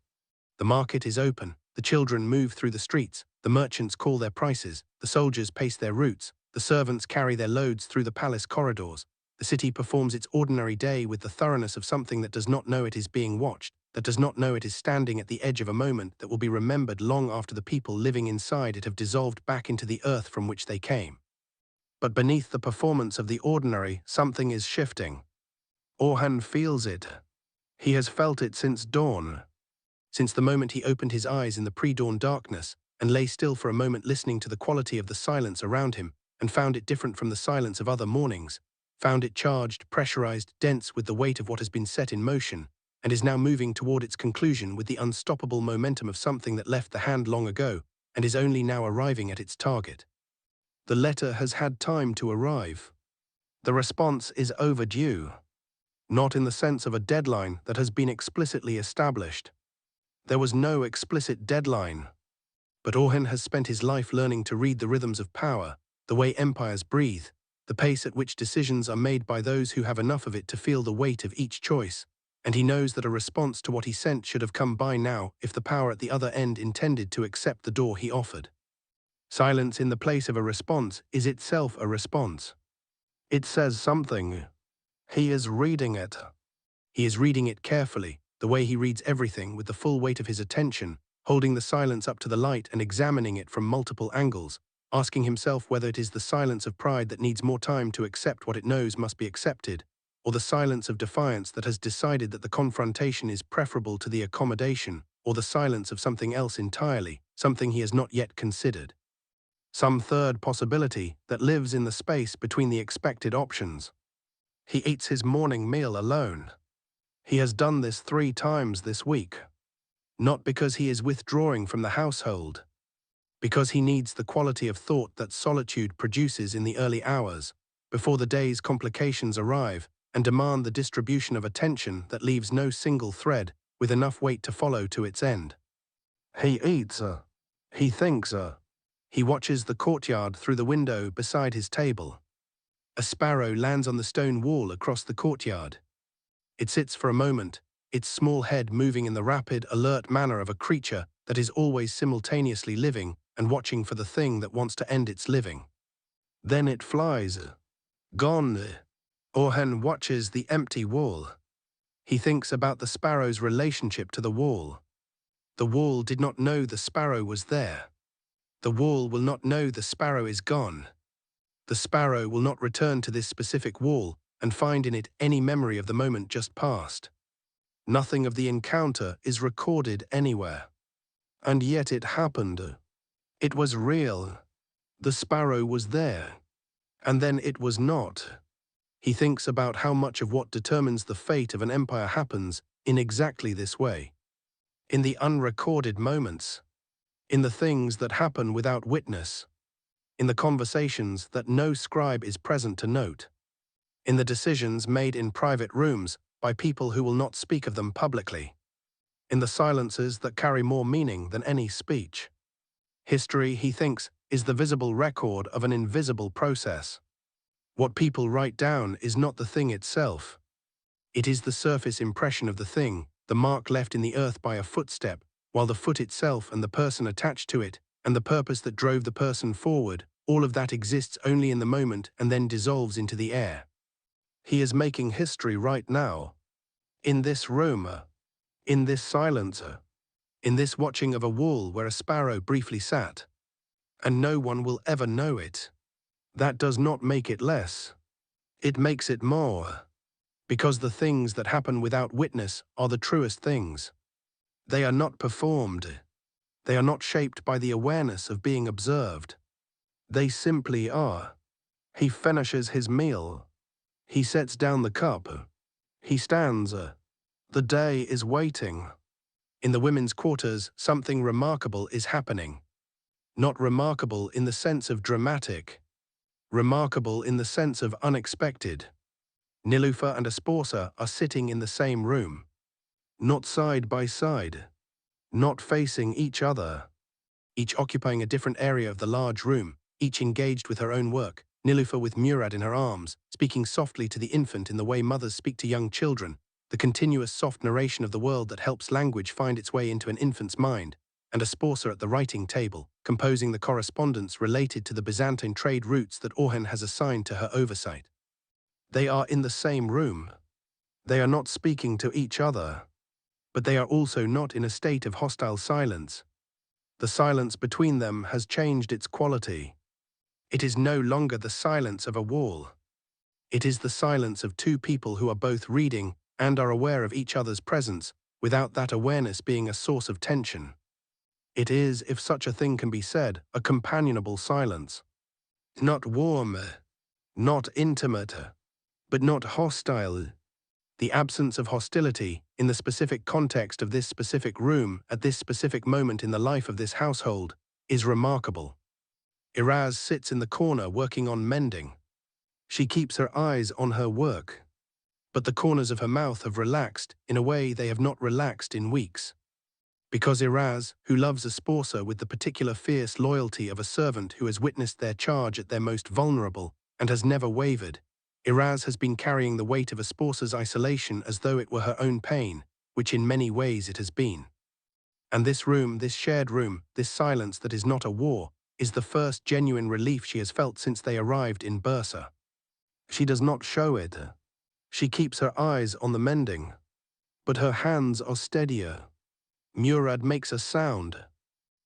The market is open, the children move through the streets, the merchants call their prices, the soldiers pace their routes, the servants carry their loads through the palace corridors. The city performs its ordinary day with the thoroughness of something that does not know it is being watched, that does not know it is standing at the edge of a moment that will be remembered long after the people living inside it have dissolved back into the earth from which they came. But beneath the performance of the ordinary, something is shifting. Orhan feels it. He has felt it since dawn. Since the moment he opened his eyes in the pre-dawn darkness and lay still for a moment listening to the quality of the silence around him and found it different from the silence of other mornings, found it charged, pressurized, dense with the weight of what has been set in motion, and is now moving toward its conclusion with the unstoppable momentum of something that left the hand long ago and is only now arriving at its target. The letter has had time to arrive. The response is overdue, not in the sense of a deadline that has been explicitly established. There was no explicit deadline, but Orhan has spent his life learning to read the rhythms of power, the way empires breathe, the pace at which decisions are made by those who have enough of it to feel the weight of each choice, and he knows that a response to what he sent should have come by now if the power at the other end intended to accept the door he offered. Silence in the place of a response is itself a response. It says something. He is reading it. He is reading it carefully, the way he reads everything with the full weight of his attention, holding the silence up to the light and examining it from multiple angles, asking himself whether it is the silence of pride that needs more time to accept what it knows must be accepted, or the silence of defiance that has decided that the confrontation is preferable to the accommodation, or the silence of something else entirely, something he has not yet considered. Some third possibility that lives in the space between the expected options. He eats his morning meal alone. He has done this 3 times this week. Not because he is withdrawing from the household, because he needs the quality of thought that solitude produces in the early hours, before the day's complications arrive and demand the distribution of attention that leaves no single thread with enough weight to follow to its end. He eats. He thinks. He watches the courtyard through the window beside his table. A sparrow lands on the stone wall across the courtyard. It sits for a moment, its small head moving in the rapid, alert manner of a creature that is always simultaneously living and watching for the thing that wants to end its living. Then it flies. Gone. Orhan watches the empty wall. He thinks about the sparrow's relationship to the wall. The wall did not know the sparrow was there. The wall will not know the sparrow is gone. The sparrow will not return to this specific wall and find in it any memory of the moment just past. Nothing of the encounter is recorded anywhere. And yet it happened. It was real. The sparrow was there. And then it was not. He thinks about how much of what determines the fate of an empire happens in exactly this way. In the unrecorded moments. In the things that happen without witness. In the conversations that no scribe is present to note. In the decisions made in private rooms by people who will not speak of them publicly. In the silences that carry more meaning than any speech. History, he thinks, is the visible record of an invisible process. What people write down is not the thing itself. It is the surface impression of the thing, the mark left in the earth by a footstep, while the foot itself and the person attached to it, and the purpose that drove the person forward, all of that exists only in the moment and then dissolves into the air. He is making history right now. In this room, in this silence, in this watching of a wall where a sparrow briefly sat. And no one will ever know it. That does not make it less. It makes it more. Because the things that happen without witness are the truest things. They are not performed. They are not shaped by the awareness of being observed. They simply are. He finishes his meal. He sets down the cup. He stands. The day is waiting. In the women's quarters, something remarkable is happening. Not remarkable in the sense of dramatic. Remarkable in the sense of unexpected. Nilufer and Asporsa are sitting in the same room. Not side by side. Not facing each other. Each occupying a different area of the large room, each engaged with her own work, Nilufer with Murad in her arms, speaking softly to the infant in the way mothers speak to young children, the continuous soft narration of the world that helps language find its way into an infant's mind, and Asporsa at the writing table, composing the correspondence related to the Byzantine trade routes that Orhan has assigned to her oversight. They are in the same room. They are not speaking to each other. But they are also not in a state of hostile silence. The silence between them has changed its quality. It is no longer the silence of a wall. It is the silence of two people who are both reading and are aware of each other's presence, without that awareness being a source of tension. It is, if such a thing can be said, a companionable silence. Not warm, not intimate, but not hostile. The absence of hostility, in the specific context of this specific room, at this specific moment in the life of this household, is remarkable. Iraz sits in the corner working on mending. She keeps her eyes on her work, but the corners of her mouth have relaxed in a way they have not relaxed in weeks. Because Iraz, who loves a sposa with the particular fierce loyalty of a servant who has witnessed their charge at their most vulnerable and has never wavered, Iraz has been carrying the weight of a sposa's isolation as though it were her own pain, which in many ways it has been. And this room, this shared room, this silence that is not a war, is the first genuine relief she has felt since they arrived in Bursa. She does not show it. She keeps her eyes on the mending, but her hands are steadier. Murad makes a sound.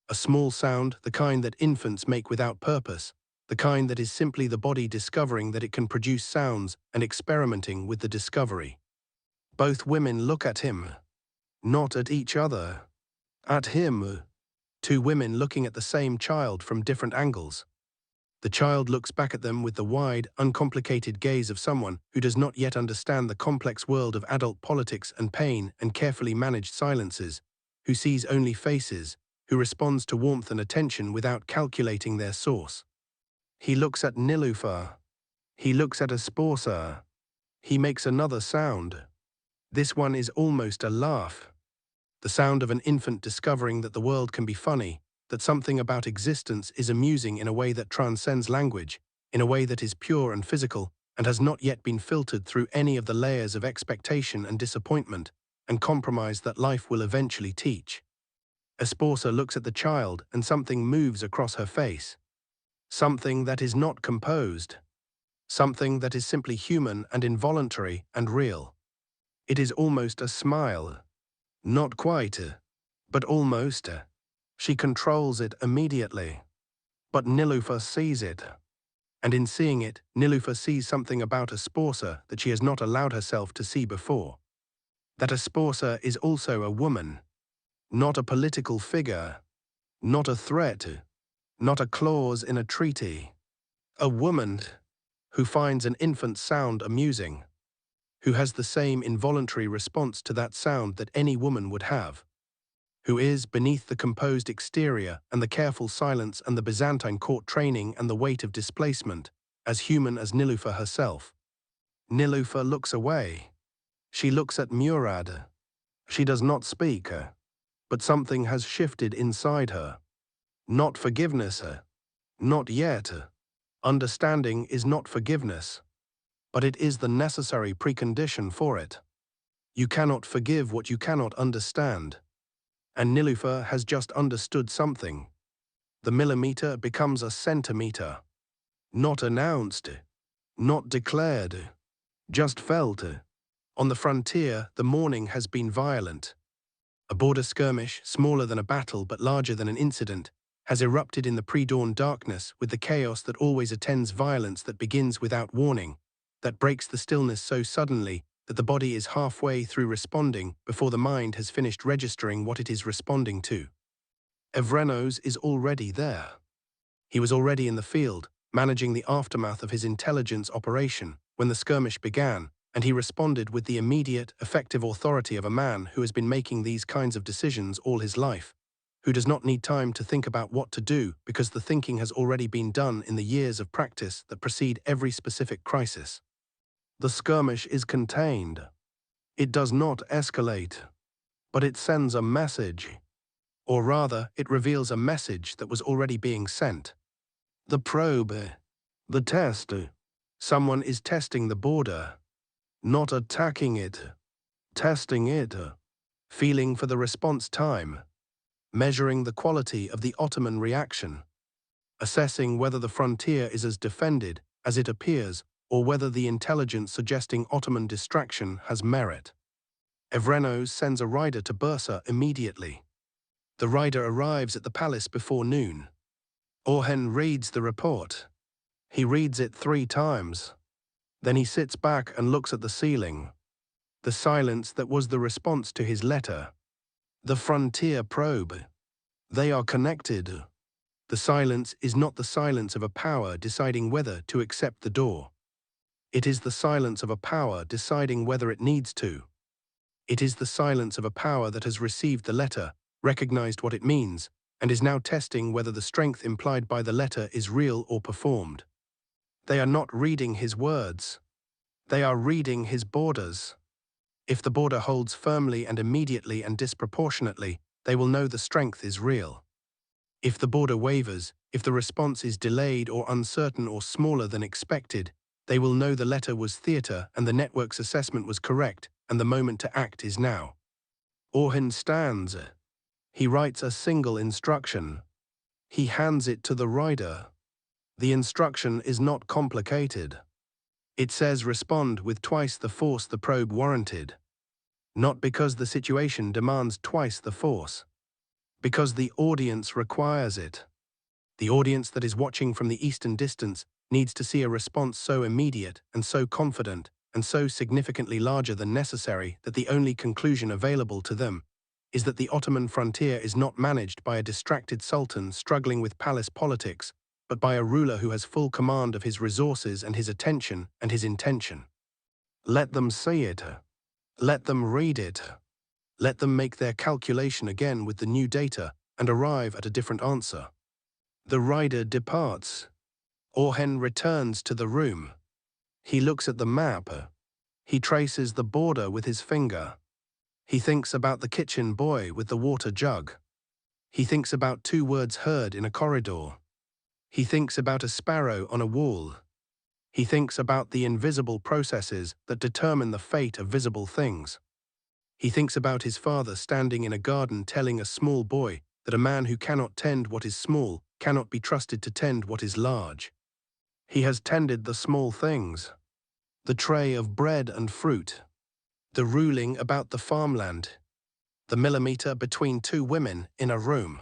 A small sound, the kind that infants make without purpose, the kind that is simply the body discovering that it can produce sounds and experimenting with the discovery. Both women look at him, not at each other. At him. Two women looking at the same child from different angles. The child looks back at them with the wide, uncomplicated gaze of someone who does not yet understand the complex world of adult politics and pain and carefully managed silences, who sees only faces, who responds to warmth and attention without calculating their source. He looks at Nilüfer. He looks at a sposa. He makes another sound. This one is almost a laugh. The sound of an infant discovering that the world can be funny, that something about existence is amusing in a way that transcends language, in a way that is pure and physical, and has not yet been filtered through any of the layers of expectation and disappointment and compromise that life will eventually teach. Esposa looks at the child and something moves across her face. Something that is not composed. Something that is simply human and involuntary and real. It is almost a smile. Not quite, but almost. She controls it immediately. But Nilüfer sees it. And in seeing it, Nilüfer sees something about Esposa that she has not allowed herself to see before. That Esposa is also a woman. Not a political figure. Not a threat. Not a clause in a treaty. A woman who finds an infant's sound amusing. Who has the same involuntary response to that sound that any woman would have. Who is, beneath the composed exterior and the careful silence and the Byzantine court training and the weight of displacement, as human as Nilüfer herself. Nilüfer looks away. She looks at Murad. She does not speak, but something has shifted inside her. Not forgiveness, not yet. Understanding is not forgiveness, but it is the necessary precondition for it. You cannot forgive what you cannot understand. And Nilüfer has just understood something. The millimeter becomes a centimeter. Not announced, not declared, just felt. On the frontier, the morning has been violent. A border skirmish, smaller than a battle but larger than an incident, has erupted in the pre-dawn darkness with the chaos that always attends violence that begins without warning, that breaks the stillness so suddenly that the body is halfway through responding before the mind has finished registering what it is responding to. Evrenos is already there. He was already in the field, managing the aftermath of his intelligence operation when the skirmish began, and he responded with the immediate, effective authority of a man who has been making these kinds of decisions all his life, who does not need time to think about what to do because the thinking has already been done in the years of practice that precede every specific crisis. The skirmish is contained. It does not escalate, but it sends a message. Or rather, it reveals a message that was already being sent. The probe, the test. Someone is testing the border, not attacking it, testing it, feeling for the response time, measuring the quality of the Ottoman reaction, assessing whether the frontier is as defended as it appears or whether the intelligence suggesting Ottoman distraction has merit. Evrenos sends a rider to Bursa immediately. The rider arrives at the palace before noon. Orhan reads the report. He reads it 3 times. Then he sits back and looks at the ceiling. the silence that was the response to his letter. The frontier probe. They are connected. The silence is not the silence of a power deciding whether to accept the door. It is the silence of a power deciding whether it needs to. It is the silence of a power that has received the letter, recognized what it means, and is now testing whether the strength implied by the letter is real or performed. They are not reading his words. They are reading his borders. If the border holds firmly and immediately and disproportionately, they will know the strength is real. If the border wavers, if the response is delayed or uncertain or smaller than expected, they will know the letter was theater and the network's assessment was correct, and the moment to act is now. Orhan stands. He writes a single instruction. He hands it to the rider. The instruction is not complicated. It says respond with twice the force the probe warranted. Not because the situation demands twice the force. Because the audience requires it. The audience that is watching from the eastern distance needs to see a response so immediate and so confident and so significantly larger than necessary that the only conclusion available to them is that the Ottoman frontier is not managed by a distracted sultan struggling with palace politics, but by a ruler who has full command of his resources and his attention and his intention. Let them see it. Let them read it. Let them make their calculation again with the new data and arrive at a different answer. The rider departs. Orhan returns to the room. He looks at the map. He traces the border with his finger. He thinks about the kitchen boy with the water jug. He thinks about two words heard in a corridor. He thinks about a sparrow on a wall. He thinks about the invisible processes that determine the fate of visible things. He thinks about his father standing in a garden telling a small boy that a man who cannot tend what is small cannot be trusted to tend what is large. He has tended the small things. The tray of bread and fruit. The ruling about the farmland. The millimeter between two women in a room.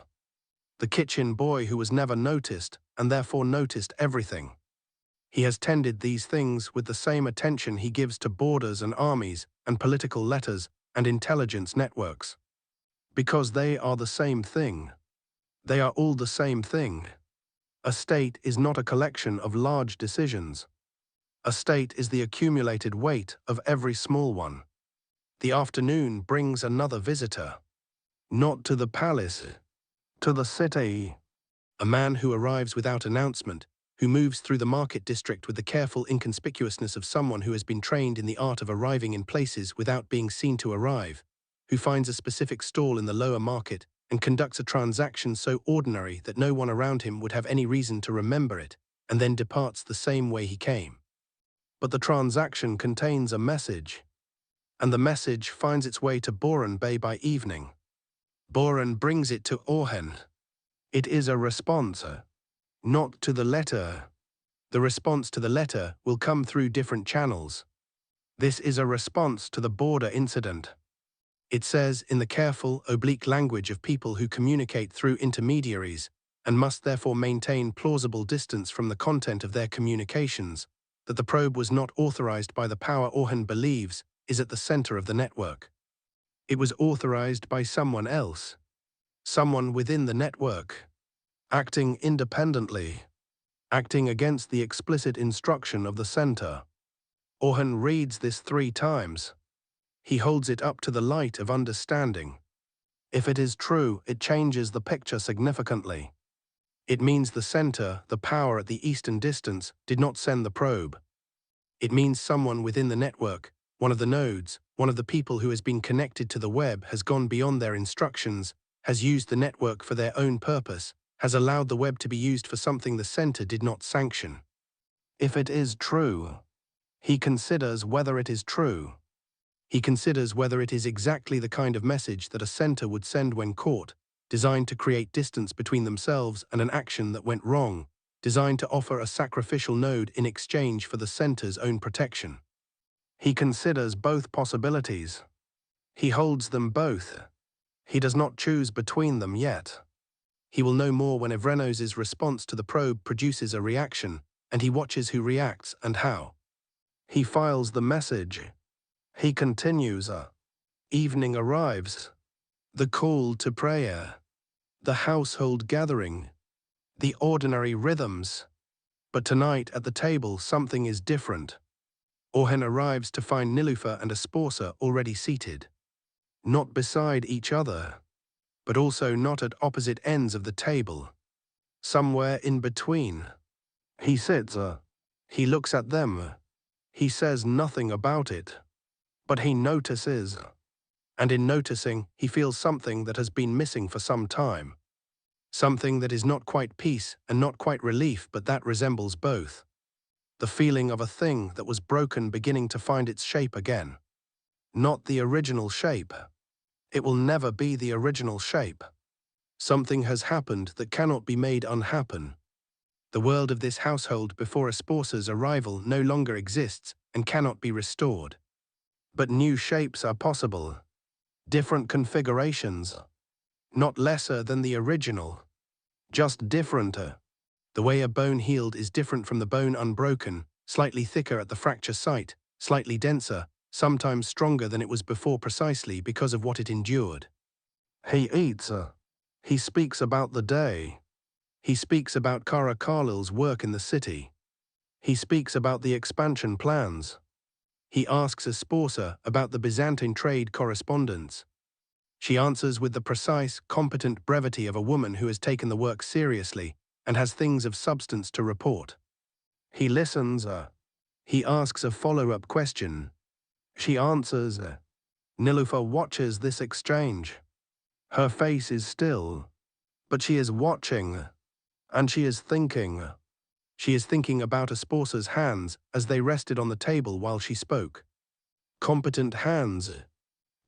The kitchen boy who was never noticed and therefore noticed everything. He has tended these things with the same attention he gives to borders and armies and political letters and intelligence networks. Because they are the same thing. They are all the same thing. A state is not a collection of large decisions. A state is the accumulated weight of every small one. The afternoon brings another visitor. Not to the palace, to the city. A man who arrives without announcement, who moves through the market district with the careful inconspicuousness of someone who has been trained in the art of arriving in places without being seen to arrive, who finds a specific stall in the lower market and conducts a transaction so ordinary that no one around him would have any reason to remember it, and then departs the same way he came. But the transaction contains a message, and the message finds its way to Orhan Bey by evening. Orhan brings it to Orhan. It is a response, not to the letter. The response to the letter will come through different channels. This is a response to the border incident. It says in the careful, oblique language of people who communicate through intermediaries and must therefore maintain plausible distance from the content of their communications, that the probe was not authorized by the power Orhan believes is at the center of the network. It was authorized by someone else, someone within the network, acting independently, acting against the explicit instruction of the center. Orhan reads this 3 times. He holds it up to the light of understanding. If it is true, it changes the picture significantly. It means the center, the power at the eastern distance, did not send the probe. It means someone within the network, one of the nodes, one of the people who has been connected to the web, has gone beyond their instructions, has used the network for their own purpose, has allowed the web to be used for something the center did not sanction. If it is true, he considers whether it is true. He considers whether it is exactly the kind of message that a center would send when caught, designed to create distance between themselves and an action that went wrong, designed to offer a sacrificial node in exchange for the center's own protection. He considers both possibilities. He holds them both. He does not choose between them yet. He will know more when Evrenos's response to the probe produces a reaction, and he watches who reacts and how. He files the message. He continues, evening arrives, the call to prayer, the household gathering, the ordinary rhythms. But tonight at the table something is different. Orhan arrives to find Nilüfer and Asporsa already seated. Not beside each other, but also not at opposite ends of the table. Somewhere in between. He sits, he looks at them. He says nothing about it. But he notices. And in noticing, he feels something that has been missing for some time. Something that is not quite peace and not quite relief, but that resembles both. The feeling of a thing that was broken beginning to find its shape again. Not the original shape. It will never be the original shape. Something has happened that cannot be made unhappen. The world of this household before Asporsa's arrival no longer exists and cannot be restored. But new shapes are possible. Different configurations. Not lesser than the original. Just differenter. The way a bone healed is different from the bone unbroken, slightly thicker at the fracture site, slightly denser, sometimes stronger than it was before precisely because of what it endured. He eats. He speaks about the day. He speaks about Kara's work in the city. He speaks about the expansion plans. He asks Asporsa about the Byzantine trade correspondence. She answers with the precise, competent brevity of a woman who has taken the work seriously and has things of substance to report. He listens. He asks a follow-up question. She answers. Nilüfer watches this exchange. Her face is still, but she is watching, and she is thinking. She is thinking about Asporsa's hands as they rested on the table while she spoke. Competent hands,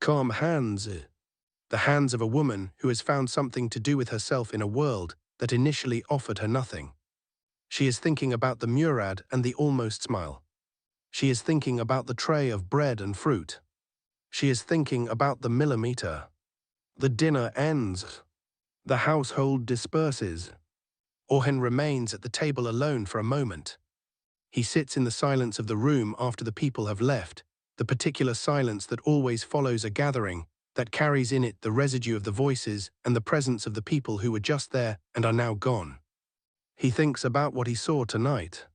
calm hands, the hands of a woman who has found something to do with herself in a world that initially offered her nothing. She is thinking about the murad and the almost smile. She is thinking about the tray of bread and fruit. She is thinking about the millimeter. The dinner ends. The household disperses. Orhan remains at the table alone for a moment. He sits in the silence of the room after the people have left, the particular silence that always follows a gathering, that carries in it the residue of the voices and the presence of the people who were just there and are now gone. He thinks about what he saw tonight.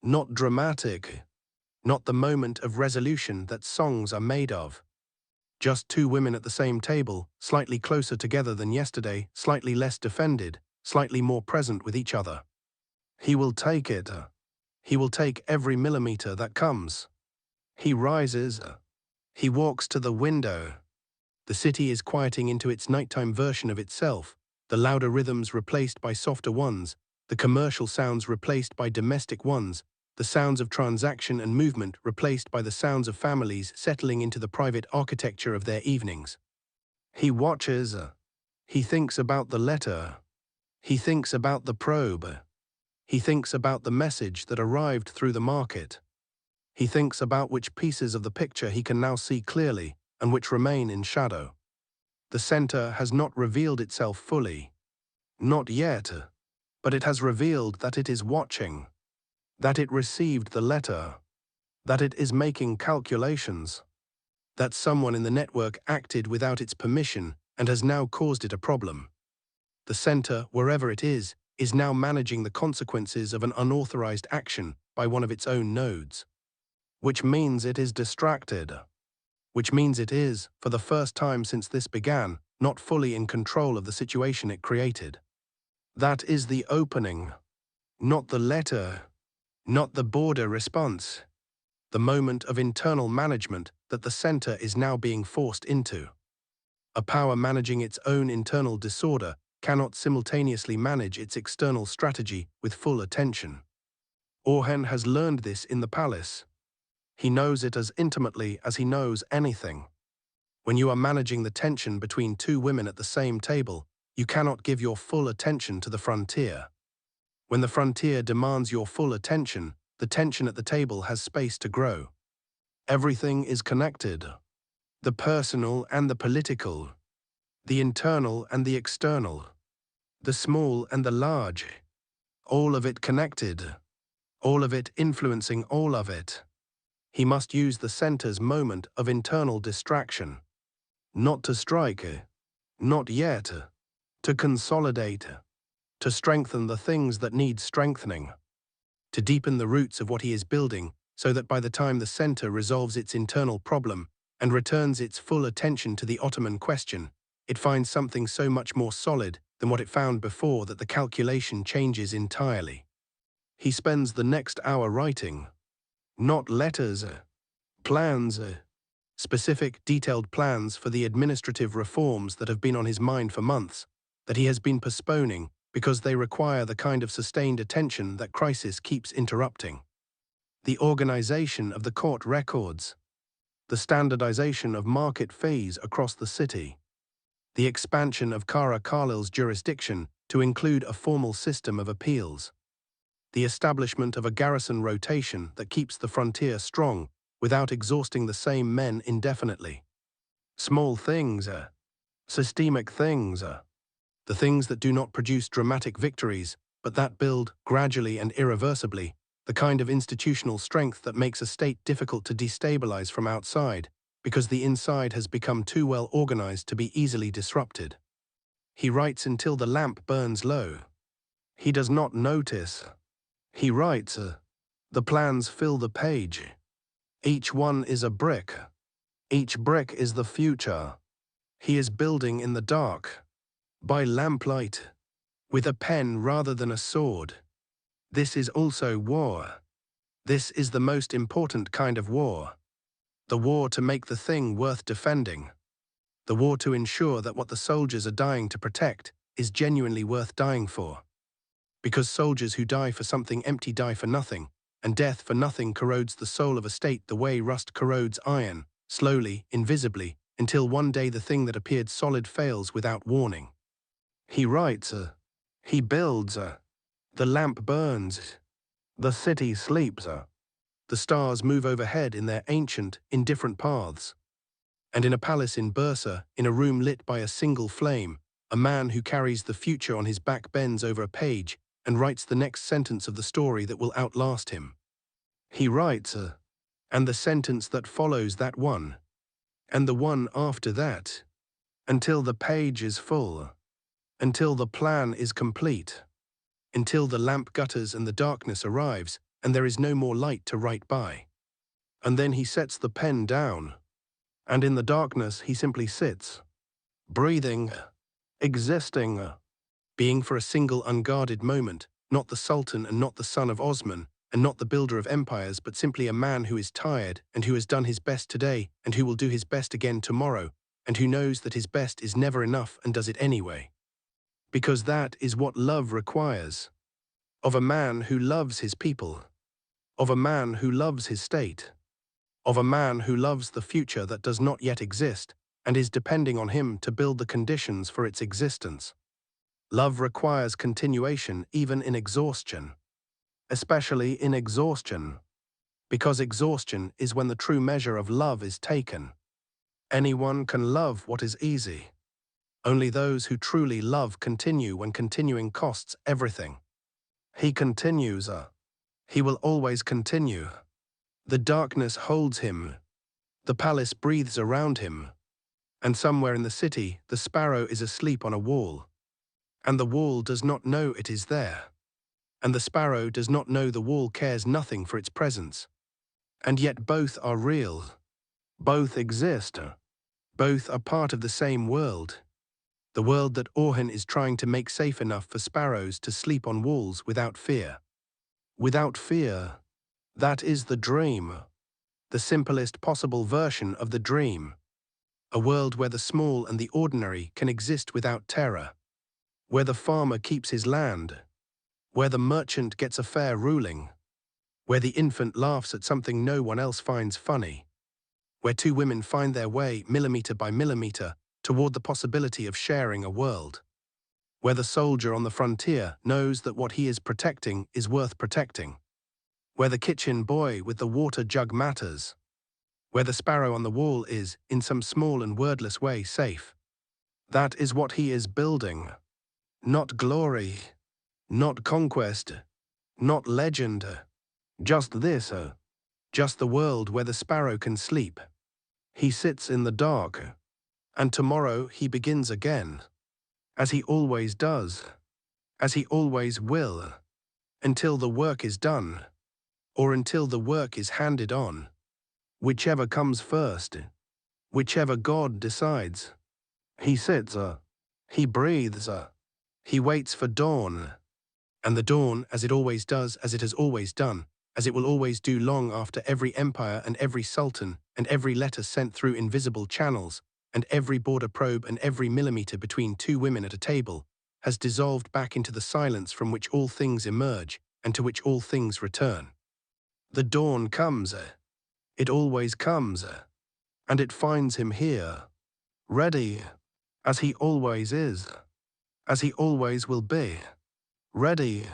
Not dramatic. Not the moment of resolution that songs are made of. Just two women at the same table, slightly closer together than yesterday, slightly less defended, slightly more present with each other. He will take it. He will take every millimeter that comes. He rises. He walks to the window. The city is quieting into its nighttime version of itself, the louder rhythms replaced by softer ones, the commercial sounds replaced by domestic ones, the sounds of transaction and movement replaced by the sounds of families settling into the private architecture of their evenings. He watches. He thinks about the letter. He thinks about the probe. He thinks about the message that arrived through the market. He thinks about which pieces of the picture he can now see clearly and which remain in shadow. The center has not revealed itself fully. Not yet. But it has revealed that it is watching. That it received the letter. That it is making calculations. That someone in the network acted without its permission and has now caused it a problem. The center, wherever it is now managing the consequences of an unauthorized action by one of its own nodes. Which means it is distracted. Which means it is, for the first time since this began, not fully in control of the situation it created. That is the opening. Not the letter. Not the border response. The moment of internal management that the center is now being forced into. A power managing its own internal disorder cannot simultaneously manage its external strategy with full attention. Orhan has learned this in the palace. He knows it as intimately as he knows anything. When you are managing the tension between two women at the same table, you cannot give your full attention to the frontier. When the frontier demands your full attention, the tension at the table has space to grow. Everything is connected. The personal and the political. The internal and the external. The small and the large. All of it connected. All of it influencing all of it. He must use the center's moment of internal distraction. Not to strike, not yet, to consolidate, to strengthen the things that need strengthening, to deepen the roots of what he is building so that by the time the center resolves its internal problem and returns its full attention to the Ottoman question, it finds something so much more solid than what it found before that the calculation changes entirely. He spends the next hour writing, not letters, plans, specific, detailed plans for the administrative reforms that have been on his mind for months, that he has been postponing because they require the kind of sustained attention that crisis keeps interrupting. The organization of the court records, the standardization of market fees across the city, the expansion of Khalil's jurisdiction to include a formal system of appeals, the establishment of a garrison rotation that keeps the frontier strong without exhausting the same men indefinitely. Small things, systemic things, the things that do not produce dramatic victories, but that build, gradually and irreversibly, the kind of institutional strength that makes a state difficult to destabilize from outside, because the inside has become too well organized to be easily disrupted. He writes until the lamp burns low. He does not notice. He writes. The plans fill the page. Each one is a brick. Each brick is the future. He is building in the dark, by lamplight, with a pen rather than a sword. This is also war. This is the most important kind of war. The war to make the thing worth defending. The war to ensure that what the soldiers are dying to protect is genuinely worth dying for. Because soldiers who die for something empty die for nothing, and death for nothing corrodes the soul of a state the way rust corrodes iron, slowly, invisibly, until one day the thing that appeared solid fails without warning. He writes, he builds, the lamp burns, the city sleeps, the stars move overhead in their ancient, indifferent paths. And in a palace in Bursa, in a room lit by a single flame, a man who carries the future on his back bends over a page and writes the next sentence of the story that will outlast him. He writes, and the sentence that follows that one, and the one after that, until the page is full, until the plan is complete, until the lamp gutters and the darkness arrives, and there is no more light to write by. And then he sets the pen down, and in the darkness he simply sits, breathing, existing, being for a single unguarded moment, not the Sultan and not the son of Osman, and not the builder of empires, but simply a man who is tired and who has done his best today and who will do his best again tomorrow, and who knows that his best is never enough and does it anyway. Because that is what love requires. Of a man who loves his people. Of a man who loves his state. Of a man who loves the future that does not yet exist and is depending on him to build the conditions for its existence. Love requires continuation even in exhaustion. Especially in exhaustion. Because exhaustion is when the true measure of love is taken. Anyone can love what is easy. Only those who truly love continue when continuing costs everything. He continues. He will always continue. The darkness holds him. The palace breathes around him. And somewhere in the city, the sparrow is asleep on a wall. And the wall does not know it is there. And the sparrow does not know the wall cares nothing for its presence. And yet both are real. Both exist. Both are part of the same world. The world that Orhan is trying to make safe enough for sparrows to sleep on walls without fear. Without fear. That is the dream. The simplest possible version of the dream. A world where the small and the ordinary can exist without terror. Where the farmer keeps his land. Where the merchant gets a fair ruling. Where the infant laughs at something no one else finds funny. Where two women find their way, millimeter by millimeter, toward the possibility of sharing a world. Where the soldier on the frontier knows that what he is protecting is worth protecting. Where the kitchen boy with the water jug matters. Where the sparrow on the wall is, in some small and wordless way, safe. That is what he is building. Not glory. Not conquest. Not legend. Just this, just the world where the sparrow can sleep. He sits in the dark, and tomorrow he begins again, as he always does, as he always will, until the work is done, or until the work is handed on. Whichever comes first, whichever God decides. He sits, he breathes, he waits for dawn, and the dawn, as it always does, as it has always done, as it will always do long after every empire and every sultan and every letter sent through invisible channels and every border probe and every millimeter between two women at a table, has dissolved back into the silence from which all things emerge and to which all things return. The dawn comes, it always comes, and it finds him here, ready, as he always is, as he always will be, ready,